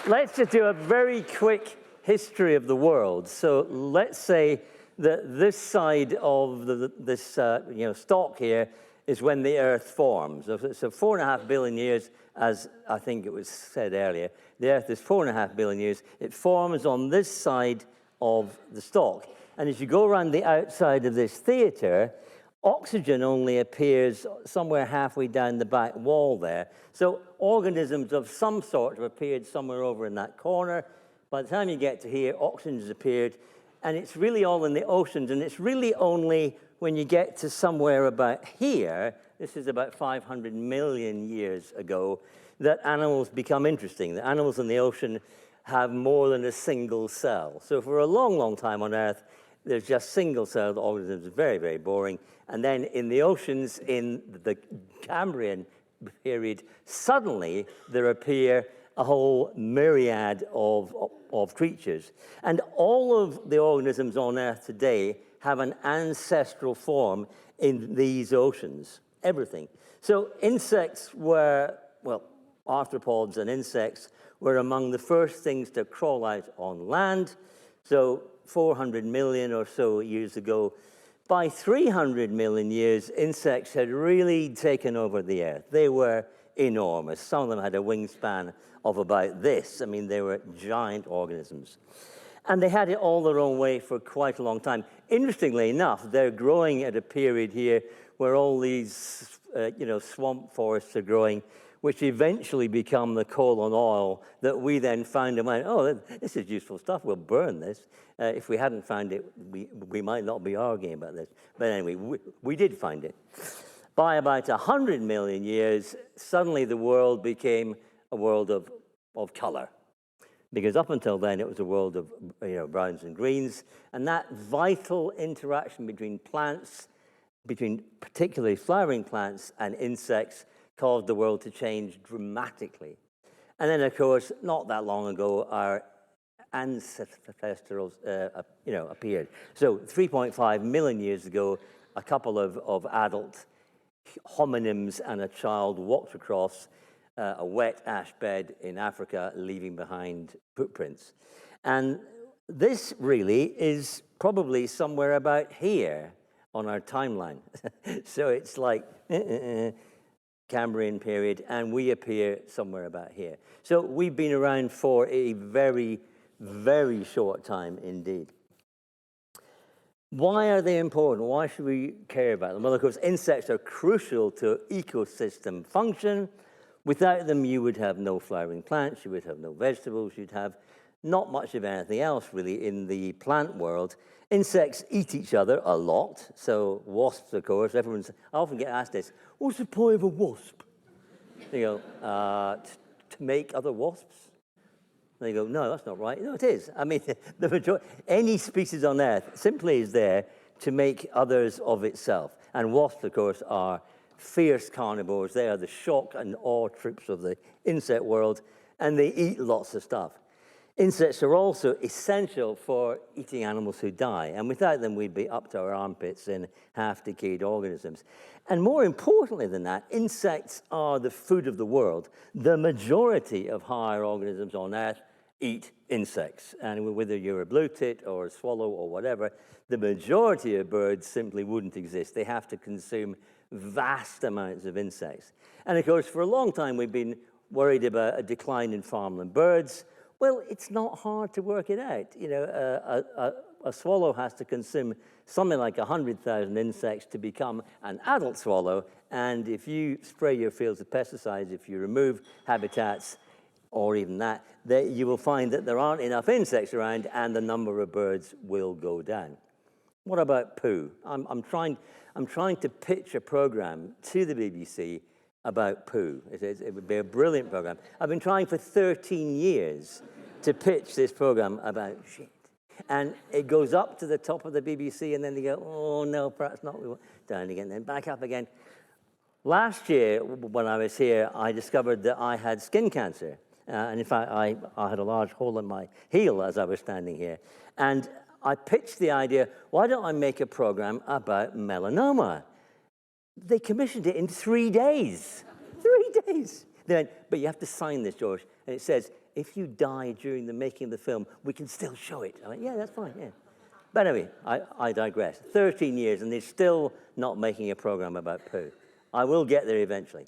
let's just do a very quick history of the world. So let's say that this side of this stalk here is when the Earth forms. So 4.5 billion years, as I think it was said earlier. The Earth is 4.5 billion years. It forms on this side of the stalk. And as you go around the outside of this theater, Oxygen only appears somewhere halfway down the back wall there. So organisms of some sort have appeared somewhere over in that corner. By the time you get to here, oxygen has appeared, and it's really all in the oceans, and it's really only when you get to somewhere about here, this is about 500 million years ago, that animals become interesting. The animals in the ocean have more than a single cell. So for a long, long time on Earth, there's just single-celled organisms, very, very boring. And then in the oceans, in the Cambrian period, suddenly there appear a whole myriad of creatures. And all of the organisms on Earth today have an ancestral form in these oceans, everything. So insects were, well, arthropods and insects were among the first things to crawl out on land. So 400 million or so years ago. By 300 million years, insects had really taken over the Earth. They were enormous. Some of them had a wingspan of about this. I mean, they were giant organisms. And they had it all their own way for quite a long time. Interestingly enough, they're growing at a period here where all these swamp forests are growing, which eventually become the coal and oil that we then found and went, oh, this is useful stuff, we'll burn this. If we hadn't found it, we might not be arguing about this. But anyway, we did find it. By about 100 million years, suddenly the world became a world of color. Because up until then, it was a world of browns and greens. And that vital interaction between plants, between particularly flowering plants and insects, caused the world to change dramatically. And then, of course, not that long ago, our ancestors appeared. So 3.5 million years ago, a couple of adult hominins and a child walked across a wet ash bed in Africa, leaving behind footprints. And this really is probably somewhere about here on our timeline. So it's like Cambrian period, and we appear somewhere about here. So we've been around for a very, very short time indeed. Why are they important? Why should we care about them? Well, of course, insects are crucial to ecosystem function. Without them, you would have no flowering plants, you would have no vegetables, you'd have not much of anything else, really, in the plant world. Insects eat each other a lot. So wasps, of course, I often get asked this, what's the point of a wasp? They go, to make other wasps? They go, no, that's not right. No, it is. I mean, the majority, any species on Earth simply is there to make others of itself. And wasps, of course, are fierce carnivores. They are the shock and awe troops of the insect world, and they eat lots of stuff. Insects are also essential for eating animals who die, and without them, we'd be up to our armpits in half-decayed organisms. And more importantly than that, insects are the food of the world. The majority of higher organisms on Earth eat insects, and whether you're a blue tit or a swallow or whatever, the majority of birds simply wouldn't exist. They have to consume vast amounts of insects. And of course, for a long time, we've been worried about a decline in farmland birds. Well, it's not hard to work it out. A swallow has to consume something like 100,000 insects to become an adult swallow. And if you spray your fields with pesticides, if you remove habitats, or even that, you will find that there aren't enough insects around and the number of birds will go down. What about poo? I'm trying to pitch a program to the BBC about poo. It would be a brilliant program. I've been trying for 13 years to pitch this program about shit. And it goes up to the top of the BBC, and then they go, oh, no, perhaps not. Down again, then back up again. Last year, when I was here, I discovered that I had skin cancer. And in fact, I had a large hole in my heel as I was standing here. And I pitched the idea, why don't I make a program about melanoma? They commissioned it in 3 days. 3 days. They went, but you have to sign this, George. And it says, if you die during the making of the film, we can still show it. I went, yeah, that's fine, yeah. But anyway, I digress. 13 years, and they're still not making a program about poo. I will get there eventually.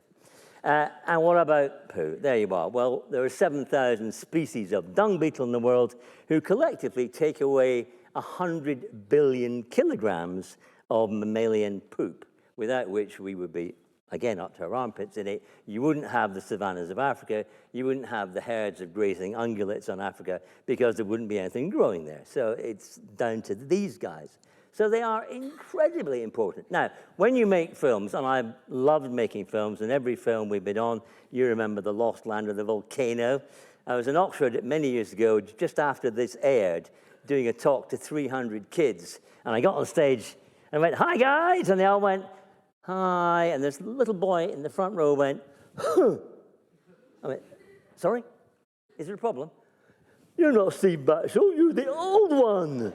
And what about poo? There you are. Well, there are 7,000 species of dung beetle in the world who collectively take away 100 billion kilograms of mammalian poop. without which we would be, again, up to our armpits in it. You wouldn't have the savannas of Africa. You wouldn't have the herds of grazing ungulates on Africa because there wouldn't be anything growing there. So it's down to these guys. So they are incredibly important. Now, when you make films, and I've loved making films, and every film we've been on, you remember The Lost Land of the Volcano. I was in Oxford many years ago, just after this aired, doing a talk to 300 kids. And I got on stage and went, "Hi, guys," and they all went, "Hi," and this little boy in the front row went, "Huh." I went, "Sorry? Is there a problem?" "You're not Steve Backshall, you're the old one."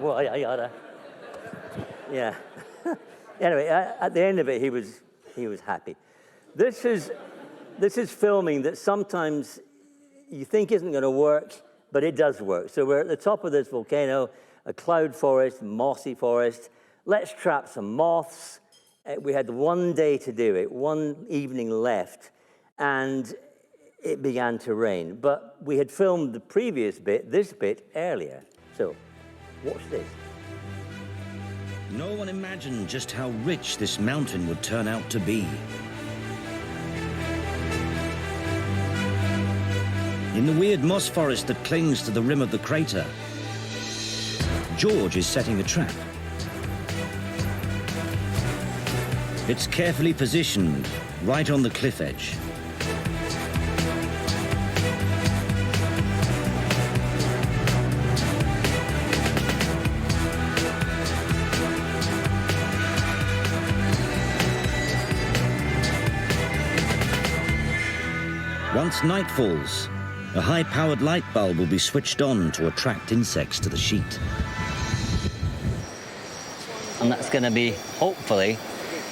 Well, yeah. Anyway, at the end of it, he was happy. This is filming that sometimes you think isn't going to work, but it does work. So we're at the top of this volcano, a cloud forest, mossy forest. Let's trap some moths. We had one day to do it, one evening left, and it began to rain. But we had filmed the previous bit, this bit, earlier. So watch this. No one imagined just how rich this mountain would turn out to be. In the weird moss forest that clings to the rim of the crater, George is setting a trap. It's carefully positioned right on the cliff edge. Once night falls, a high-powered light bulb will be switched on to attract insects to the sheet. And that's going to be, hopefully,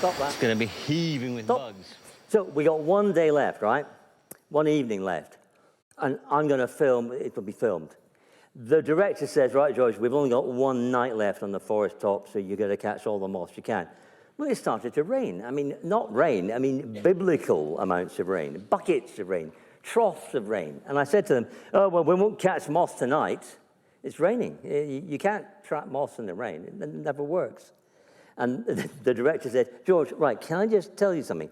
it's going to be heaving with bugs. So we got one day left, right? One evening left. And I'm going to film, it will be filmed. The director says, "Right, George, we've only got one night left on the forest top, so you've got to catch all the moths you can." Well, it started to rain. I mean, not rain, I mean biblical amounts of rain, buckets of rain, troughs of rain. And I said to them, "Oh, well, we won't catch moths tonight. It's raining. You can't trap moths in the rain. It never works." And the director said, "George, right, can I just tell you something?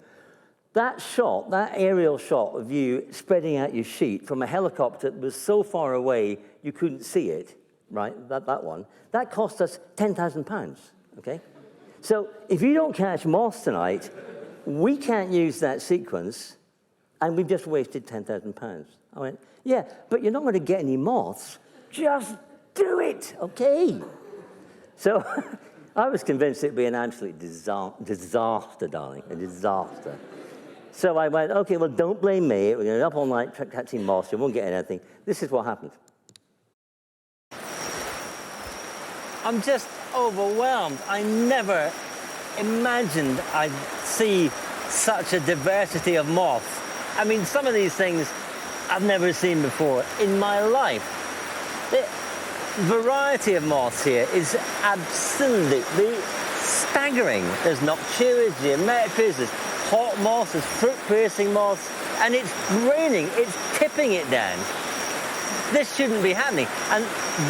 That shot, that aerial shot of you spreading out your sheet from a helicopter that was so far away you couldn't see it, right, that one, that cost us £10,000, okay? So if you don't catch moths tonight, we can't use that sequence, and we've just wasted £10,000. I went, "Yeah, but you're not going to get any moths. Just do it, okay?" So I was convinced it'd be an absolute disaster, darling, a disaster. So I went, "Okay, well, don't blame me. We're going to up all night catching moths. You won't get anything." This is what happened. I'm just overwhelmed. I never imagined I'd see such a diversity of moths. I mean, some of these things I've never seen before in my life. The variety of moths here is absolutely staggering. There's noctuids, geometries, there's hawk moths, there's fruit-piercing moths, and it's raining, it's tipping it down. This shouldn't be happening. And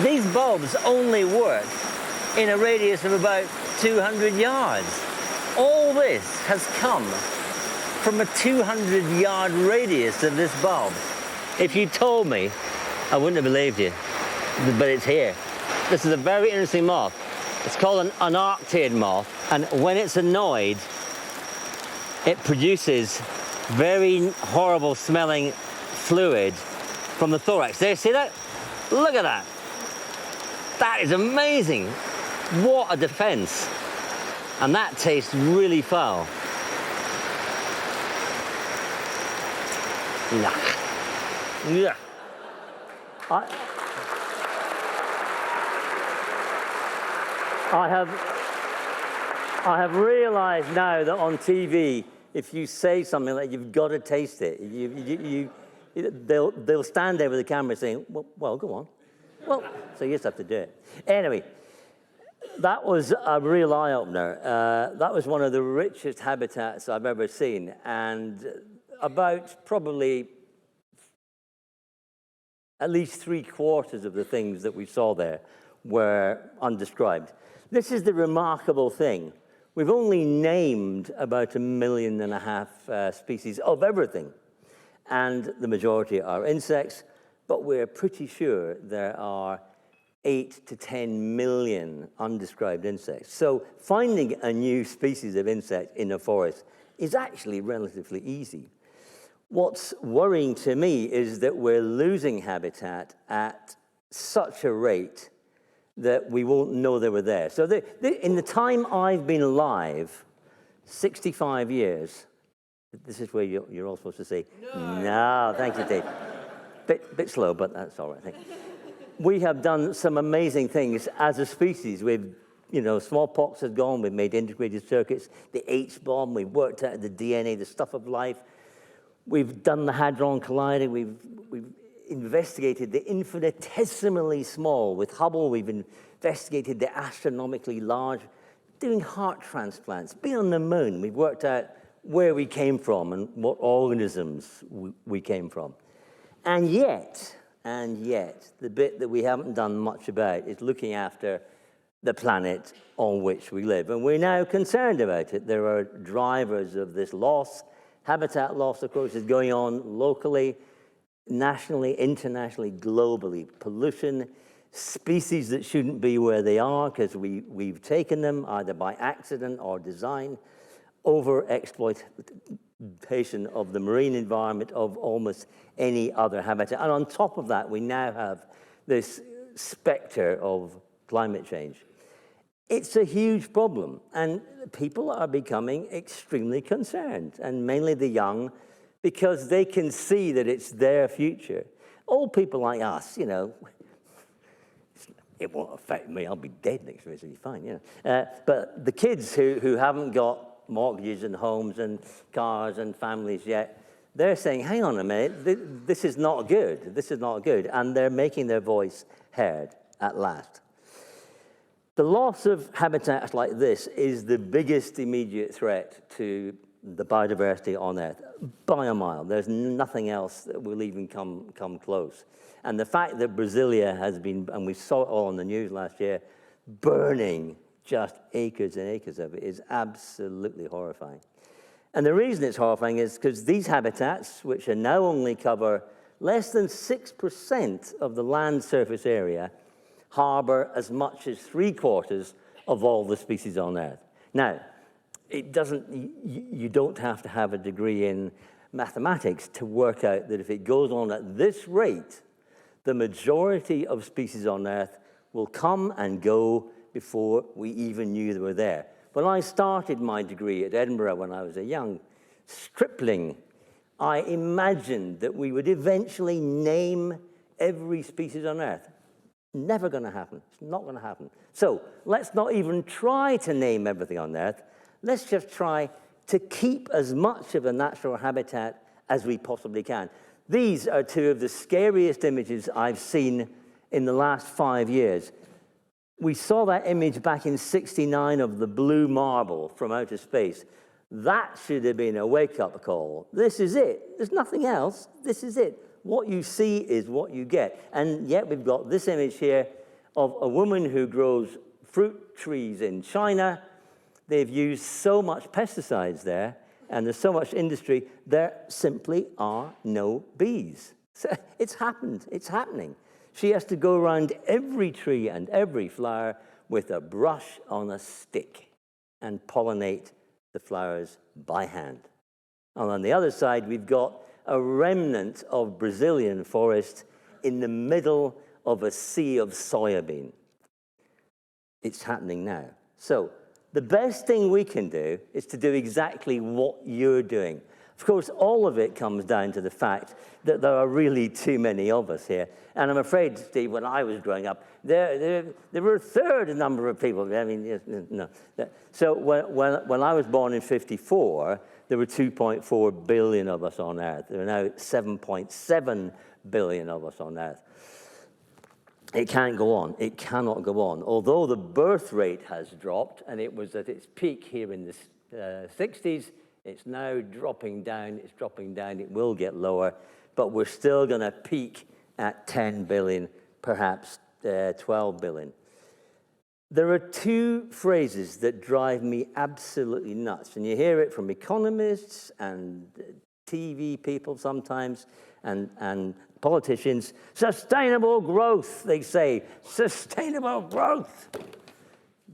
these bulbs only work in a radius of about 200 yards. All this has come from a 200-yard radius of this bulb. If you told me, I wouldn't have believed you, but it's here. This is a very interesting moth. It's called an unarctiid moth, and when it's annoyed, it produces very horrible smelling fluid from the thorax. There, see that? Look at that. That is amazing. What a defense. And that tastes really foul. Yeah. I have realized now that on TV, if you say something like you've got to taste it, they'll stand there with the camera saying, well, go on. Well, so you just have to do it. Anyway, that was a real eye-opener. That was one of the richest habitats I've ever seen, and about probably at least 3/4 of the things that we saw there were undescribed. This is the remarkable thing. We've only named about 1.5 million species of everything, and the majority are insects, but we're pretty sure there are 8 to 10 million undescribed insects. So finding a new species of insect in a forest is actually relatively easy. What's worrying to me is that we're losing habitat at such a rate that we won't know they were there. So in the time I've been alive, 65 years, this is where you're all supposed to say, no, thank you, Dave. Bit slow, but that's all right, thank you. We have done some amazing things as a species. We've, smallpox has gone, we've made integrated circuits, the H-bomb, we've worked out the DNA, the stuff of life. We've done the Hadron Collider, we've investigated the infinitesimally small. With Hubble, we've investigated the astronomically large, doing heart transplants, been on the moon. We've worked out where we came from and what organisms we came from. And yet, the bit that we haven't done much about is looking after the planet on which we live. And we're now concerned about it. There are drivers of this loss. Habitat loss, of course, is going on locally, nationally, internationally, globally. Pollution, species that shouldn't be where they are because we've taken them either by accident or design, over-exploitation of the marine environment of almost any other habitat. And on top of that, we now have this specter of climate change. It's a huge problem, and people are becoming extremely concerned, and mainly the young, because they can see that it's their future. Old people like us, it won't affect me, I'll be dead next week, it'll be fine, But the kids who haven't got mortgages and homes and cars and families yet, they're saying, hang on a minute, this is not good, and they're making their voice heard at last. The loss of habitats like this is the biggest immediate threat to the biodiversity on Earth, by a mile. There's nothing else that will even come close. And the fact that Brasilia has been, and we saw it all on the news last year, burning just acres and acres of it is absolutely horrifying. And the reason it's horrifying is because these habitats, which are now only cover less than 6% of the land surface area, harbor as much as 3/4 of all the species on Earth. Now, you don't have to have a degree in mathematics to work out that if it goes on at this rate, the majority of species on Earth will come and go before we even knew they were there. When I started my degree at Edinburgh when I was a young stripling, I imagined that we would eventually name every species on Earth. Never going to happen. It's not going to happen. So let's not even try to name everything on Earth. Let's just try to keep as much of the natural habitat as we possibly can. These are two of the scariest images I've seen in the last 5 years. We saw that image back in '69 of the blue marble from outer space. That should have been a wake-up call. This is it. There's nothing else. This is it. What you see is what you get. And yet we've got this image here of a woman who grows fruit trees in China. They've used so much pesticides there, and there's so much industry, there simply are no bees. So it's happened. It's happening. She has to go around every tree and every flower with a brush on a stick and pollinate the flowers by hand. And on the other side, we've got a remnant of Brazilian forest in the middle of a sea of soybean. It's happening now. So the best thing we can do is to do exactly what you're doing. Of course, all of it comes down to the fact that there are really too many of us here. And I'm afraid, Steve, when I was growing up, there were a third the number of people. I mean, no. So when I was born in '54, there were 2.4 billion of us on Earth. There are now 7.7 billion of us on Earth. It can't go on. It cannot go on. Although the birth rate has dropped, and it was at its peak here in the 60s, it's now dropping down. It's dropping down. It will get lower, but we're still going to peak at 10 billion, perhaps 12 billion. There are two phrases that drive me absolutely nuts, and you hear it from economists and TV people sometimes, and politicians. Sustainable growth, they say. Sustainable growth.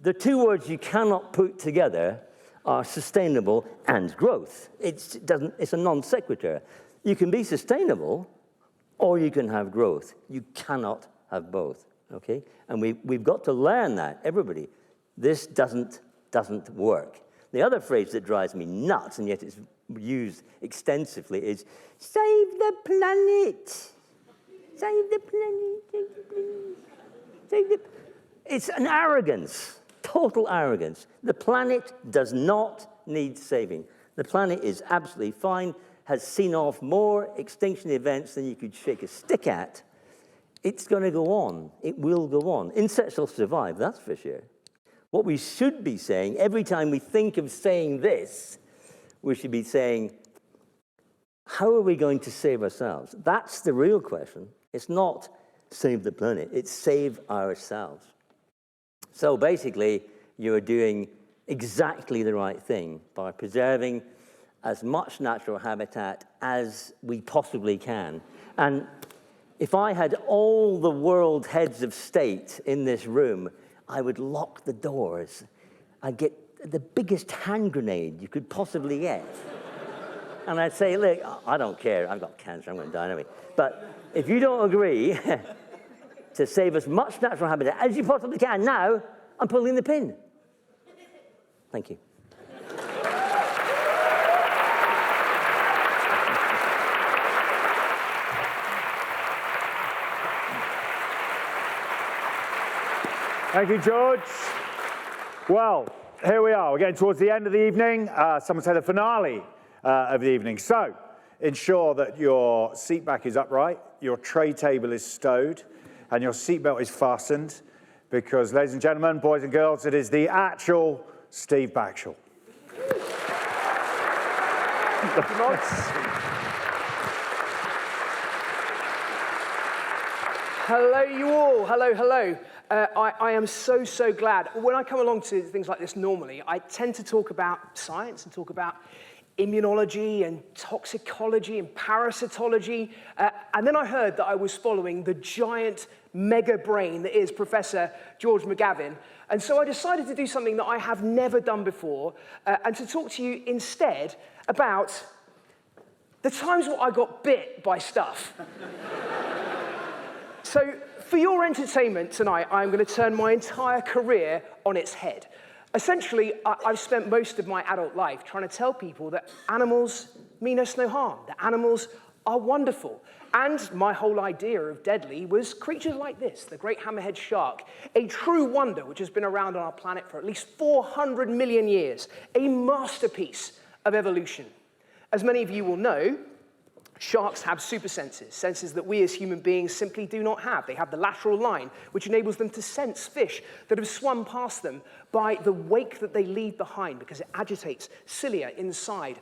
The two words you cannot put together are sustainable and growth. It's a non sequitur. You can be sustainable, or you can have growth. You cannot have both, okay? And we've got to learn that, everybody. This doesn't work. The other phrase that drives me nuts, and yet it's used extensively, is save the planet. Save the planet, save the planet, save the... It's an arrogance, total arrogance. The planet does not need saving. The planet is absolutely fine, has seen off more extinction events than you could shake a stick at. It's going to go on. It will go on. Insects will survive, that's for sure. What we should be saying, every time we think of saying this, we should be saying, how are we going to save ourselves? That's the real question. It's not save the planet, it's save ourselves. So basically, you are doing exactly the right thing by preserving as much natural habitat as we possibly can. And if I had all the world heads of state in this room, I would lock the doors. I'd get the biggest hand grenade you could possibly get. And I'd say, look, I don't care. I've got cancer. I'm going to die anyway. But if you don't agree to save as much natural habitat as you possibly can, now I'm pulling the pin. Thank you. Thank you, George. Well, here we are. We're getting towards the end of the evening. Some would say the finale of the evening. So, ensure that your seat back is upright, your tray table is stowed, and your seatbelt is fastened, because, ladies and gentlemen, boys and girls, it is the actual Steve Backshall. Hello, you all. Hello, hello. I am so glad. When I come along to things like this normally, I tend to talk about science and talk about immunology and toxicology and parasitology. And then I heard that I was following the giant mega brain that is Professor George McGavin. And so I decided to do something that I have never done before, and to talk to you instead about the times where I got bit by stuff. So for your entertainment tonight, I'm going to turn my entire career on its head. Essentially, I've spent most of my adult life trying to tell people that animals mean us no harm, that animals are wonderful. And my whole idea of deadly was creatures like this, the great hammerhead shark, a true wonder which has been around on our planet for at least 400 million years, a masterpiece of evolution. As many of you will know, sharks have super senses, senses that we as human beings simply do not have. They have the lateral line, which enables them to sense fish that have swum past them by the wake that they leave behind, because it agitates cilia inside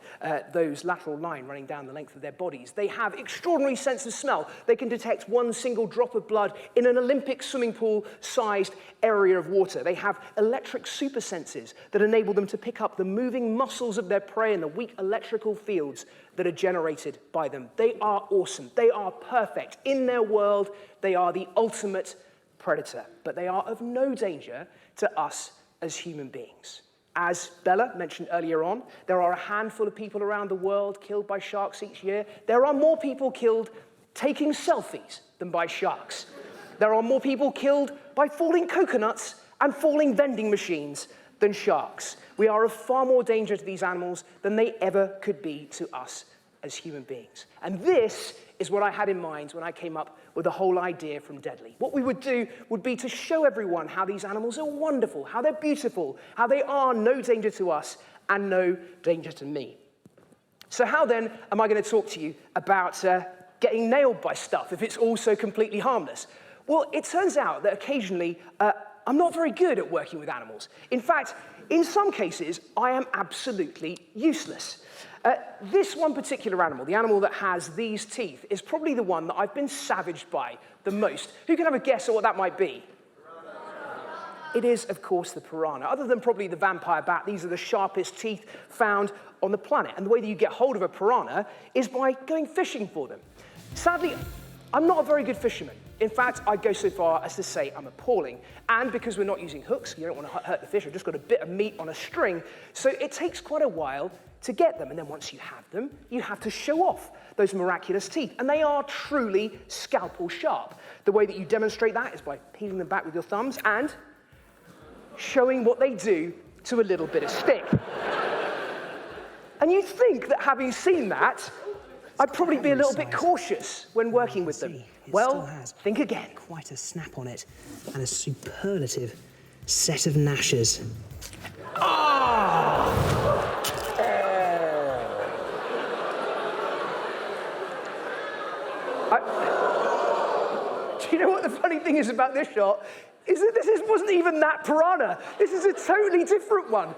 those lateral line running down the length of their bodies. They have extraordinary sense of smell. They can detect one single drop of blood in an Olympic swimming pool-sized area of water. They have electric super senses that enable them to pick up the moving muscles of their prey and the weak electrical fields that are generated by them. They are awesome. They are perfect. In their world, they are the ultimate predator, but they are of no danger to us as human beings. As Bella mentioned earlier on, there are a handful of people around the world killed by sharks each year. There are more people killed taking selfies than by sharks. There are more people killed by falling coconuts and falling vending machines than sharks. We are of far more danger to these animals than they ever could be to us as human beings. And this is what I had in mind when I came up with the whole idea from Deadly. What we would do would be to show everyone how these animals are wonderful, how they're beautiful, how they are no danger to us and no danger to me. So how then am I going to talk to you about getting nailed by stuff if it's also completely harmless? Well, it turns out that occasionally I'm not very good at working with animals. In fact, in some cases, I am absolutely useless. This one particular animal, the animal that has these teeth, is probably the one that I've been savaged by the most. Who can have a guess at what that might be? it is, of course, the piranha. Other than probably the vampire bat, these are the sharpest teeth found on the planet. And the way that you get hold of a piranha is by going fishing for them. Sadly, I'm not a very good fisherman. In fact, I'd go so far as to say I'm appalling. And because we're not using hooks, you don't want to hurt the fish, I've just got a bit of meat on a string, so it takes quite a while to get them. And then once you have them, you have to show off those miraculous teeth. And they are truly scalpel sharp. The way that you demonstrate that is by peeling them back with your thumbs and showing what they do to a little bit of stick. And you'd think that having seen that, I'd probably be a little bit cautious when working with them. Well, think again. Quite a snap on it, and a superlative set of gnashes. Do you know what the funny thing is about this shot? Is that this wasn't even that piranha. This is a totally different one.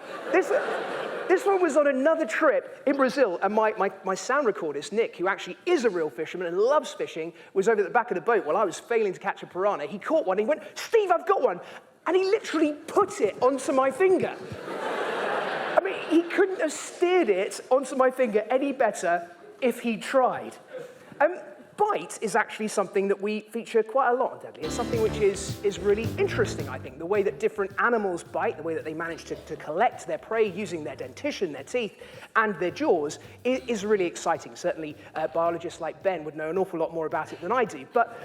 This one was on another trip in Brazil, and my sound recordist, Nick, who actually is a real fisherman and loves fishing, was over at the back of the boat while I was failing to catch a piranha. He caught one, and he went, "Steve, I've got one!" And he literally put it onto my finger. I mean, he couldn't have steered it onto my finger any better if he tried. Bite is actually something that we feature quite a lot on Deadly. It's something which is really interesting, I think. The way that different animals bite, the way that they manage to collect their prey using their dentition, their teeth, and their jaws is really exciting. Certainly, biologists like Ben would know an awful lot more about it than I do. But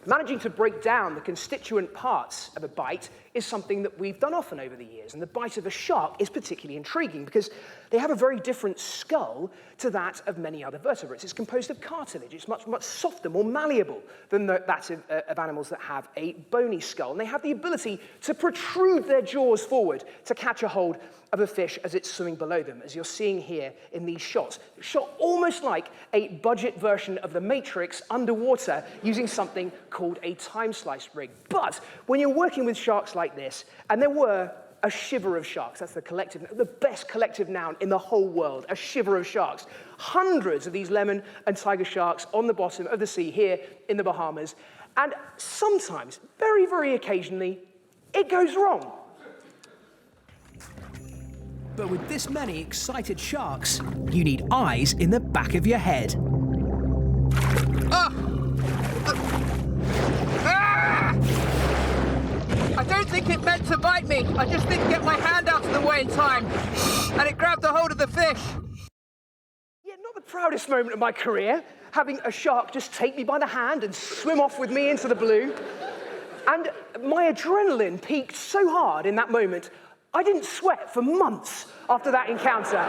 managing to break down the constituent parts of a bite is something that we've done often over the years. And the bite of a shark is particularly intriguing because they have a very different skull to that of many other vertebrates. It's composed of cartilage. It's much, much softer, more malleable than that of animals that have a bony skull. And they have the ability to protrude their jaws forward to catch a hold of a fish as it's swimming below them, as you're seeing here in these shots. Shot almost like a budget version of The Matrix underwater using something called a time-slice rig. But when you're working with sharks like this, and there were a shiver of sharks, that's the best collective noun in the whole world, a shiver of sharks. Hundreds of these lemon and tiger sharks on the bottom of the sea here in the Bahamas. And sometimes, very, very occasionally, it goes wrong. But with this many excited sharks, you need eyes in the back of your head. I don't think it meant to bite me. I just didn't get my hand out of the way in time. And it grabbed a hold of the fish. Yeah, not the proudest moment of my career, having a shark just take me by the hand and swim off with me into the blue. And my adrenaline peaked so hard in that moment, I didn't sweat for months after that encounter.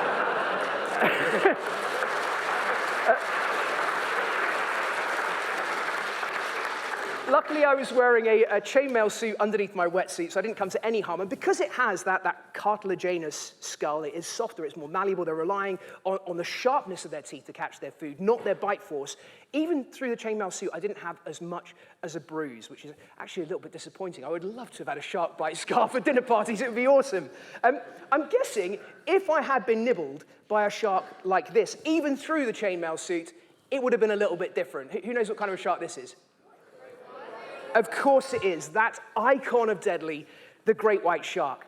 Luckily, I was wearing a chainmail suit underneath my wetsuit, so I didn't come to any harm. And because it has that cartilaginous skull, it is softer, it's more malleable, they're relying on the sharpness of their teeth to catch their food, not their bite force. Even through the chainmail suit, I didn't have as much as a bruise, which is actually a little bit disappointing. I would love to have had a shark bite scar for dinner parties, it would be awesome. I'm guessing if I had been nibbled by a shark like this, even through the chainmail suit, it would have been a little bit different. Who knows what kind of a shark this is? Of course it is, that icon of Deadly, the great white shark.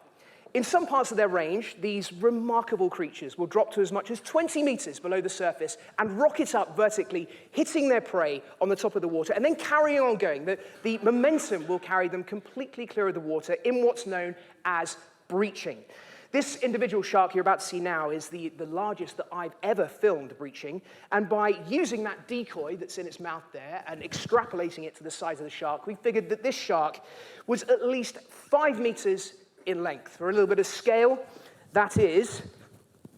In some parts of their range, these remarkable creatures will drop to as much as 20 meters below the surface and rocket up vertically, hitting their prey on the top of the water, and then carrying on going. The momentum will carry them completely clear of the water in what's known as breaching. This individual shark you're about to see now is the largest that I've ever filmed breaching, and by using that decoy that's in its mouth there and extrapolating it to the size of the shark, we figured that this shark was at least 5 meters in length. For a little bit of scale, that is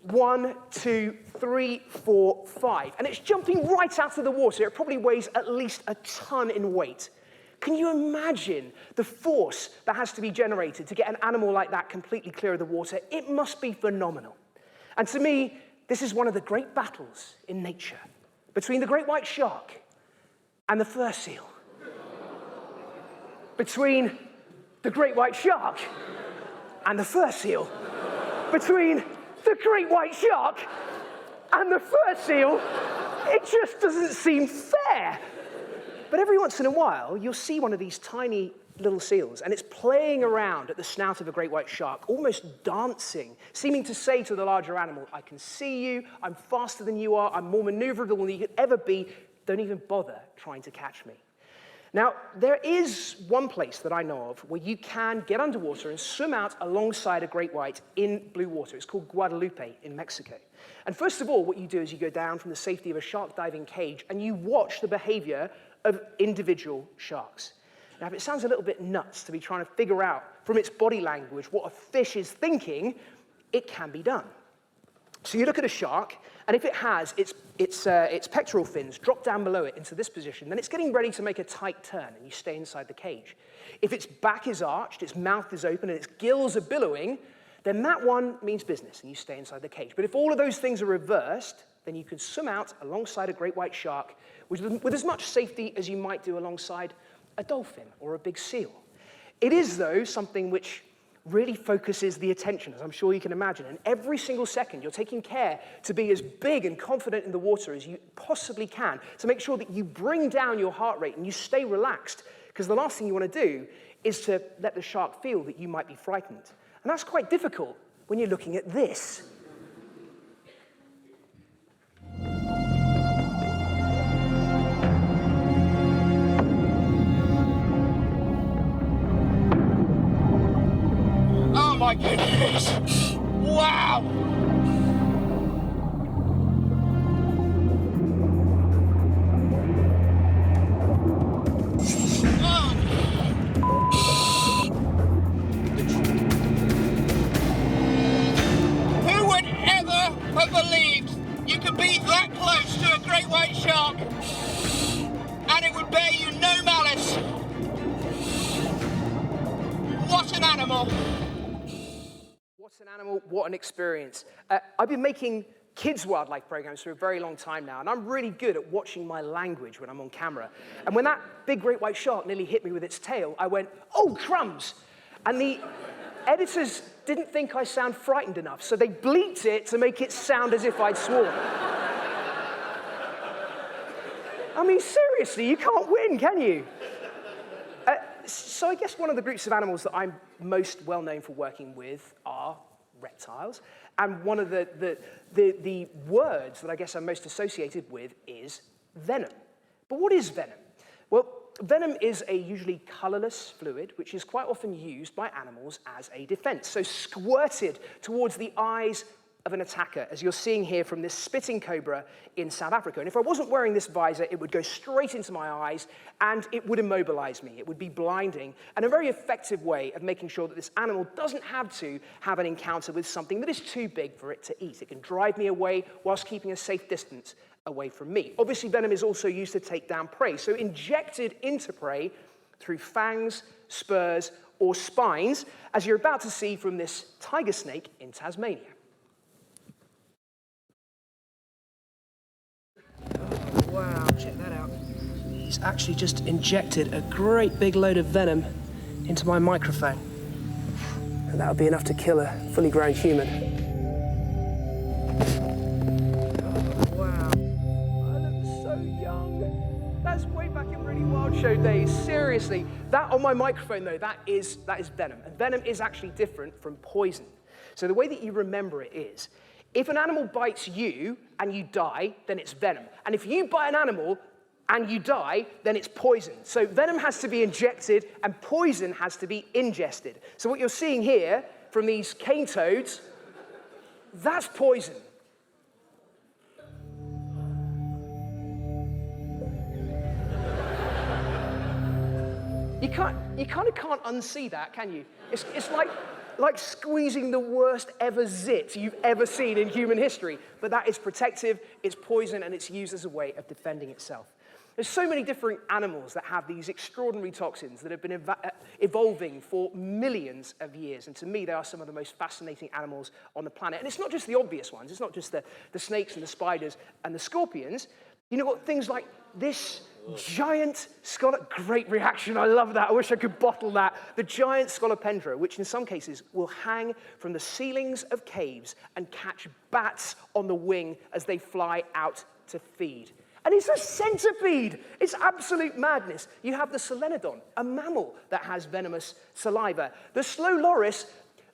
1, 2, 3, 4, 5. And it's jumping right out of the water. It probably weighs at least a ton in weight. Can you imagine the force that has to be generated to get an animal like that completely clear of the water? It must be phenomenal. And to me, this is one of the great battles in nature between the great white shark and the fur seal. Between the great white shark and the fur seal. Between the great white shark and the fur seal. It just doesn't seem fair. But every once in a while, you'll see one of these tiny little seals, and it's playing around at the snout of a great white shark, almost dancing, seeming to say to the larger animal, I can see you, I'm faster than you are, I'm more maneuverable than you could ever be, don't even bother trying to catch me. Now, there is one place that I know of where you can get underwater and swim out alongside a great white in blue water. It's called Guadalupe in Mexico. And first of all, what you do is you go down from the safety of a shark diving cage and you watch the behavior of individual sharks. Now, if it sounds a little bit nuts to be trying to figure out from its body language what a fish is thinking, it can be done. So you look at a shark, and if it has its pectoral fins drop down below it into this position, then it's getting ready to make a tight turn, and you stay inside the cage. If its back is arched, its mouth is open, and its gills are billowing, then that one means business, and you stay inside the cage. But if all of those things are reversed, then you can swim out alongside a great white shark with as much safety as you might do alongside a dolphin or a big seal. It is, though, something which really focuses the attention, as I'm sure you can imagine. And every single second, you're taking care to be as big and confident in the water as you possibly can, to make sure that you bring down your heart rate and you stay relaxed, because the last thing you want to do is to let the shark feel that you might be frightened. And that's quite difficult when you're looking at this. Oh my goodness! Wow! Who would ever have believed you could be that close to a great white shark and it would bear you no malice? What an animal! What an animal, what an experience. I've been making kids' wildlife programs for a very long time now, and I'm really good at watching my language when I'm on camera. And when that big great white shark nearly hit me with its tail, I went, oh, crumbs! And the editors didn't think I sound frightened enough, so they bleeped it to make it sound as if I'd sworn. I mean, seriously, you can't win, can you? So I guess one of the groups of animals that I'm most well known for working with are reptiles. And one of the words that I guess I'm most associated with is venom. But what is venom? Well, venom is a usually colorless fluid which is quite often used by animals as a defense. So squirted towards the eyes of an attacker, as you're seeing here from this spitting cobra in South Africa. And if I wasn't wearing this visor, it would go straight into my eyes and it would immobilize me. It would be blinding, and a very effective way of making sure that this animal doesn't have to have an encounter with something that is too big for it to eat. It can drive me away whilst keeping a safe distance away from me. Obviously, venom is also used to take down prey, so injected into prey through fangs, spurs, or spines, as you're about to see from this tiger snake in Tasmania. Wow, check that out. He's actually just injected a great big load of venom into my microphone. And that would be enough to kill a fully grown human. Oh, wow. I look so young. That's way back in Really Wild Show days. Seriously. That on my microphone, though, that is venom. And venom is actually different from poison. So the way that you remember it is, if an animal bites you and you die, then it's venom. And if you bite an animal and you die, then it's poison. So venom has to be injected and poison has to be ingested. So what you're seeing here from these cane toads, that's poison. You kind of can't unsee that, can you? It's like squeezing the worst ever zit you've ever seen in human history. But that is protective, it's poison, and it's used as a way of defending itself. There's so many different animals that have these extraordinary toxins that have been evolving for millions of years. And to me, they are some of the most fascinating animals on the planet. And it's not just the obvious ones. It's not just the snakes and the spiders and the scorpions. You know what, things like this giant great reaction, I love that, I wish I could bottle that. The giant scolopendra, which in some cases will hang from the ceilings of caves and catch bats on the wing as they fly out to feed. And it's a centipede. It's absolute madness. You have the solenodon, a mammal that has venomous saliva. The slow loris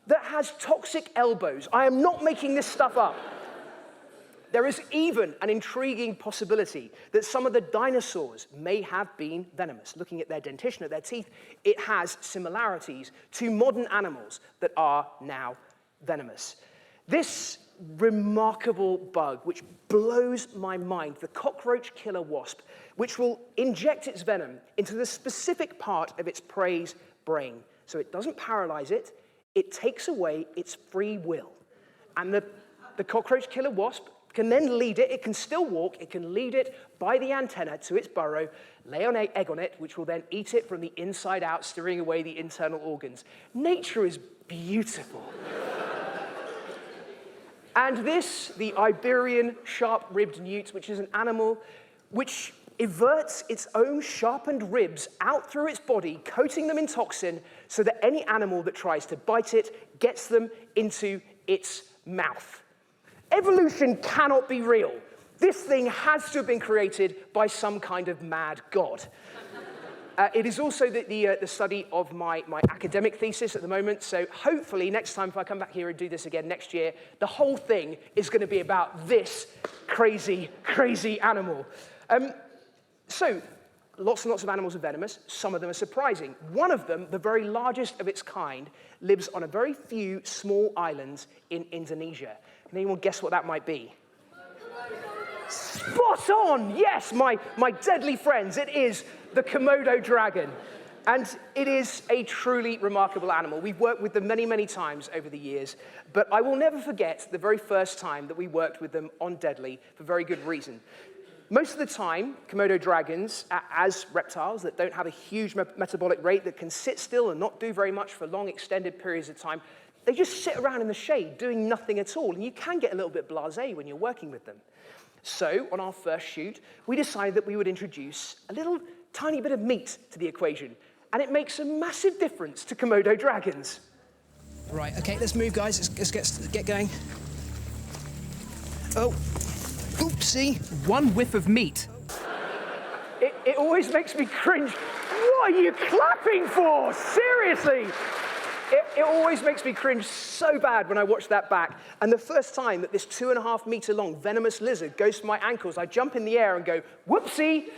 that has toxic elbows. I am not making this stuff up. There is even an intriguing possibility that some of the dinosaurs may have been venomous. Looking at their dentition, at their teeth, it has similarities to modern animals that are now venomous. This remarkable bug, which blows my mind, the cockroach killer wasp, which will inject its venom into the specific part of its prey's brain. So it doesn't paralyze it, it takes away its free will. And the cockroach killer wasp can then lead it, it can still walk, it can lead it by the antenna to its burrow, lay an egg on it, which will then eat it from the inside out, steering away the internal organs. Nature is beautiful. And this, the Iberian sharp-ribbed newt, which is an animal which everts its own sharpened ribs out through its body, coating them in toxin, so that any animal that tries to bite it gets them into its mouth. Evolution cannot be real. This thing has to have been created by some kind of mad god. It is also the study of my academic thesis at the moment, so hopefully next time if I come back here and do this again next year, the whole thing is going to be about this crazy, crazy animal. So, lots and lots of animals are venomous. Some of them are surprising. One of them, the very largest of its kind, lives on a very few small islands in Indonesia. Can anyone guess what that might be? Spot on! Yes, my deadly friends, it is the Komodo dragon. And it is a truly remarkable animal. We've worked with them many, many times over the years, but I will never forget the very first time that we worked with them on Deadly for very good reason. Most of the time, Komodo dragons, as reptiles that don't have a huge metabolic rate, that can sit still and not do very much for long, extended periods of time, they just sit around in the shade doing nothing at all, and you can get a little bit blasé when you're working with them. So, on our first shoot, we decided that we would introduce a little tiny bit of meat to the equation, and it makes a massive difference to Komodo dragons. Right, okay, let's move, guys. Let's get going. Oh, oopsie, one whiff of meat. It always makes me cringe. What are you clapping for? Seriously? It always makes me cringe so bad when I watch that back. And the first time that this 2.5 meter long venomous lizard goes for my ankles, I jump in the air and go, whoopsie.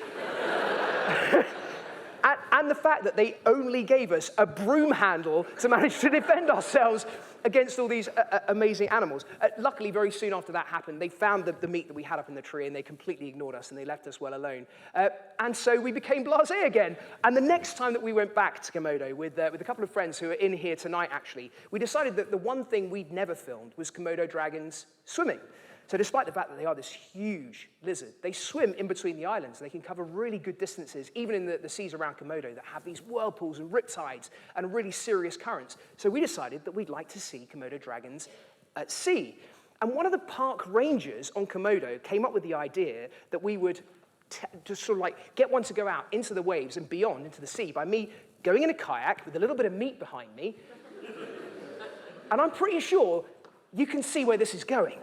And the fact that they only gave us a broom handle to manage to defend ourselves against all these amazing animals. Luckily, very soon after that happened, they found the meat that we had up in the tree, and they completely ignored us, and they left us well alone. And so we became blasé again. And the next time that we went back to Komodo with a couple of friends who are in here tonight, actually, we decided that the one thing we'd never filmed was Komodo dragons swimming. So despite the fact that they are this huge lizard, they swim in between the islands, and they can cover really good distances, even in the seas around Komodo that have these whirlpools and riptides and really serious currents. So we decided that we'd like to see Komodo dragons at sea. And one of the park rangers on Komodo came up with the idea that we would just sort of like get one to go out into the waves and beyond into the sea by me going in a kayak with a little bit of meat behind me. And I'm pretty sure you can see where this is going.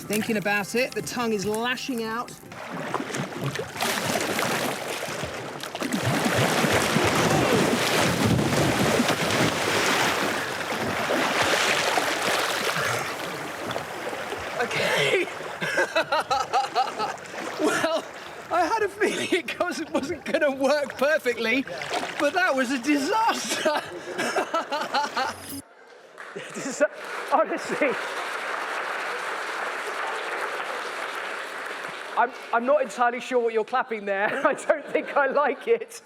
Thinking about it, the tongue is lashing out. Okay. Well, I had a feeling it wasn't going to work perfectly, but that was a disaster. Honestly. I'm not entirely sure what you're clapping there. I don't think I like it.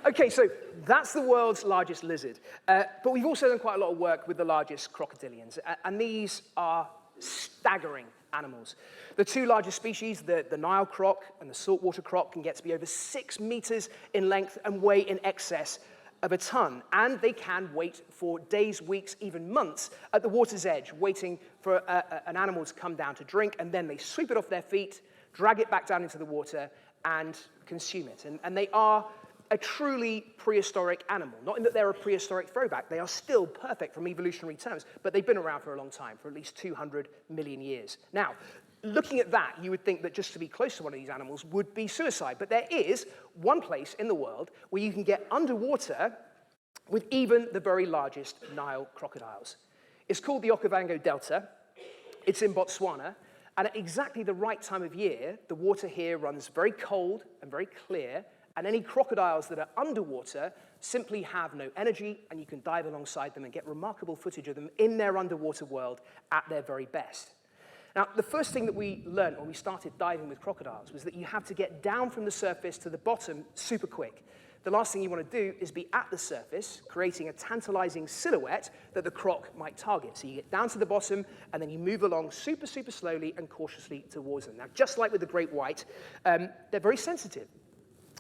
Okay, so that's the world's largest lizard. But we've also done quite a lot of work with the largest crocodilians, and these are staggering animals. The two largest species, the Nile croc and the saltwater croc, can get to be over 6 meters in length and weigh in excess of a ton. And they can wait for days, weeks, even months at the water's edge, waiting for an animal to come down to drink, and then they sweep it off their feet, drag it back down into the water, and consume it. And they are a truly prehistoric animal. Not in that they're a prehistoric throwback, they are still perfect from evolutionary terms, but they've been around for a long time, for at least 200 million years. Now, looking at that, you would think that just to be close to one of these animals would be suicide, but there is one place in the world where you can get underwater with even the very largest Nile crocodiles. It's called the Okavango Delta. It's in Botswana, and at exactly the right time of year, the water here runs very cold and very clear, and any crocodiles that are underwater simply have no energy, and you can dive alongside them and get remarkable footage of them in their underwater world at their very best. Now, the first thing that we learned when we started diving with crocodiles was that you have to get down from the surface to the bottom super quick. The last thing you want to do is be at the surface, creating a tantalizing silhouette that the croc might target. So you get down to the bottom, and then you move along super, super slowly and cautiously towards them. Now, just like with the great white, they're very sensitive.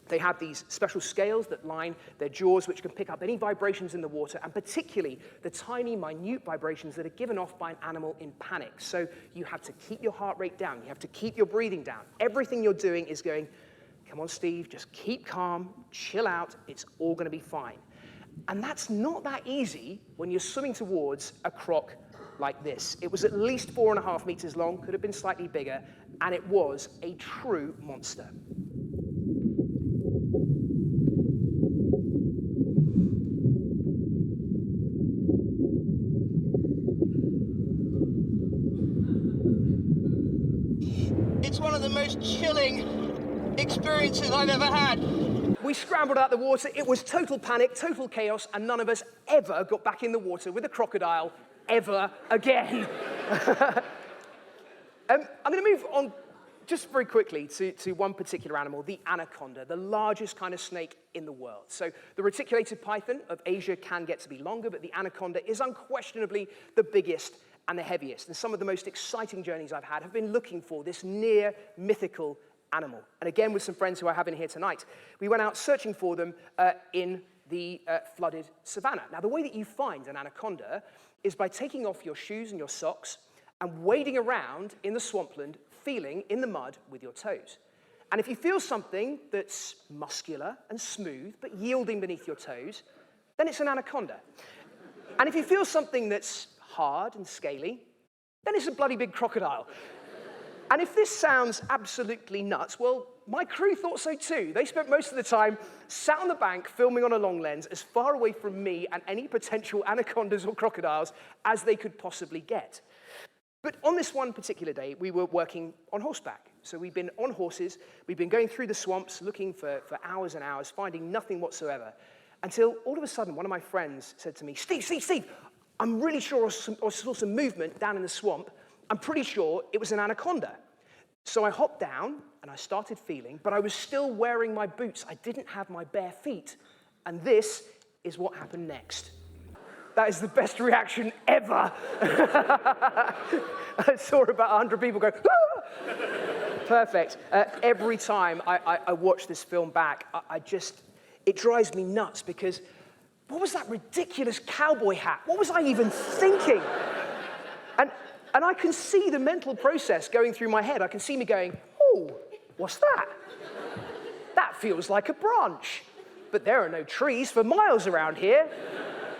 They have these special scales that line their jaws, which can pick up any vibrations in the water, and particularly the tiny, minute vibrations that are given off by an animal in panic. So you have to keep your heart rate down. You have to keep your breathing down. Everything you're doing is going, come on, Steve, just keep calm, chill out, it's all going to be fine. And that's not that easy when you're swimming towards a croc like this. It was at least 4.5 meters long, could have been slightly bigger, and it was a true monster. It's one of the most chilling experiences I've ever had. We scrambled out the water. It was total panic, total chaos, and none of us ever got back in the water with a crocodile ever again. I'm going to move on just very quickly to one particular animal, the anaconda, the largest kind of snake in the world. So the reticulated python of Asia can get to be longer, but the anaconda is unquestionably the biggest and the heaviest. And some of the most exciting journeys I've had have been looking for this near mythical animal. And again, with some friends who I have in here tonight, we went out searching for them in the flooded savannah. Now, the way that you find an anaconda is by taking off your shoes and your socks and wading around in the swampland, feeling in the mud with your toes. And if you feel something that's muscular and smooth, but yielding beneath your toes, then it's an anaconda. And if you feel something that's hard and scaly, then it's a bloody big crocodile. And if this sounds absolutely nuts, well, my crew thought so too. They spent most of the time sat on the bank filming on a long lens as far away from me and any potential anacondas or crocodiles as they could possibly get. But on this one particular day, we were working on horseback. So we've been on horses, we've been going through the swamps, looking for hours and hours, finding nothing whatsoever, until all of a sudden one of my friends said to me, Steve, I'm really sure I saw some movement down in the swamp. I'm pretty sure it was an anaconda. So I hopped down and I started feeling, but I was still wearing my boots. I didn't have my bare feet. And this is what happened next. That is the best reaction ever. I saw about 100 people go, ah! Perfect. Every time I watch this film back, it drives me nuts because what was that ridiculous cowboy hat? What was I even thinking? And I can see the mental process going through my head. I can see me going, oh, what's that? That feels like a branch. But there are no trees for miles around here.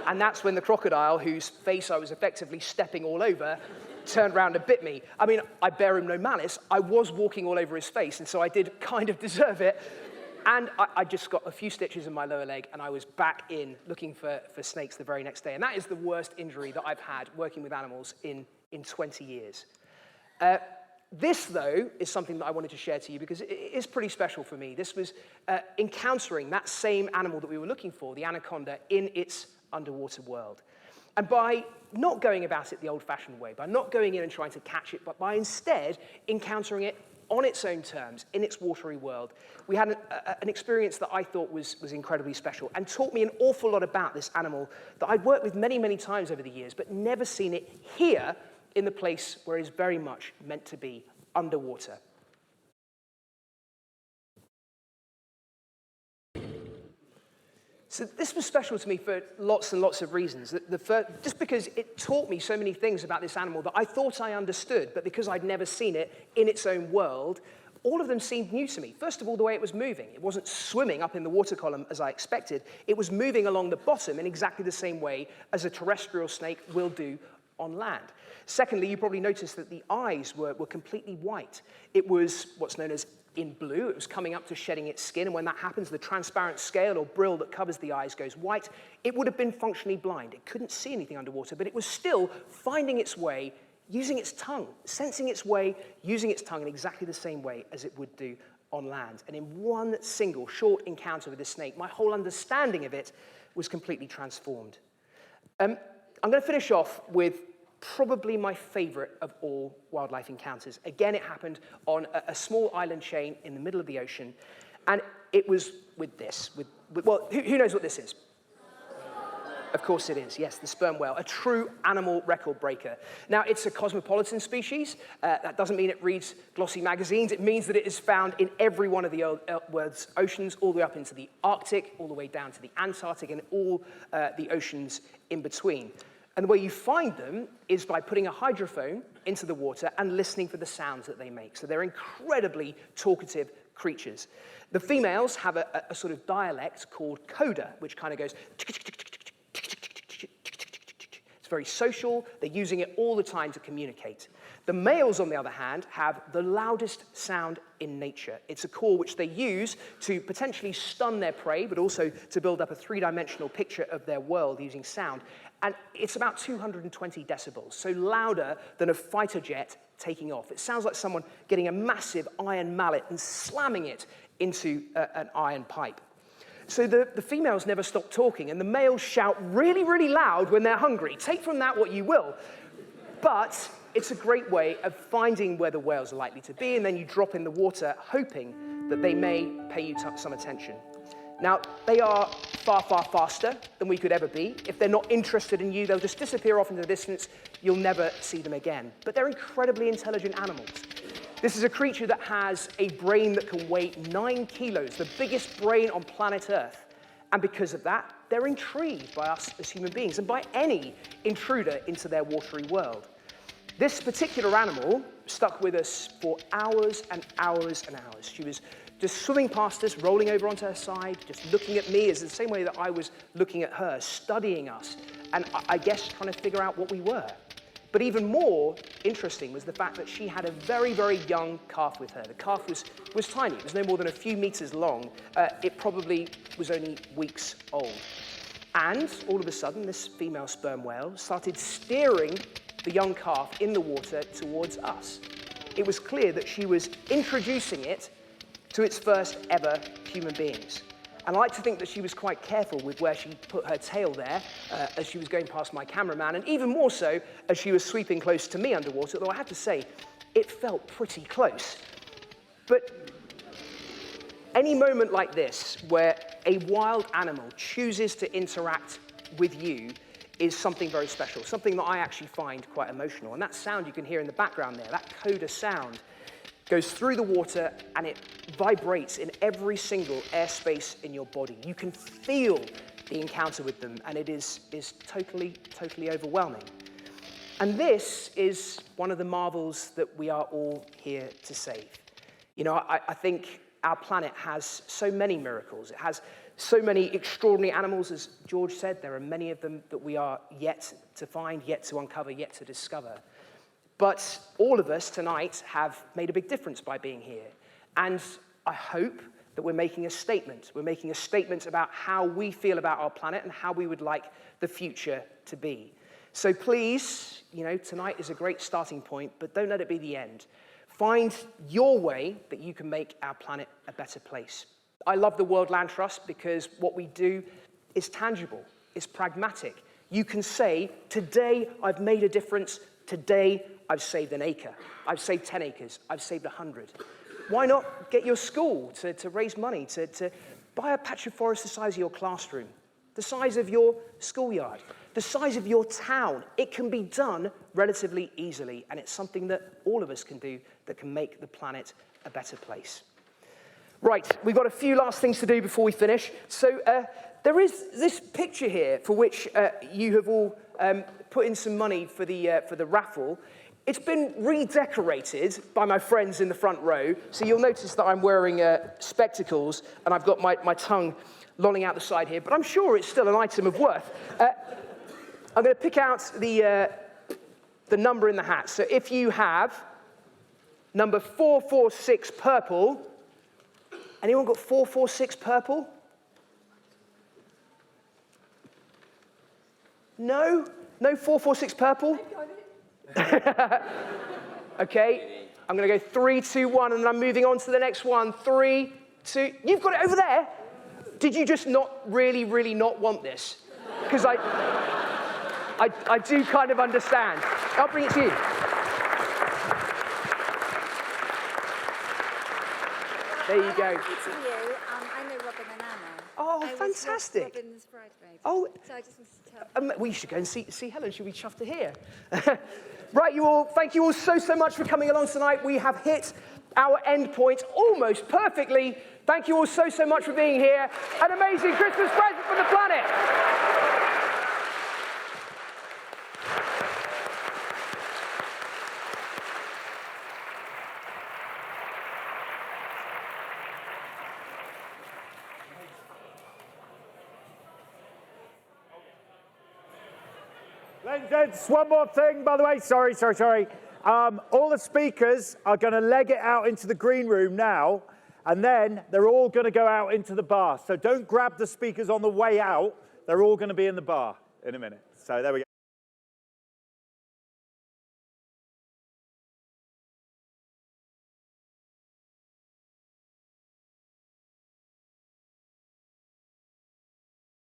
And that's when the crocodile, whose face I was effectively stepping all over, turned around and bit me. I mean, I bear him no malice. I was walking all over his face, and so I did kind of deserve it. And I just got a few stitches in my lower leg, and I was back in looking for snakes the very next day. And that is the worst injury that I've had working with animals in 20 years. This, though, is something that I wanted to share to you because it is pretty special for me. This was encountering that same animal that we were looking for, the anaconda, in its underwater world. And by not going about it the old-fashioned way, by not going in and trying to catch it, but by instead encountering it on its own terms, in its watery world, we had an experience that I thought was incredibly special and taught me an awful lot about this animal that I'd worked with many, many times over the years, but never seen it here in the place where it is very much meant to be, underwater. So this was special to me for lots and lots of reasons. Just because it taught me so many things about this animal that I thought I understood, but because I'd never seen it in its own world, all of them seemed new to me. First of all, the way it was moving. It wasn't swimming up in the water column as I expected. It was moving along the bottom in exactly the same way as a terrestrial snake will do on land. Secondly, you probably noticed that the eyes were completely white. It was what's known as in blue. It was coming up to shedding its skin, and when that happens, the transparent scale or brill that covers the eyes goes white. It would have been functionally blind. It couldn't see anything underwater, but it was still finding its way, using its tongue, sensing its way, using its tongue in exactly the same way as it would do on land. And in one single short encounter with the snake, my whole understanding of it was completely transformed. I'm going to finish off with probably my favorite of all wildlife encounters. Again, it happened on a small island chain in the middle of the ocean, and it was with this. Well, who knows what this is? Of course it is, yes, the sperm whale, a true animal record breaker. Now, it's a cosmopolitan species. That doesn't mean it reads glossy magazines. It means that it is found in every one of the world's oceans, all the way up into the Arctic, all the way down to the Antarctic, and all the oceans in between. And the way you find them is by putting a hydrophone into the water and listening for the sounds that they make. So they're incredibly talkative creatures. The females have a sort of dialect called coda, which kind of goes... It's very social. They're using it all the time to communicate. The males, on the other hand, have the loudest sound in nature. It's a call which they use to potentially stun their prey, but also to build up a three-dimensional picture of their world using sound. And it's about 220 decibels, so louder than a fighter jet taking off. It sounds like someone getting a massive iron mallet and slamming it into an iron pipe. So the females never stop talking, and the males shout really, really loud when they're hungry. Take from that what you will. But it's a great way of finding where the whales are likely to be, and then you drop in the water hoping that they may pay you some attention. Now, they are far, far faster than we could ever be. If they're not interested in you, they'll just disappear off into the distance. You'll never see them again. But they're incredibly intelligent animals. This is a creature that has a brain that can weigh 9 kilos, the biggest brain on planet Earth. And because of that, they're intrigued by us as human beings and by any intruder into their watery world. This particular animal stuck with us for hours and hours and hours. She was just swimming past us, rolling over onto her side, just looking at me as the same way that I was looking at her, studying us, and I guess trying to figure out what we were. But even more interesting was the fact that she had a very, very young calf with her. The calf was tiny. It was no more than a few meters long. It probably was only weeks old. And all of a sudden, this female sperm whale started steering the young calf in the water towards us. It was clear that she was introducing it to its first ever human beings. And I like to think that she was quite careful with where she put her tail there as she was going past my cameraman, and even more so as she was sweeping close to me underwater, though I have to say, it felt pretty close. But any moment like this, where a wild animal chooses to interact with you, is something very special, something that I actually find quite emotional. And that sound you can hear in the background there, that coda sound, goes through the water and it vibrates in every single airspace in your body. You can feel the encounter with them, and it is totally, totally overwhelming. And this is one of the marvels that we are all here to save. You know, I think our planet has so many miracles. It has so many extraordinary animals, as George said. There are many of them that we are yet to find, yet to uncover, yet to discover. But all of us tonight have made a big difference by being here. And I hope that we're making a statement. We're making a statement about how we feel about our planet and how we would like the future to be. So please, you know, tonight is a great starting point, but don't let it be the end. Find your way that you can make our planet a better place. I love the World Land Trust because what we do is tangible, it's pragmatic. You can say, today I've made a difference, today I've saved an acre, I've saved 10 acres, I've saved 100. Why not get your school to raise money, to buy a patch of forest the size of your classroom, the size of your schoolyard, the size of your town? It can be done relatively easily, and it's something that all of us can do that can make the planet a better place. Right, we've got a few last things to do before we finish. So there is this picture here for which you have all put in some money for the raffle. It's been redecorated by my friends in the front row, so you'll notice that I'm wearing spectacles and I've got my tongue lolling out the side here, but I'm sure it's still an item of worth. I'm going to pick out the number in the hat. So if you have number 446 purple, anyone got 446 purple? No? No 446 purple? Okay, I'm going to go 3, 2, 1, and then I'm moving on to the next one. 3, 2, you've got it over there. Did you just not really not want this? Because I do kind of understand. I'll bring it to you. There you go. Meeting you, I know Robin and Anna. Oh, fantastic. Robin's bridesmaid. Oh, so I just wanted to tell. we should go and see Helen. She'll be chuffed to hear. Right, you all. Thank you all so much for coming along tonight. We have hit our end point almost perfectly. Thank you all so much for being here. An amazing Christmas present for the planet. Ladies and gents, one more thing, by the way. Sorry. All the speakers are going to leg it out into the green room now, and then they're all going to go out into the bar. So don't grab the speakers on the way out. They're all going to be in the bar in a minute. So there we go.